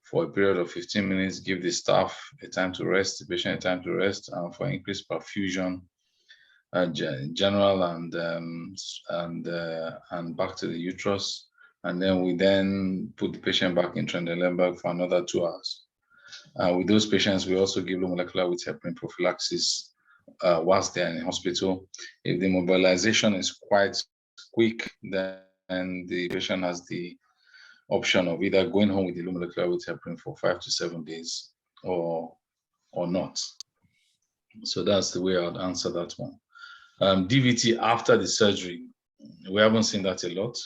for a period of 15 minutes, give the staff a time to rest, the patient a time to rest, and for increased perfusion, general and back to the uterus. And then we put the patient back in Trendelenburg for another 2 hours. With those patients, we also give low molecular weight heparin prophylaxis whilst they're in the hospital. If the mobilization is quite quick, then the patient has the option of either going home with the low molecular weight heparin for 5 to 7 days or not. So that's the way I'd answer that one. DVT after the surgery, we haven't seen that a lot.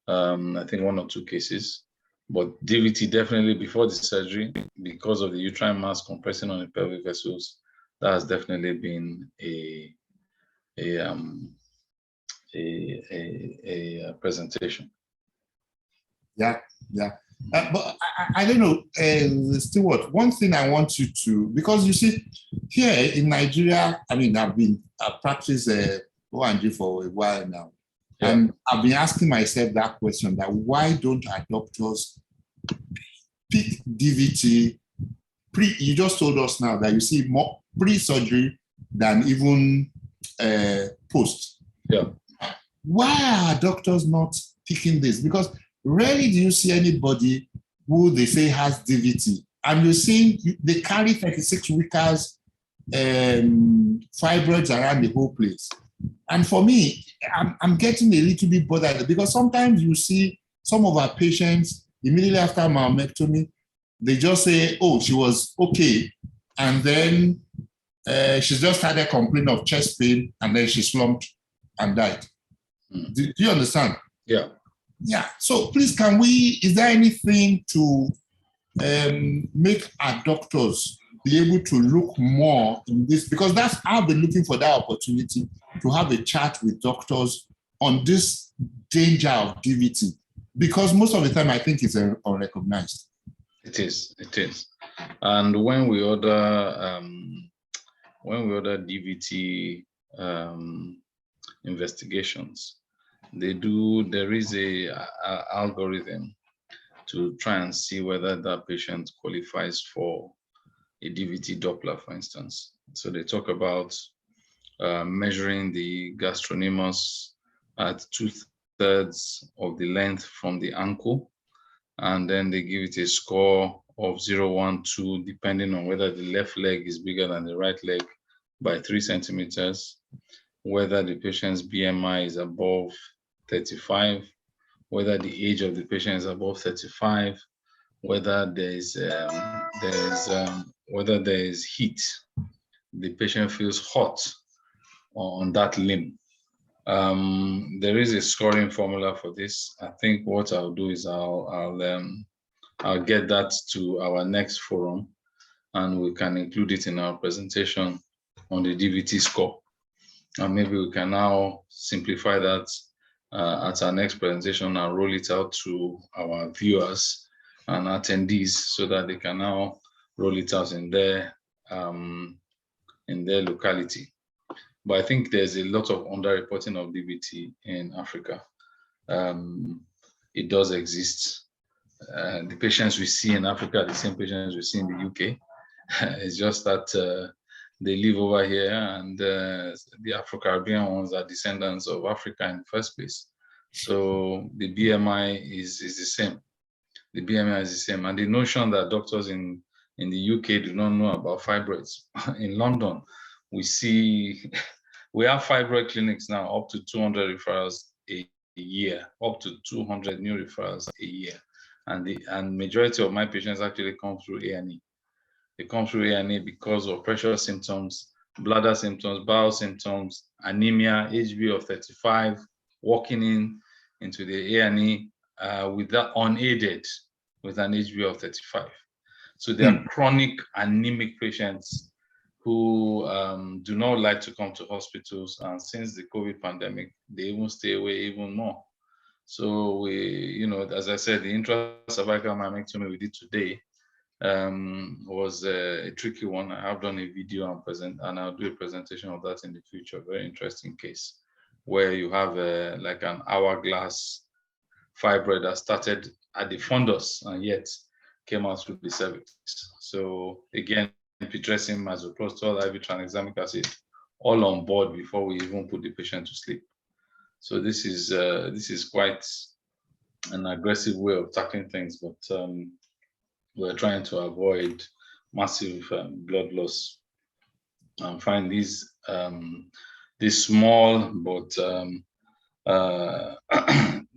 I think 1 or 2 cases, but DVT definitely before the surgery, because of the uterine mass compressing on the pelvic vessels, that has definitely been a presentation. Yeah. But I don't know, Stewart, one thing I want you to, because you see, here in Nigeria, I mean, I've practiced O&G for a while now. Yeah. And I've been asking myself that question, that why don't our doctors pick DVT you just told us now that you see more pre-surgery than even post. Yeah. Why are doctors not picking this? Because rarely do you see anybody who they say has DVT, and you're seeing they carry 36 weekers fibroids around the whole place. And for me, I'm getting a little bit bothered because sometimes you see some of our patients immediately after myomectomy, they just say, oh, she was okay. And then She just had a complaint of chest pain, and then she slumped and died. Do you understand? Yeah. Yeah. So please, is there anything to make our doctors be able to look more in this? Because I've been looking for that opportunity to have a chat with doctors on this danger of DVT, because most of the time I think it's unrecognized. It is. And when we order DVT investigations, there is a algorithm to try and see whether that patient qualifies for a DVT Doppler, for instance. So they talk about measuring the gastrocnemius at 2/3 of the length from the ankle, and then they give it a score of 0, 1, 2, depending on whether the left leg is bigger than the right leg by 3 centimeters, whether the patient's BMI is above 35, whether the age of the patient is above 35, whether there is heat, the patient feels hot on that limb. There is a scoring formula for this. I think what I'll do is I'll get that to our next forum, and we can include it in our presentation on the DVT score. And maybe we can now simplify that at our next presentation and roll it out to our viewers and attendees so that they can now roll it out in their locality. But I think there's a lot of underreporting of DVT in Africa. It does exist. The patients we see in Africa are the same patients we see in the UK. It's just that they live over here, and the Afro-Caribbean ones are descendants of Africa in the first place. So the BMI is the same. The BMI is the same. And the notion that doctors in the UK do not know about fibroids. In London, we have fibroid clinics now, up to 200 referrals a year, up to 200 new referrals a year. And majority of my patients actually come through A&E. They come through A&E because of pressure symptoms, bladder symptoms, bowel symptoms, anemia, HB of 35, walking into the A&E with that unaided with an HB of 35. So they are chronic anemic patients who do not like to come to hospitals, and since the COVID pandemic, they even stay away even more. So as I said, the intracervical myomectomy we did today was a tricky one. I have done a video and I'll do a presentation of that in the future. Very interesting case where you have like an hourglass fibroid that started at the fundus and yet came out through the cervix. So again, pitressin, misoprostol, IV tranexamic acid, all on board before we even put the patient to sleep. So this is quite an aggressive way of tackling things, but we're trying to avoid massive blood loss and find these small but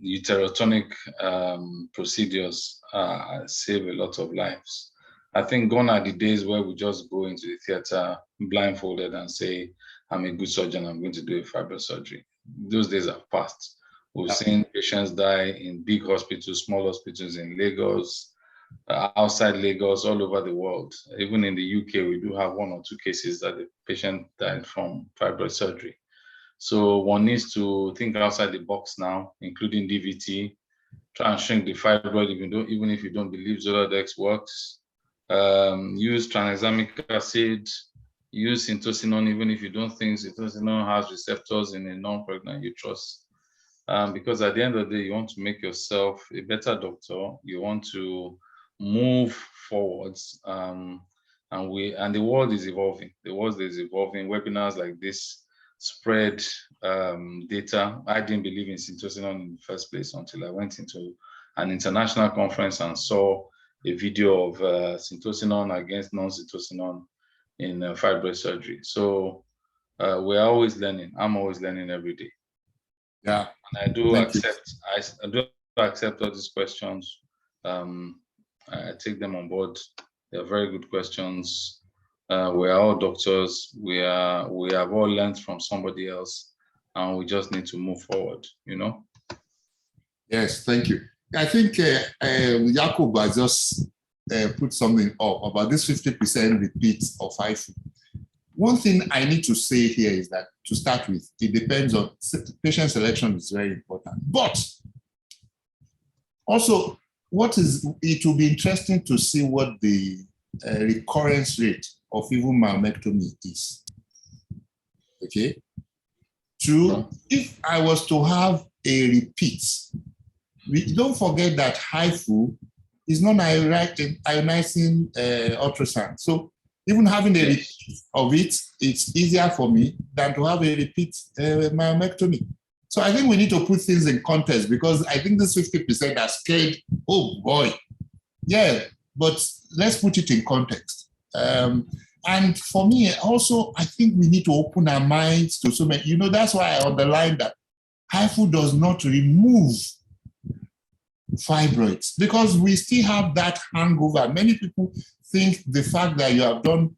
uterotonic procedures save a lot of lives. I think gone are the days where we just go into the theater blindfolded and say, I'm a good surgeon, I'm going to do a fibroid surgery. Those days are past. We've seen patients die in big hospitals, small hospitals in Lagos, outside Lagos, all over the world. Even in the UK, we do have 1 or 2 cases that the patient died from fibroid surgery. So one needs to think outside the box now, including DVT, try and shrink the fibroid even if you don't believe Zoladex works. Use tranexamic acid, use syntocinon even if you don't think syntocinon has receptors in a non-pregnant uterus. Because at the end of the day, you want to make yourself a better doctor. You want to move forwards, and the world is evolving. The world is evolving. Webinars like this spread data. I didn't believe in syntocinon in the first place until I went into an international conference and saw a video of syntocinon against non-syntocinon in fibroid surgery. So we're always learning. I'm always learning every day. Yeah, and I do accept all these questions. I take them on board. They're very good questions. We are all doctors. We have all learned from somebody else, and we just need to move forward, you know? Yes, thank you. I think Jacob has just put something up about this 50% repeat of HIFU. One thing I need to say here is that, to start with, it depends on patient selection is very important. But also, it will be interesting to see what the recurrence rate of even myomectomy is. Okay. Two, if I was to have a repeat, don't forget that HIFU is non-ionizing ultrasound. So even having a repeat of it, it's easier for me than to have a repeat myomectomy. So I think we need to put things in context, because I think this 50% are scared. Oh boy. Yeah, but let's put it in context. And for me also, I think we need to open our minds to so many, that's why I underline that HIFU does not remove fibroids, because we still have that hangover. Many people think the fact that you have done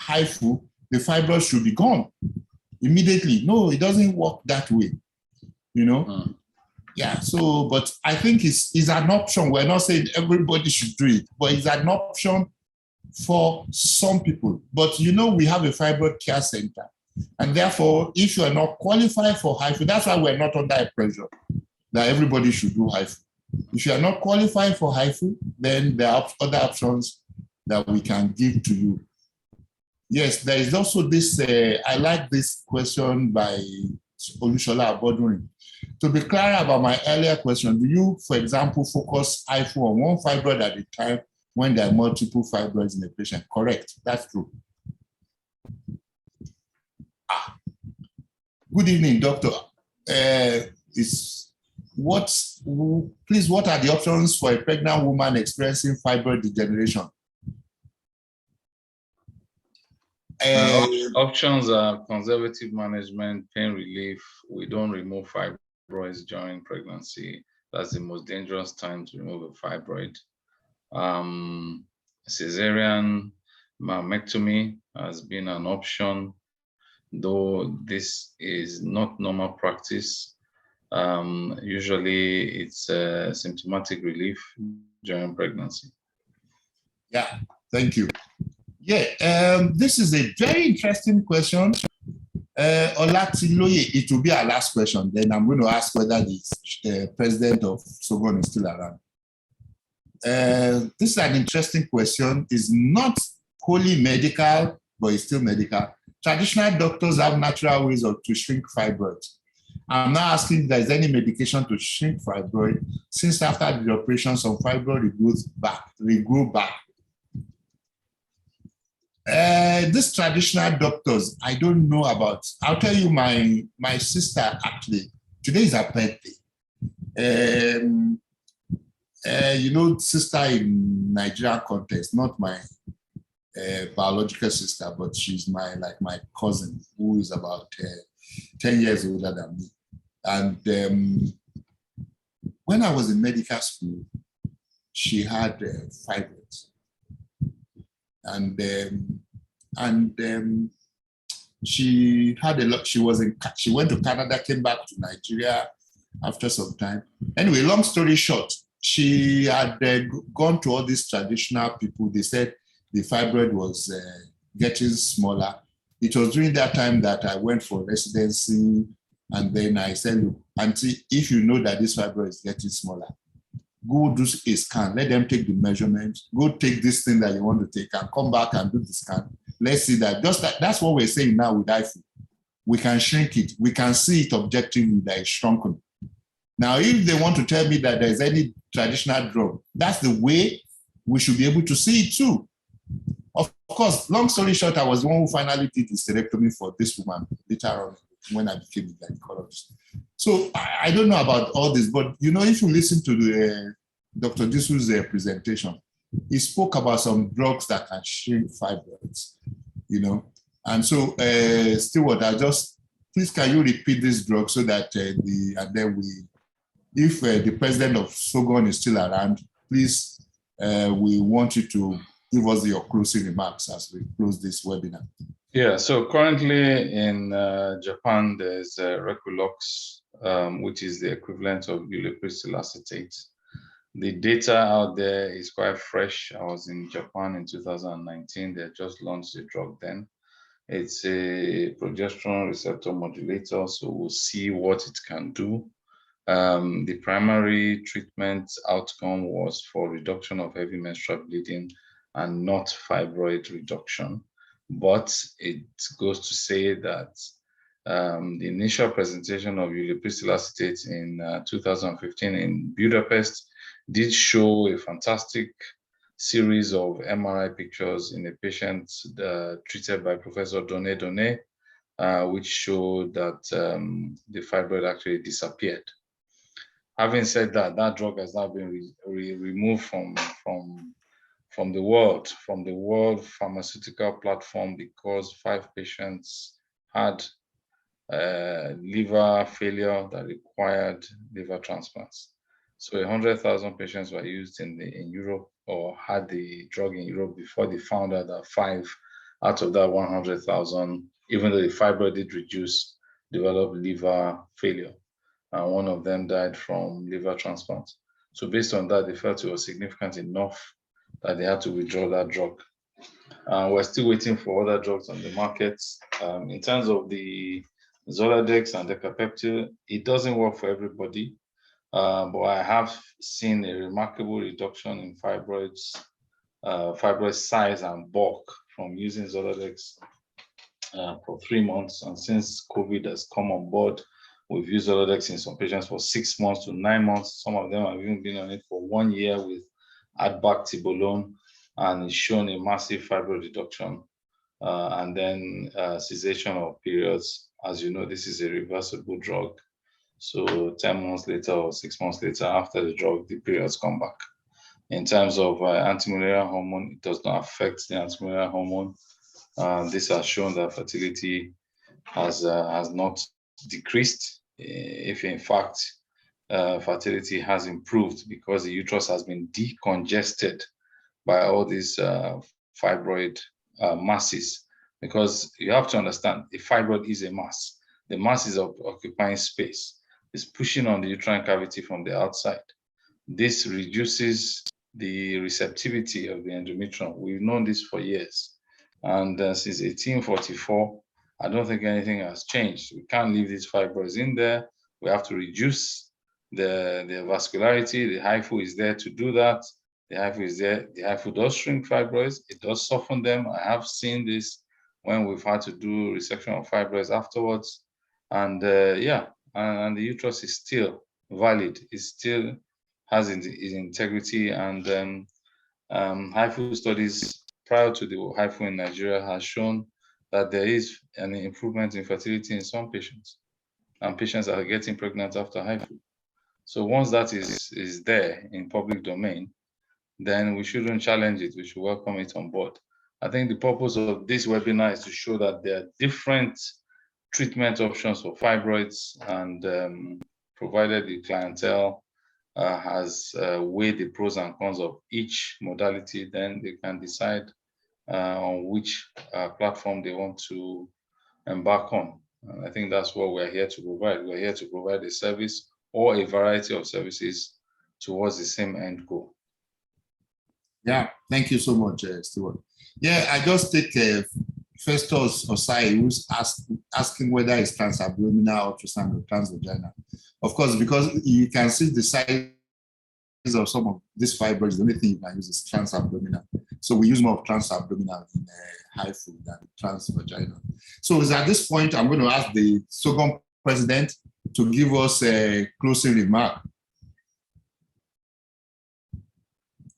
HIFU, the fibroids should be gone immediately. No, it doesn't work that way, Yeah, so, but I think it's an option. We're not saying everybody should do it, but it's an option for some people. But we have a fibroid care center. And therefore, if you are not qualified for HIFU, that's why we're not under pressure that everybody should do HIFU. If you are not qualified for HIFU, then there are other options that we can give to you. Yes, there is also this, I like this question by Olushola Abodunrin. To be clear about my earlier question, do you, for example, focus HIFU on one fibroid at a time when there are multiple fibroids in a patient? Correct, that's true. Good evening, doctor. Please, what are the options for a pregnant woman experiencing fibroid degeneration? Options are conservative management, pain relief. We don't remove fibroids during pregnancy. That's the most dangerous time to remove a fibroid. Cesarean myomectomy has been an option, though this is not normal practice. Usually it's symptomatic relief during pregnancy. Yeah, thank you. Yeah, this is a very interesting question. Olatiloye, it will be our last question. Then I'm going to ask whether the president of Sogon is still around. This is an interesting question. It's not wholly medical, but it's still medical. Traditional doctors have natural ways to shrink fibroids. I'm now asking if there's any medication to shrink fibroid, since after the operation, some fibroid regrew back. These traditional doctors, I don't know about. I'll tell you, my sister, actually, today is her birthday. Sister in Nigerian context, not my biological sister, but she's my cousin, who is about 10 years older than me. And when I was in medical school, she had fibroids. And she had a lot. She went to Canada, came back to Nigeria after some time. Anyway, long story short, she had gone to all these traditional people. They said the fibroid was getting smaller. It was during that time that I went for residency, and then I said, look, auntie, if you know that this fibroid is getting smaller, go do a scan. Let them take the measurement. Go take this thing that you want to take and come back and do the scan. Let's see that. That's what we're saying now with HIFU. We can shrink it. We can see it objectively that it's shrunken. Now, if they want to tell me that there's any traditional drug, that's the way we should be able to see it too. Of course, long story short, I was the one who finally did the hysterectomy for this woman later on when I became a gynecologist. So I don't know about all this, but if you listen to the Dr. Disu's presentation, he spoke about some drugs that can shrink fibroids, And so, Stewart, please can you repeat this drug so that if the president of Sogon is still around, please, we want you to give us your closing remarks as we close this webinar. Yeah, so currently in Japan, there's Reculux, which is the equivalent of ulipristal acetate. The data out there is quite fresh. I was in Japan in 2019. They just launched the drug then. It's a progesterone receptor modulator, so we'll see what it can do. The primary treatment outcome was for reduction of heavy menstrual bleeding and not fibroid reduction. But it goes to say that the initial presentation of ulipristal acetate in 2015 in Budapest did show a fantastic series of MRI pictures in a patient treated by Professor Donné, which showed that the fibroid actually disappeared. Having said that, that drug has now been removed from the world pharmaceutical platform because 5 patients had liver failure that required liver transplants. So 100,000 patients were used in Europe or had the drug in Europe before they found out that 5 out of that 100,000, even though the fibroid did reduce, developed liver failure. And one of them died from liver transplant. So based on that, they felt it was significant enough that they had to withdraw that drug. We're still waiting for other drugs on the market. In terms of the Zoladex and Decapeptyl, it doesn't work for everybody, but I have seen a remarkable reduction in fibroid size and bulk from using Zoladex for 3 months. And since COVID has come on board, we've used Zoladex in some patients for 6 months to 9 months. Some of them have even been on it for 1 year with add-back tibolone, and it's shown a massive fibroid reduction and then cessation of periods. As you know, this is a reversible drug. So 10 months later or 6 months later after the drug, the periods come back. In terms of antimalarial hormone, it does not affect the antimalarial hormone. This has shown that fertility has not decreased. If in fact, fertility has improved because the uterus has been decongested by all these fibroid masses. Because you have to understand, the fibroid is a mass. The mass is occupying space. It's pushing on the uterine cavity from the outside. This reduces the receptivity of the endometrium. We've known this for years. And since 1844, I don't think anything has changed. We can't leave these fibroids in there. We have to reduce the vascularity. The HIFU is there to do that. The HIFU is there. The HIFU does shrink fibroids. It does soften them. I have seen this when we've had to do resection of fibroids afterwards. And and the uterus is still valid. It still has its integrity. And HIFU studies prior to the HIFU in Nigeria has shown that there is an improvement in fertility in some patients, and patients are getting pregnant after HIFU. So once that is there in public domain, then we shouldn't challenge it. We should welcome it on board. I think the purpose of this webinar is to show that there are different treatment options for fibroids, and provided the clientele has weighed the pros and cons of each modality, then they can decide on which platform they want to embark on. And I think that's what we're here to provide. We're here to provide a service or a variety of services towards the same end goal. Yeah, thank you so much, Stewart. Yeah, I just take Festus Osai, who's asking whether it's transabdominal, ultrasound, or transvaginal. Of course, because you can see the size of some of these fibroids, the only thing you can use is transabdominal. So we use more of transabdominal in HIFU than transvaginal. So at this point, I'm going to ask the SOGOM president to give us a closing remark.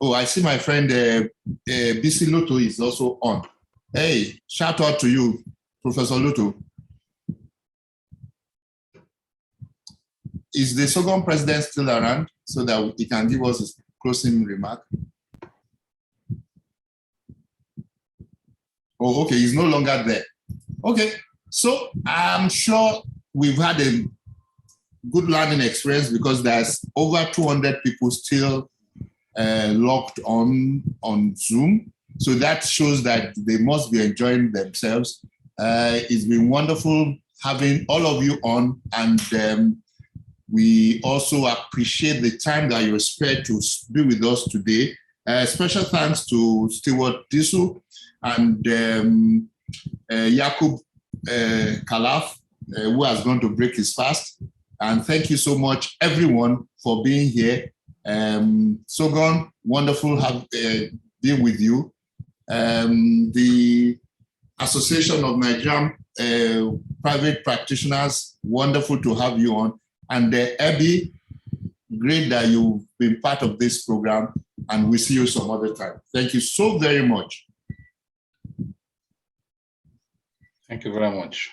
Oh, I see my friend BC Luto is also on. Hey, shout out to you, Professor Luto. Is the SOGOM president still around so that he can give us a closing remark? Oh, okay, he's no longer there. Okay, so I'm sure we've had a good learning experience because there's over 200 people still logged on Zoom. So that shows that they must be enjoying themselves. It's been wonderful having all of you on, and we also appreciate the time that you spared to be with us today. Special thanks to Stewart Disu and Yakub Kalaf, who has gone to break his fast. And thank you so much, everyone, for being here. Sogon, wonderful being with you. The Association of Nigerian Private Practitioners, wonderful to have you on. And Abby, great that you've been part of this program, and we'll see you some other time. Thank you so very much. Thank you very much.